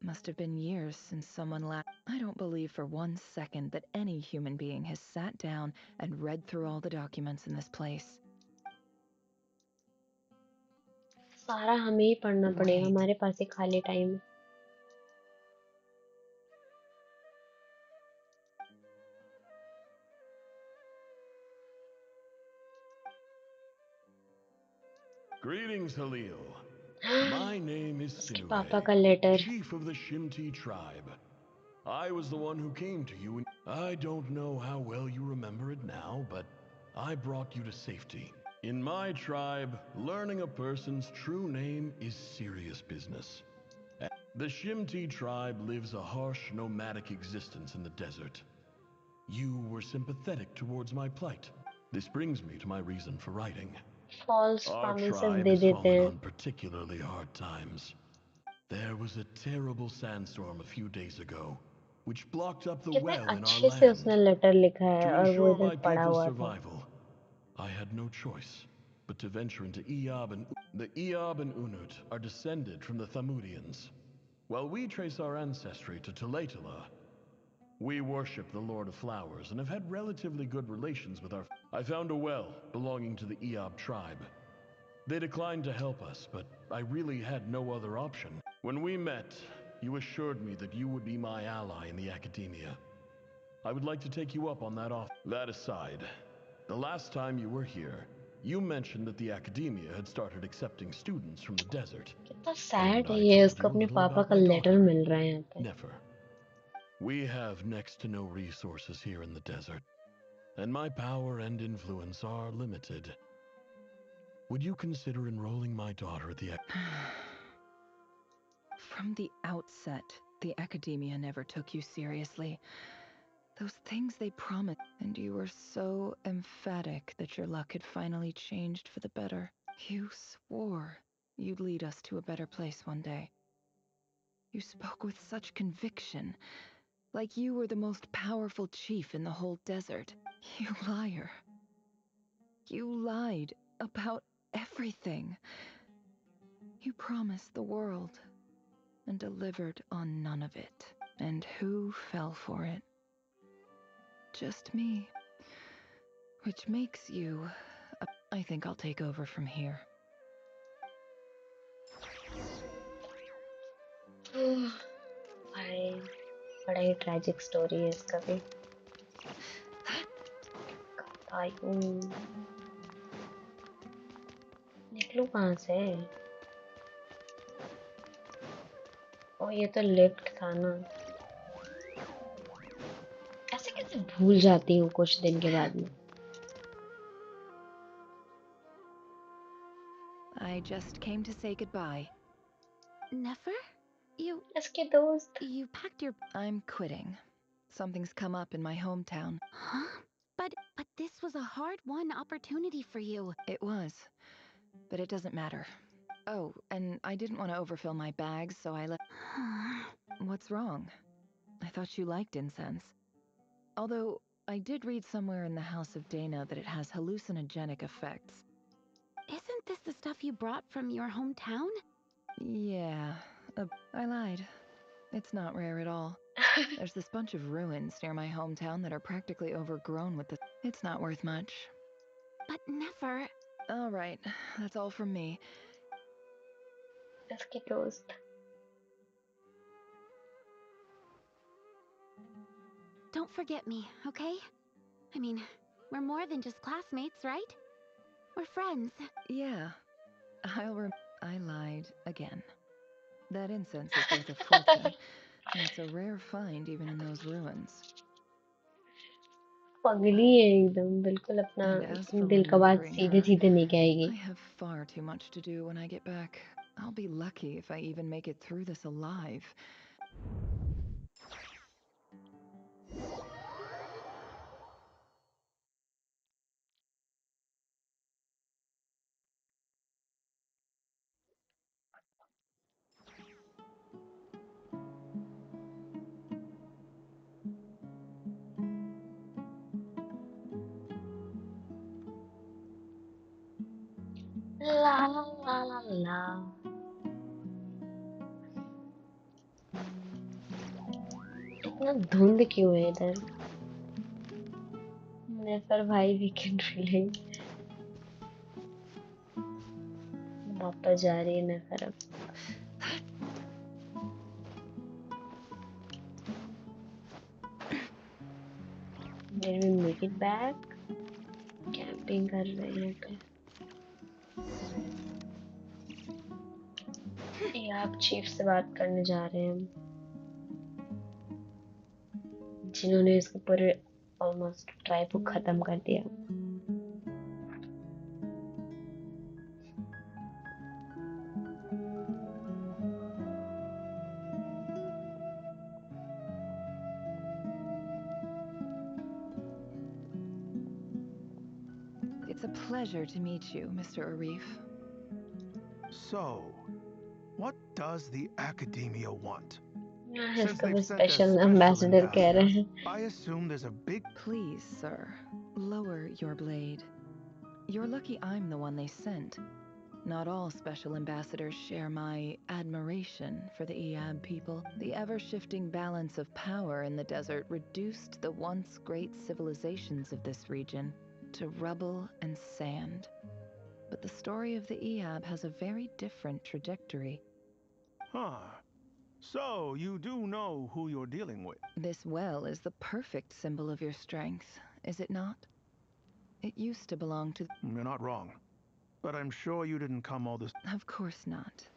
Must have been years since someone last. I don't believe for 1 second that any human being has sat down and read through all the documents in this place. सारा हमें ही पढ़ना पड़ेगा, हमारे पास ही खाली time है। Greetings, Halil. My name is उसके पापा Sinuhe, का letter. chief of the Shimti tribe. I was the one who came to you, and I don't know how well you remember it now, but I brought you to safety. In my tribe, learning a person's true name is serious business. The Shimti tribe lives a harsh, nomadic existence in the desert. You were sympathetic towards my plight. This brings me to my reason for writing. False Our promises tribe दे has देते fallen हैं। on particularly hard times. There was a terrible sandstorm a few days ago, which blocked up the कितने well in our अच्छे से उसने land. Letter लिखा है To और वो ensure इधर my पड़ा people's हुआ था। survival, I had no choice but to venture into Eob and the Eob and Unut are descended from the Thamudians. While we trace our ancestry to Tulatala, we worship the Lord of Flowers and have had relatively good relations with our. I found a well belonging to the Eob tribe. They declined to help us, but I really had no other option. When we met, you assured me that you would be my ally in the academia. I would like to take you up on that offer. That aside, the last time you were here, you mentioned that the academia had started accepting students from the desert. कितना And sad है I ये, told उसको you a अपने little पापा about का my letter daughter, मिल रहा है यहाँ पे। Nefer. We have next to no resources here in the desert, and my power and influence are limited. Would you consider enrolling my daughter at the From the outset, the academia never took you seriously. Those things they promised, and you were so emphatic that your luck had finally changed for the better. You swore you'd lead us to a better place one day. You spoke with such conviction, like you were the most powerful chief in the whole desert. You liar. You lied about everything. You promised the world and delivered on none of it. And who fell for it? Just me. Which makes you... I think I'll take over from here. भाई बड़ा ही tragic story है इसका भी। निकलूं कहाँ से? ओ ये तो lift था ना। ऐसे कैसे भूल जाती हूँ कुछ दिन के बाद में। I just came to say goodbye. Nefer? इसके दोस्त। You packed your... I'm quitting. Something's come up in my hometown. Huh? But this was a hard-won opportunity for you. It was. But it doesn't matter. Oh, and I didn't want to overfill my bags, so I left. What's wrong? I thought you liked incense. Although, I did read somewhere in the House of Dana that it has hallucinogenic effects. Isn't this the stuff you brought from your hometown? Yeah, I lied. It's not rare at all. There's this bunch of ruins near my hometown that are practically overgrown with the... It's not worth much. But never... All right, that's all from me. इसके दोस्त. Don't forget me, okay? I mean, we're more than just classmates, right? We're friends. Yeah, I lied again. That incense is worth a fortune, and it's a rare find even in those ruins. पगली है एकदम, बिल्कुल अपना And as for दिल का बात remembering सीधे her, सीधे नहीं कहेगी. I have far too much to do when I get back. I'll be lucky if I even make it through this alive. ला ला ला ला ला. इतना धुंध क्यों है इधर? नेफर भाई वीकेंड फीलिंग. वापस जा रही है नेफर अब. Did we make it back? Camping कर रहे हैं यहाँ पे. ये आप चीफ से बात करने जा रहे हैं हम, जिन्होंने इसको पूरे ऑलमोस्ट ट्राइब को खत्म कर दिया. It's a pleasure to meet you, Mr. Arif. So, what does the Academia want? Since इसको they've भी sent a special special ambassador कह रहे ambassador, हैं. I assume there's a big... Please, sir, lower your blade. You're lucky I'm the one they sent. Not all special ambassadors share my admiration for the Eab people. The ever-shifting balance of power in the desert reduced the once great civilizations of this region to rubble and sand. But the story of the Eab has a very different trajectory. Huh. So, you do know who you're dealing with? This well is the perfect symbol of your strength, is it not? It used to belong to... You're not wrong. But I'm sure you didn't come all this... Of course not.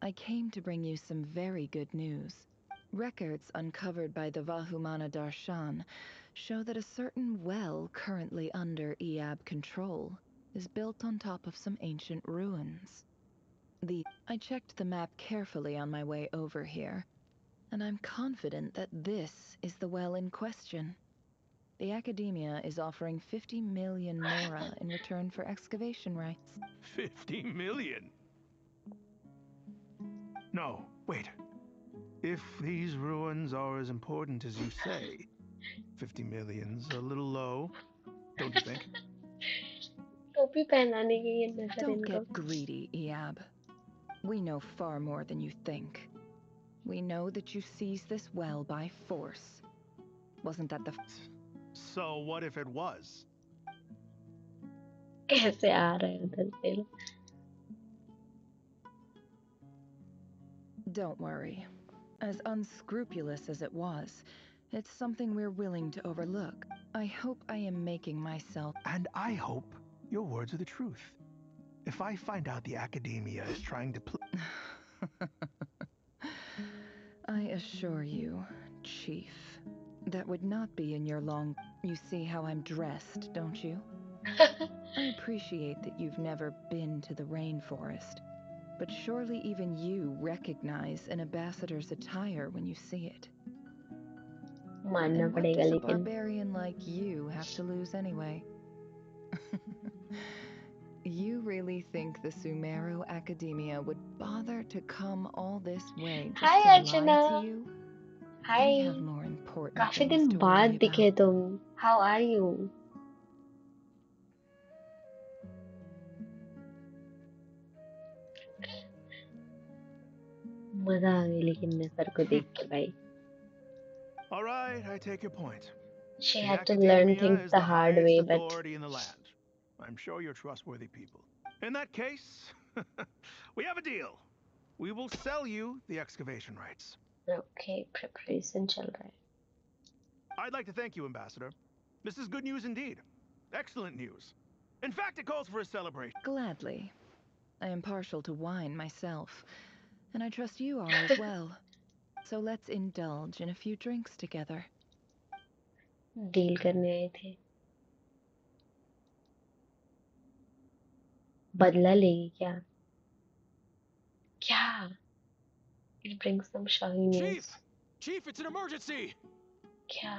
I came to bring you some very good news. Records uncovered by the Vahumana Darshan show that a certain well currently under Eab control is built on top of some ancient ruins. I checked the map carefully on my way over here, and I'm confident that this is the well in question. The Academia is offering 50 million Mora in return for excavation rights. 50 million? No, wait. If these ruins are as important as you say, 50 million's a little low, don't you think? टोपी पहनाने की ये नेफर Don't इनको. get greedy, Eab. We know far more than you think. We know that you seized this well by force. Wasn't that the... So what if it was? कैसे आ रहे हैं उधर से? Don't worry. As unscrupulous as it was, it's something we're willing to overlook. I hope I am making myself... And I hope your words are the truth. If I find out the Academia is trying to I assure you, Chief, that would not be in your long... You see how I'm dressed, don't you? I appreciate that you've never been to the rainforest, but surely even you recognize an ambassador's attire when you see it. मानना And what पड़ेगा does a लेकिन. barbarian like you have to lose anyway? You really think the Sumeru Academia would bother to come all this way just Hi to lie Archana. to you? Hi. We have more important काफी things दिन to बाद worry दिखे about. तुम. How are you? मजा आ गई लेकिन नेफर को देख के भाई. All right, I take your point. She The had to learn Academia things is the the hard highest way, but authority in the land. I'm sure you're trustworthy people. In that case, we have a deal. We will sell you the excavation rights. okay, preparation चल रहा है. I'd like to thank you, Ambassador. This is good news indeed. Excellent news. In fact, it calls for a celebration. Gladly. I am partial to wine myself, and I trust you are as well. So let's indulge in a few drinks together. Deal करने आए थे. बदला लेगी क्या? क्या? It brings some shocking news. Chief, it's an emergency! क्या?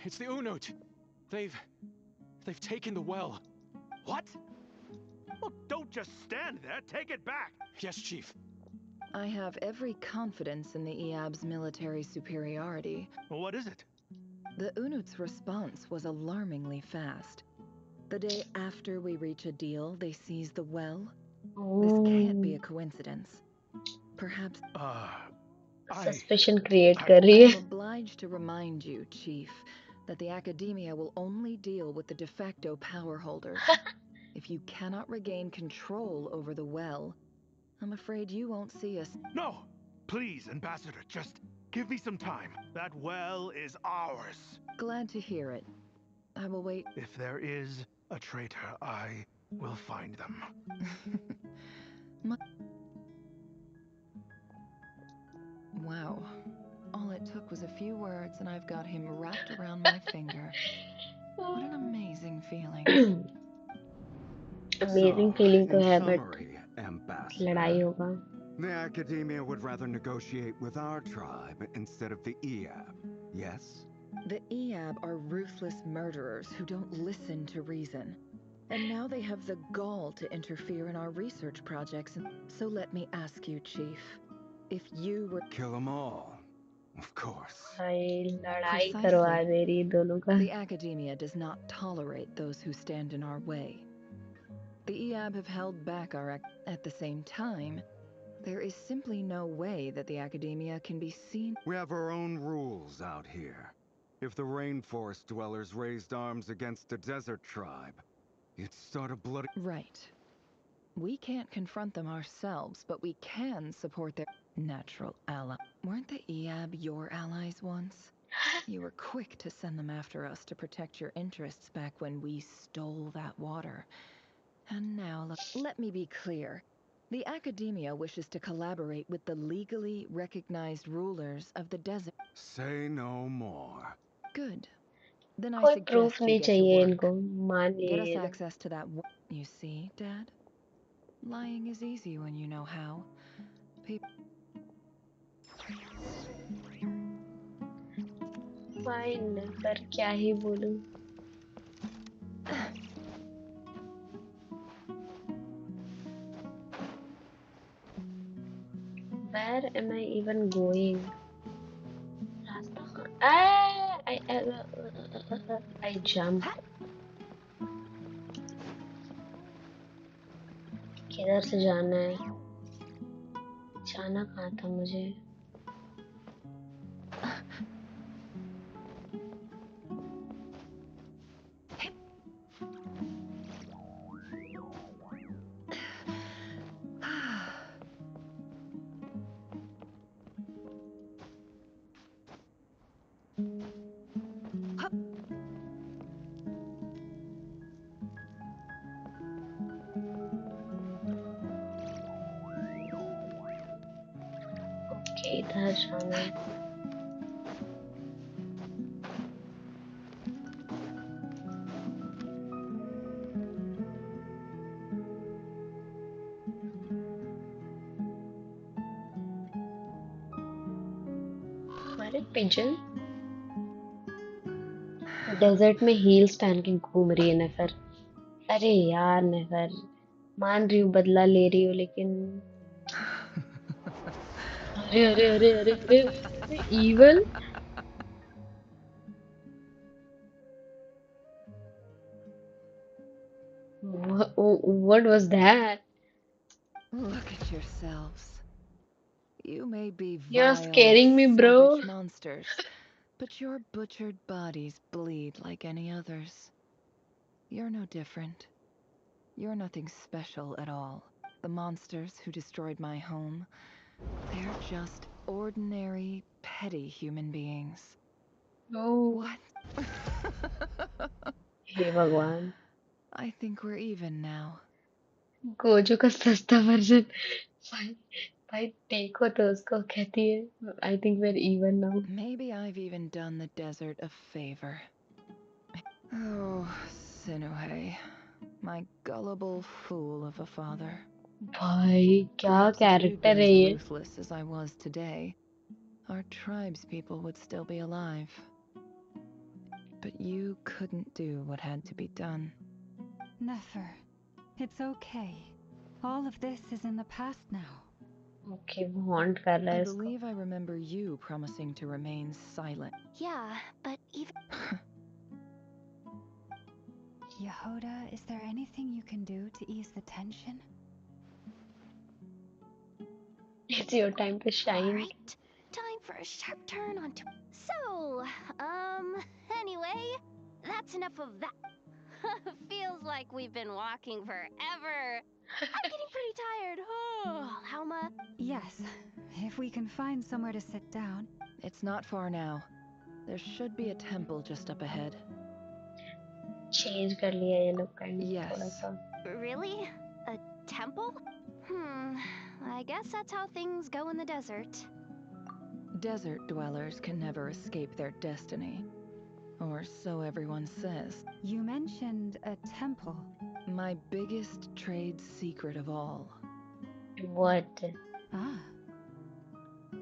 It's the Unut. They've taken the well. What? Look, don't just stand there. Take it back. Yes, Chief. I have every confidence in the EAB's military superiority. Well, what is it? The Unut's response was alarmingly fast. The day after we reach a deal, they seize the well. This can't be a coincidence. Perhaps... Suspicion create कर रही है. I'm obliged to remind you, Chief, that the Academia will only deal with the de facto power holders. If you cannot regain control over the well, I'm afraid you won't see us. No! Please, Ambassador, just give me some time. That well is ours. Glad to hear it. I will wait. If there is a traitor, I will find them. Wow. All it took was a few words and I've got him wrapped around my finger. What an amazing feeling. Amazing feeling तो in है, but summary, Ambassador, लड़ाई होगा. the Academia would rather negotiate with our tribe instead of the EAB, yes? The EAB are ruthless murderers who don't listen to reason. And now they have the gall to interfere in our research projects. So let me ask you, Chief, if you were... Kill them all, of course. भाई लड़ाई करवा दे रही दोनों का. The Academia does not tolerate those who stand in our way. The EAB have held back our at the same time. There is simply no way that the Academia can be seen. We have our own rules out here. If the rainforest dwellers raised arms against a desert tribe, you'd start a bloody... Right. We can't confront them ourselves, but we can support their natural ally. Weren't the EAB your allies once? You were quick to send them after us to protect your interests back when we stole that water. And now, let me be clear. The Academia wishes to collaborate with the legally recognized rulers of the desert. Say no more. Good. Then I कोई proof suggest you नहीं get to चाहिए work. इनको. मान Get us लिए लोग. access to that. You see, Dad? Lying is easy when you know how. Fine, पर क्या ही बोलूं. Where am I even going? I jumped. किधर से जाना है? जाना कहाँ था मुझे? इधर जाना है. हमारे पिजन डेजर्ट में हील्स पहन के घूम रही है नेफर. अरे यार नेफर. मान रही हूँ, बदला ले रही हूँ, लेकिन अरे अरे अरे अरे अरे अरे evil. What was that? Look at yourselves. You may be You're vile, scaring me, bro. savage monsters, but your butchered bodies bleed like any others. You're no different. You're nothing special at all. The monsters who destroyed my home, they're just ordinary, petty human beings. Oh. What? हे भगवान, I think we're even now. गोजू का सस्ता version. भाई भाई देखो तो उसको कहती है, I think we're even now. Maybe I've even done the desert a favor. Oh, Sinuhe, my gullible fool of a father. भाई क्या Perhaps if you'd character been है as ये। ruthless as I was today, our tribe's people would still be alive. But you couldn't do what had to be done. Nefer, it's okay. All of this is in the past now. Okay, वो haunt कर रहा I है इसको। believe I remember you promising to remain silent. Yeah, but even... Yehoda, is there anything you can do to ease the tension? It's your time to shine. Alright, time for a sharp turn onto... So, anyway, that's enough of that. Feels like we've been walking forever. I'm getting pretty tired. Oh, Halma? Yes, if we can find somewhere to sit down. It's not far now. There should be a temple just up ahead. Change कर लिया ये लोग kind of Yes. थोड़ा सा। Really? A temple? I guess that's how things go in the desert. Desert dwellers can never escape their destiny. Or so everyone says. You mentioned a temple. My biggest trade secret of all. What? Ah.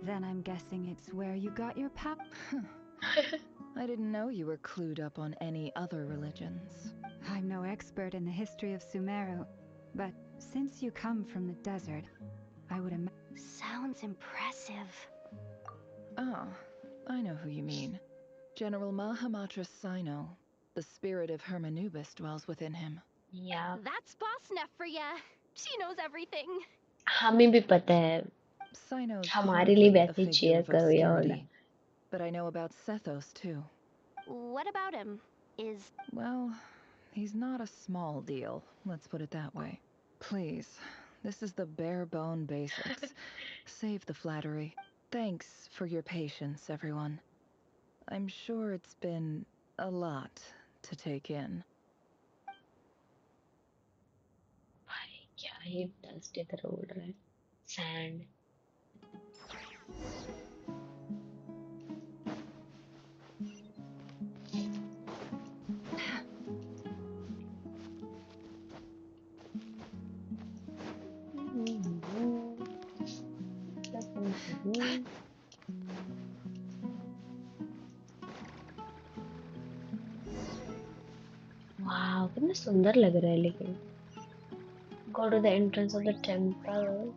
Then I'm guessing it's where you got your pap. I didn't know you were clued up on any other religions. I'm no expert in the history of Sumeru, but since you come from the desert, I would imagine... Sounds impressive. Ah, I know who you mean. General Mahamatra Sino. The spirit of Hermanubis dwells within him. Yeah. That's Boss Neff for ya. She knows everything. हमें भी पता है। Sino's हमारे लिए hardly a वैसे ही figure cheer of करो या होला। obscurity. But I know about Sethos too. What about him? Well, he's not a small deal, let's put it that way. Please, this is the bare bone basics. Save the flattery. Thanks for your patience, everyone. I'm sure it's been a lot to take in. भाई क्या ही dust इधर उड़ रहा है। Sand. वाह कितना सुंदर लग रहा है लेकिन। Go to the entrance of the temple.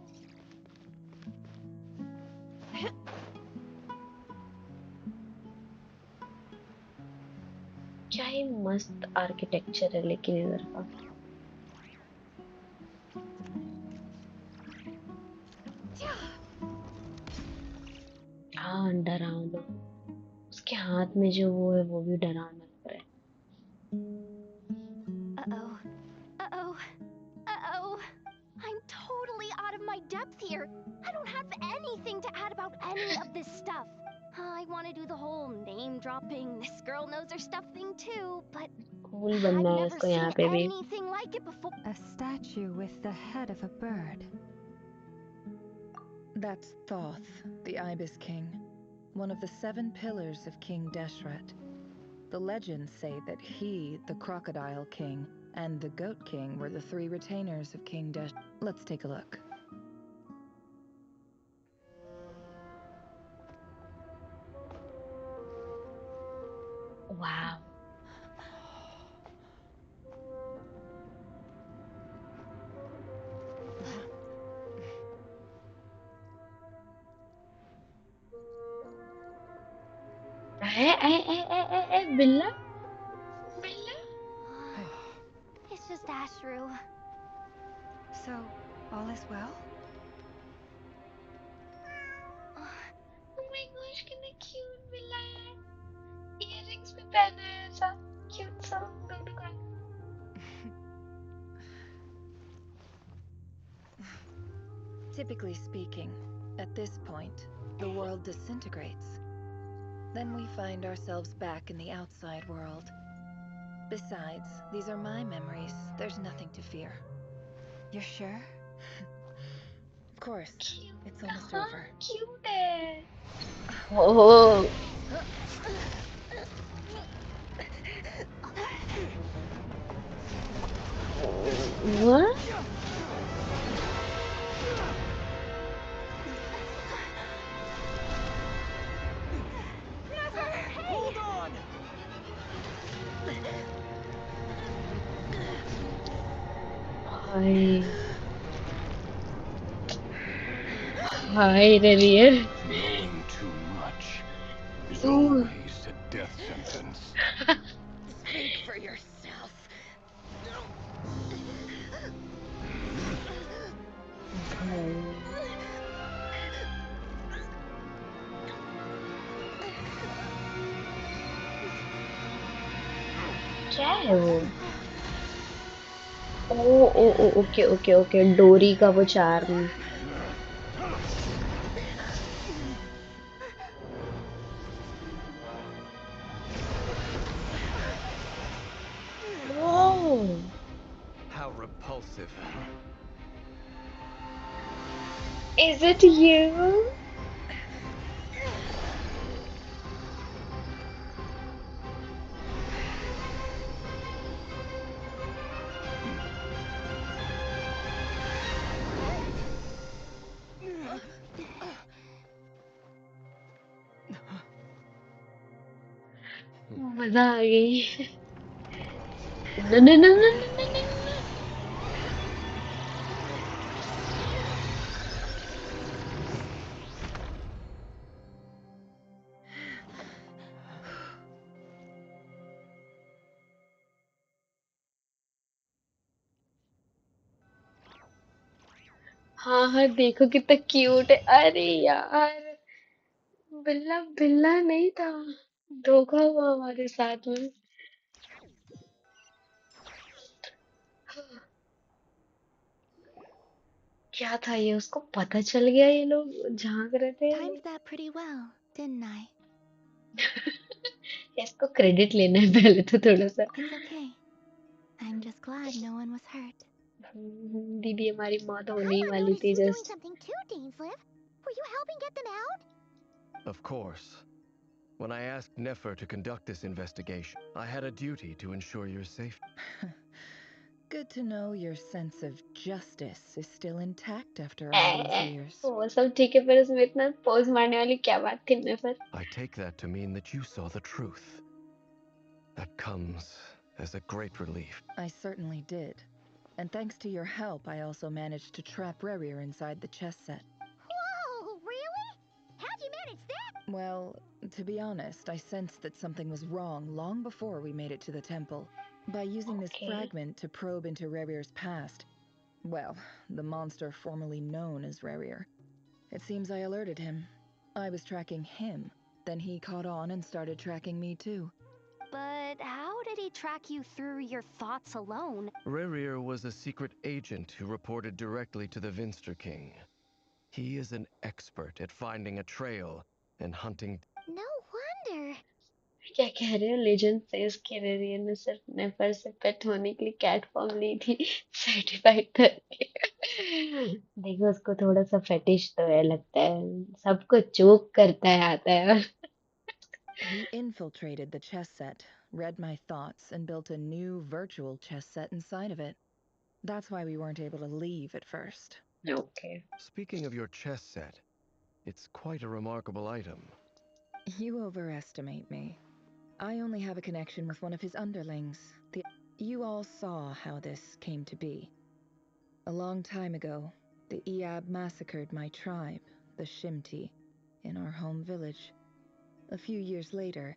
क्या ही मस्त आर्किटेक्चर है लेकिन इधर का। हाँ डरावना। उसके हाथ में जो वो है वो भी डरावना लग रहा है। Uh-oh. Uh-oh. Uh-oh. I'm totally out of my depth here. I don't have anything to add about any of this stuff. I want to do the whole name dropping, this girl knows her stuff thing too, but Cool I've बनना है never इसको seen यहाँ पे भी। anything like it before. A statue with the head of a bird. That's Thoth, the Ibis King, one of the 7 pillars of King Deshret. The legends say that he, the Crocodile King, and the Goat King were the 3 retainers of King Deshret. Let's take a look. Wow. बिल्ला It's just Ashru. So, all is well? Oh my gosh, कितना cute बिल्ला है. Earrings भी पहना है ऐसा cute सा दोनों का. Typically speaking, at this point, the world disintegrates. Then we find ourselves back in the outside world. Besides, these are my memories. There's nothing to fear. You're sure? Of course. Cute. It's almost हाँ, over. cute है. Oh. What? Hold on! Hi. Hi, Revere. Knowing too much is Ooh. always a death sentence. Speak for yourself. क्या है वो? ओ ओ ओ okay okay okay डोरी का वो charm. Oh. How repulsive. Is it you? मजा आ गई. No no no no no no no. हाँ हाँ देखो कितना क्यूट है. अरे यार बिल्ला बिल्ला नहीं था. धोखा हुआ हमारे साथ में. क्या था ये? उसको पता चल गया ये लोग झांक रहे थे ये Timed लोग. that pretty well, didn't I? इसको क्रेडिट लेना है पहले तो थोड़ा सा. It's okay. I'm just glad no one was hurt. दीदी हमारी मौत I होने ही might वाली notice थी you doing just. something too, Dainsliv. Were you helping get them out? Of course. When I asked Nefer to conduct this investigation, I had a duty to ensure your safety. Good to know your sense of justice is still intact after all these years. वो सब ठीक है पर उसमें इतना pose मारने वाली क्या बात थी नेफर? I take that to mean that you saw the truth. That comes as a great relief. I certainly did. And thanks to your help, I also managed to trap Rerir inside the chess set. Whoa, really? How'd you manage that? Well, to be honest, I sensed that something was wrong long before we made it to the temple. By using this fragment to probe into Rerir's past, well, the monster formerly known as Rerir, it seems I alerted him. I was tracking him, then he caught on and started tracking me too. But how did he track you through your thoughts alone? Rerir was a secret agent who reported directly to the Vinster King. He is an expert at finding a trail and hunting. No wonder. क्या कह रहे हो? Legend says के रेरियर ने सिर्फ नेफर से पेट होने के लिए कैट फॉर्म ली थी सर्टिफाइड करके. देखो उसको थोड़ा सा फेटिश तो है लगता है. सबको चोक करता है आता है. He infiltrated the chess set, read my thoughts, and built a new virtual chess set inside of it. That's why we weren't able to leave at first. Okay. Speaking of your chess set, it's quite a remarkable item. You overestimate me. I only have a connection with one of his underlings. You all saw how this came to be. A long time ago, the Eab massacred my tribe, the Shimti, in our home village. A few years later,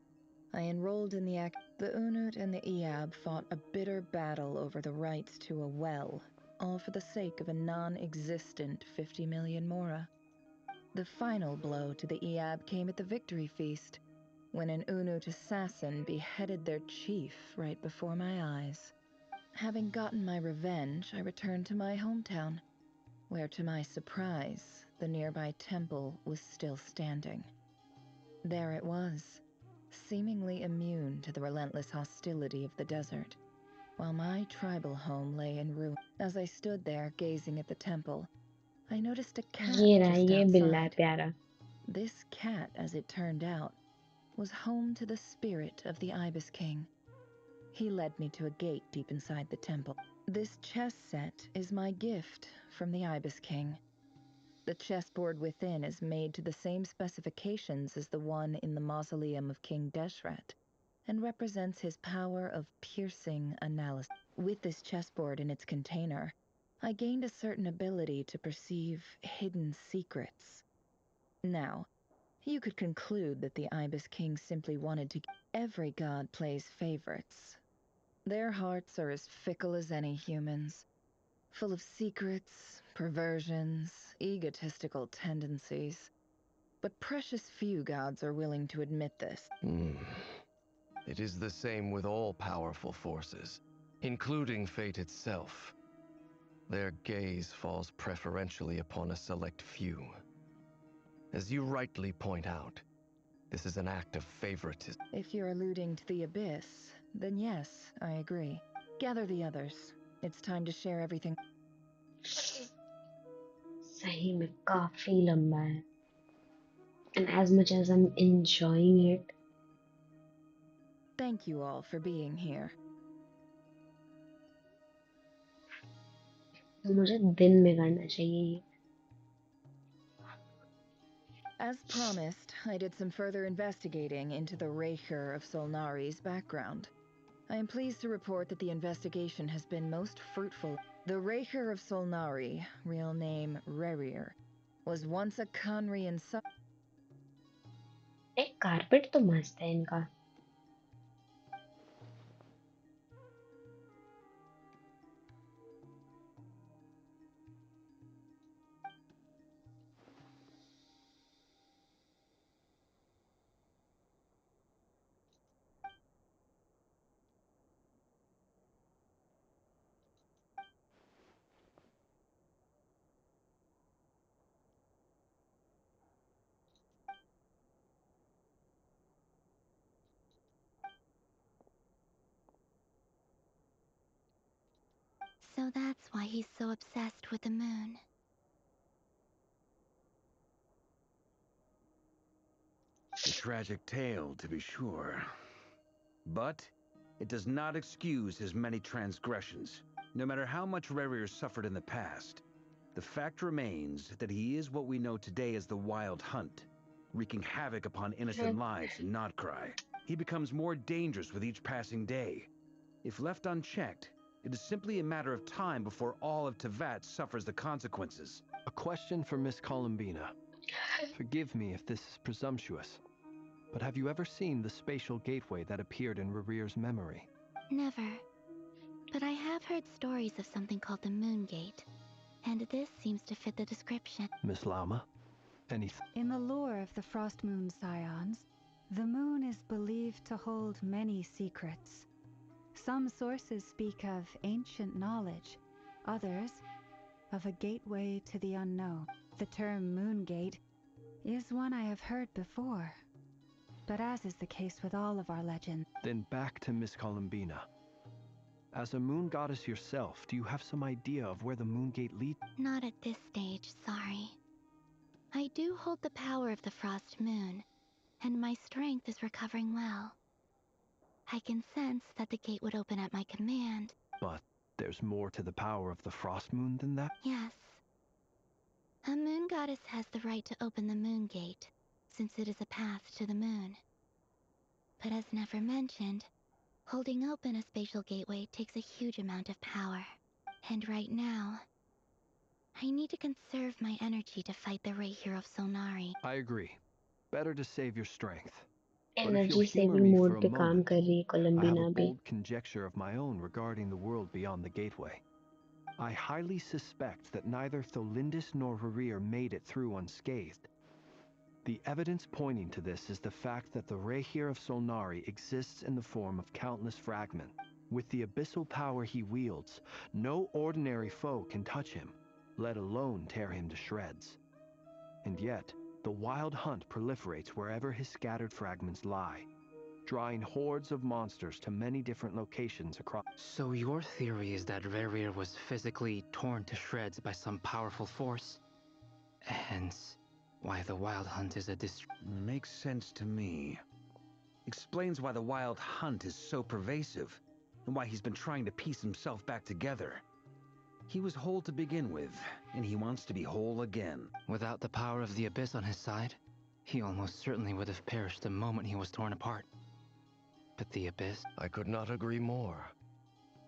I enrolled in the act. The Unut and the Eab fought a bitter battle over the rights to a well, all for the sake of a non-existent 50 million mora. The final blow to the Eab came at the victory feast, when an Unut assassin beheaded their chief right before my eyes. Having gotten my revenge, I returned to my hometown, where to my surprise, the nearby temple was still standing. There it was, seemingly immune to the relentless hostility of the desert, while my tribal home lay in ruin. As I stood there gazing at the temple, I noticed a cat ये रहा, just ये बिल्ला है outside. प्यारा. This cat, as it turned out, was home to the spirit of the Ibis King. He led me to a gate deep inside the temple. This chess set is my gift from the Ibis King. The chessboard within is made to the same specifications as the one in the mausoleum of King Deshret, and represents his power of piercing analysis. With this chessboard in its container, I gained a certain ability to perceive hidden secrets. Now, you could conclude that the Ibis King simply wanted to... Every god plays favorites. Their hearts are as fickle as any human's, full of secrets, perversions, egotistical tendencies. But precious few gods are willing to admit this. It is the same with all powerful forces, including fate itself. Their gaze falls preferentially upon a select few. As you rightly point out, this is an act of favoritism. If you're alluding to the Abyss, then yes, I agree. Gather the others. It's time to share everything. सही में काफी लंबा है. And as much as I'm enjoying it, Thank you all for being here. तो मुझे दिन में करना चाहिए ये. As promised, I did some further investigating into the Raker of Solnari's background. I am pleased to report that the investigation has been most fruitful. The Raker of Solnari, real name Rerir, was once a Conrian son. एक carpet तो मस्त है इनका. So that's why he's so obsessed with the moon. A tragic tale, to be sure. But it does not excuse his many transgressions. No matter how much Rerir suffered in the past, the fact remains that he is what we know today as the Wild Hunt, wreaking havoc upon innocent lives in Notcry. He becomes more dangerous with each passing day. If left unchecked, it is simply a matter of time before all of Tevat suffers the consequences. A question for Miss Columbina. Forgive me if this is presumptuous, but have you ever seen the spatial gateway that appeared in Rerir's memory? Never. But I have heard stories of something called the Moon Gate, and this seems to fit the description. Miss Lama? Anything? In the lore of the Frost Moon Scions, the moon is believed to hold many secrets. Some sources speak of ancient knowledge, others of a gateway to the unknown. The term Moon Gate is one I have heard before, but as is the case with all of our legends. Then back to Miss Columbina. As a moon goddess yourself, do you have some idea of where the Moon Gate leads? Not at this stage, sorry. I do hold the power of the Frost Moon, and my strength is recovering well. I can sense that the gate would open at my command. But there's more to the power of the Frost Moon than that? Yes. A moon goddess has the right to open the Moon Gate, since it is a path to the moon. But as never mentioned, holding open a spatial gateway takes a huge amount of power. And right now, I need to conserve my energy to fight the Raker of Solnari. I agree. Better to save your strength. But if you'll energy humor saving me mode for a पे काम moment, कर रही है I have a कोलंबिना भी. bold conjecture of my own regarding the world beyond the gateway. I highly suspect that neither Tholindis nor Rerir made it through unscathed. The evidence pointing to this is the fact that the Rehir of Solnari exists in the form of countless fragments. With the abyssal power he wields, no ordinary foe can touch him, let alone tear him to shreds. And yet, the wild hunt proliferates wherever his scattered fragments lie, drawing hordes of monsters to many different locations across. So your theory is that Rerir was physically torn to shreds by some powerful force? Hence, why the Wild Hunt is a Makes sense to me. Explains why the Wild Hunt is so pervasive, and why he's been trying to piece himself back together. He was whole to begin with, and he wants to be whole again. Without the power of the Abyss on his side, he almost certainly would have perished the moment he was torn apart. But the Abyss... I could not agree more.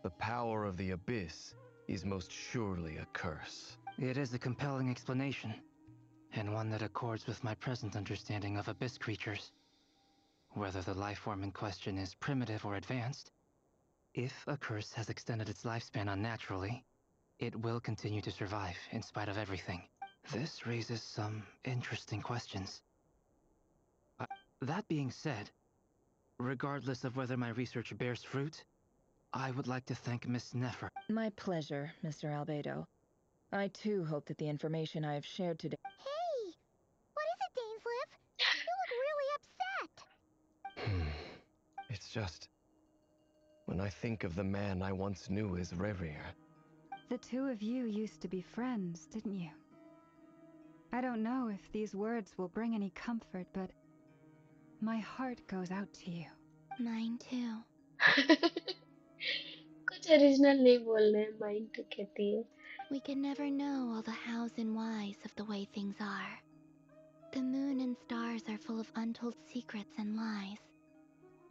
The power of the Abyss is most surely a curse. It is a compelling explanation, and one that accords with my present understanding of Abyss creatures. Whether the life form in question is primitive or advanced, if a curse has extended its lifespan unnaturally, it will continue to survive in spite of everything. This raises some interesting questions. That being said, regardless of whether my research bears fruit, I would like to thank Miss Nefer. My pleasure, Mr. Albedo. I too hope that the information I have shared today... Hey! What is it, Dainsleif? You look really upset. It's just... when I think of the man I once knew as Rerir... The two of you used to be friends, didn't you? I don't know if these words will bring any comfort, but my heart goes out to you. Mine too. कुछ original नहीं बोल रहे हैं, mind तो कहती है. We can never know all the hows and whys of the way things are. The moon and stars are full of untold secrets and lies.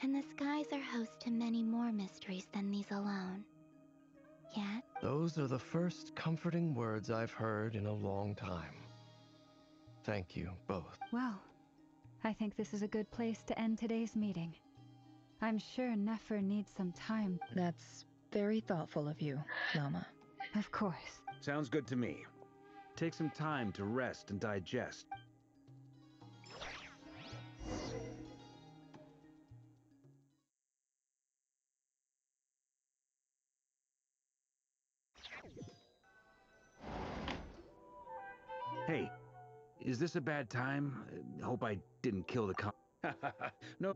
And the skies are host to many more mysteries than these alone. Yet... Those are the first comforting words I've heard in a long time. Thank you, both. Well, I think this is a good place to end today's meeting. I'm sure Nefer needs some time. That's very thoughtful of you, Lama. Of course. Sounds good to me. Take some time to rest and digest. Hey, is this a bad time? Hope I didn't kill the No.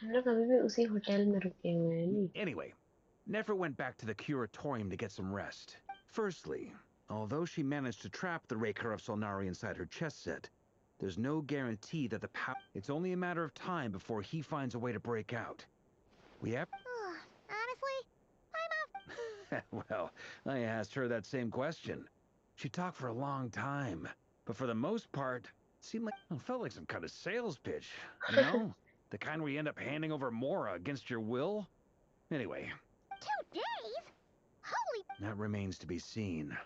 हम लोग अभी भी उसी hotel में रुके हुए हैं नहीं? Anyway, Nefer went back to the curatorium to get some rest. Firstly, although she managed to trap the Raker of Solnari inside her chess set, there's no guarantee that the power... It's only a matter of time before he finds a way to break out. We have... Honestly, I'm off. Well, I asked her that same question. She talked for a long time, but for the most part, it seemed like... It felt like some kind of sales pitch, you know? The kind where you end up handing over Mora against your will? Anyway. 2 days? Holy... That remains to be seen.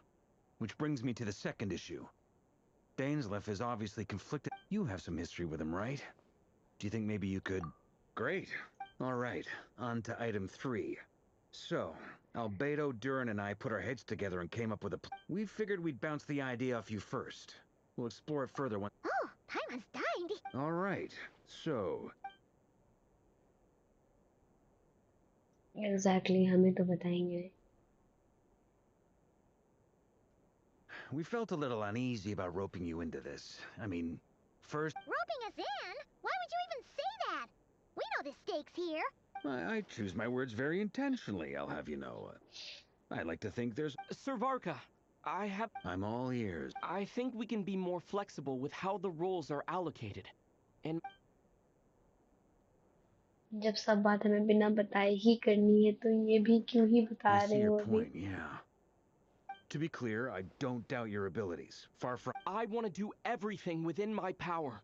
Which brings me to the second issue. Dainsleif is obviously conflicted. You have some history with him, right? Do you think maybe you could... Great. All right, on to item 3. So, Albedo, Durin, and I put our heads together and came up with a... We figured we'd bounce the idea off you first. We'll explore it further when... Oh, Paimon's dying. All right, so... Exactly, हमें तो बताएंगे. We felt a little uneasy about roping you into this. I mean, first... Roping us in? Why would you even say that? We know the stakes here. I choose my words very intentionally, I'll have you know. I like to think there's... Sir Varka, I'm all ears. I think we can be more flexible with how the roles are allocated. And... जब सब बात हमें बिना बताए ही करनी है, तो ये भी क्यों ही बता I see रहे हो your अभी? point, yeah. To be clear, I don't doubt your abilities. Far from... I want to do everything within my power.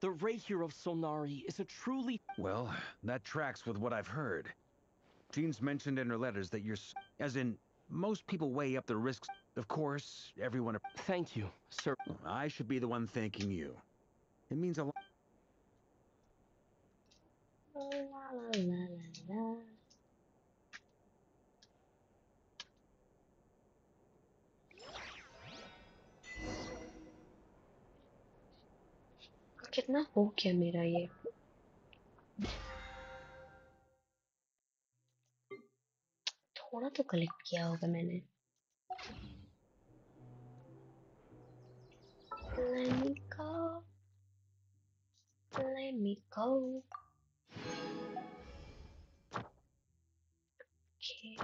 The Rehir of Solnari is a truly... Well, that tracks with what I've heard. Jean's mentioned in her letters that you're... As in, Most people weigh up the risks. Of course, everyone... Thank you, sir. I should be the one thanking you. It means a lot. कितना हो गया मेरा ये? थोड़ा तो collect किया होगा मैंने. Let me go. Let me go. Okay.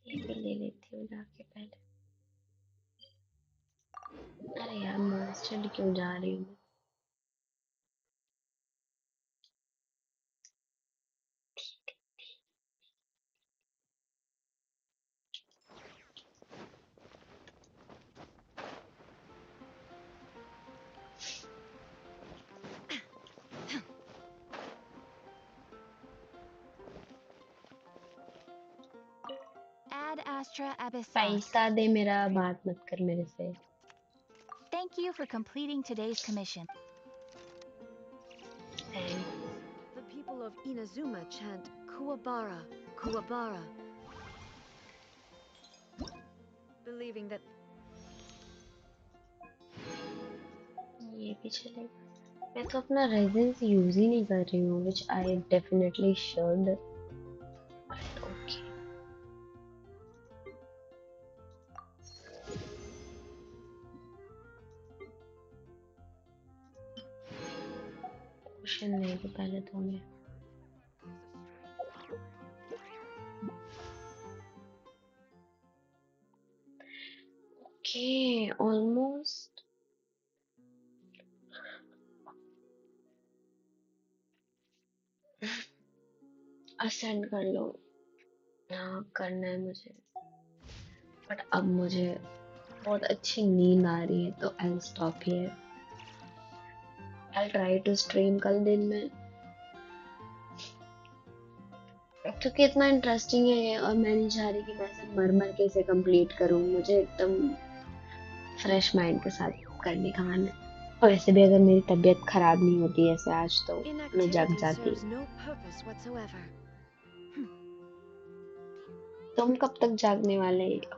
ये भी ले लेती हूँ जाके पहले. अरे यार मॉन्स्टर क्यों जा रही हूँ? Ad Astra Abyssal. पैसा दे मेरा, बात मत कर मेरे से. Thank you for completing today's commission. Thanks. The people of Inazuma chant Kuwabara, Kuwabara, believing that ये भी चलेगा. मैं तो अपना रेजिडेंस यूज ही नहीं कर रही हूँ, which I definitely should. But okay. Question नहीं तो पहले तो हमें okay, almost. असेंड कर लो. हाँ करना है मुझे, बट अब मुझे बहुत अच्छी नींद आ रही है, तो I'll stop here. I'll try to stream कल दिन में, क्योंकि इतना इंटरेस्टिंग है ये, और मैं नहीं चाह रही कि मैं ऐसे मर मर के इसे कंप्लीट करूँ. मुझे एकदम फ्रेश माइंड के साथ करने का मन है. और वैसे भी अगर मेरी तबीयत खराब नहीं होती ऐसे आज, तो मैं जग जाती. no purpose whatsoever. तुम कब तक जागने वाले हो?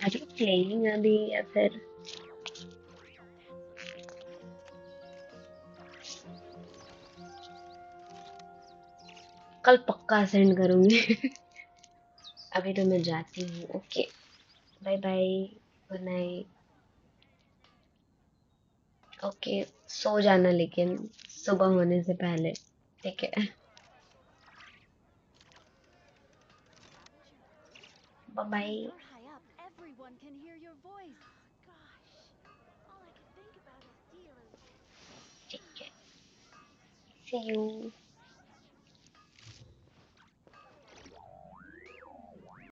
Are you playing अभी या फिर? कल पक्का सेंड करूंगी. अभी तो मैं जाती हूँ. Okay, bye bye, good night. Okay, सो जाना लेकिन सुबह होने से पहले, ठीक है? Bye bye. Everyone can hear your voice. Gosh, all I could think about is dealing. ठीक है. See you.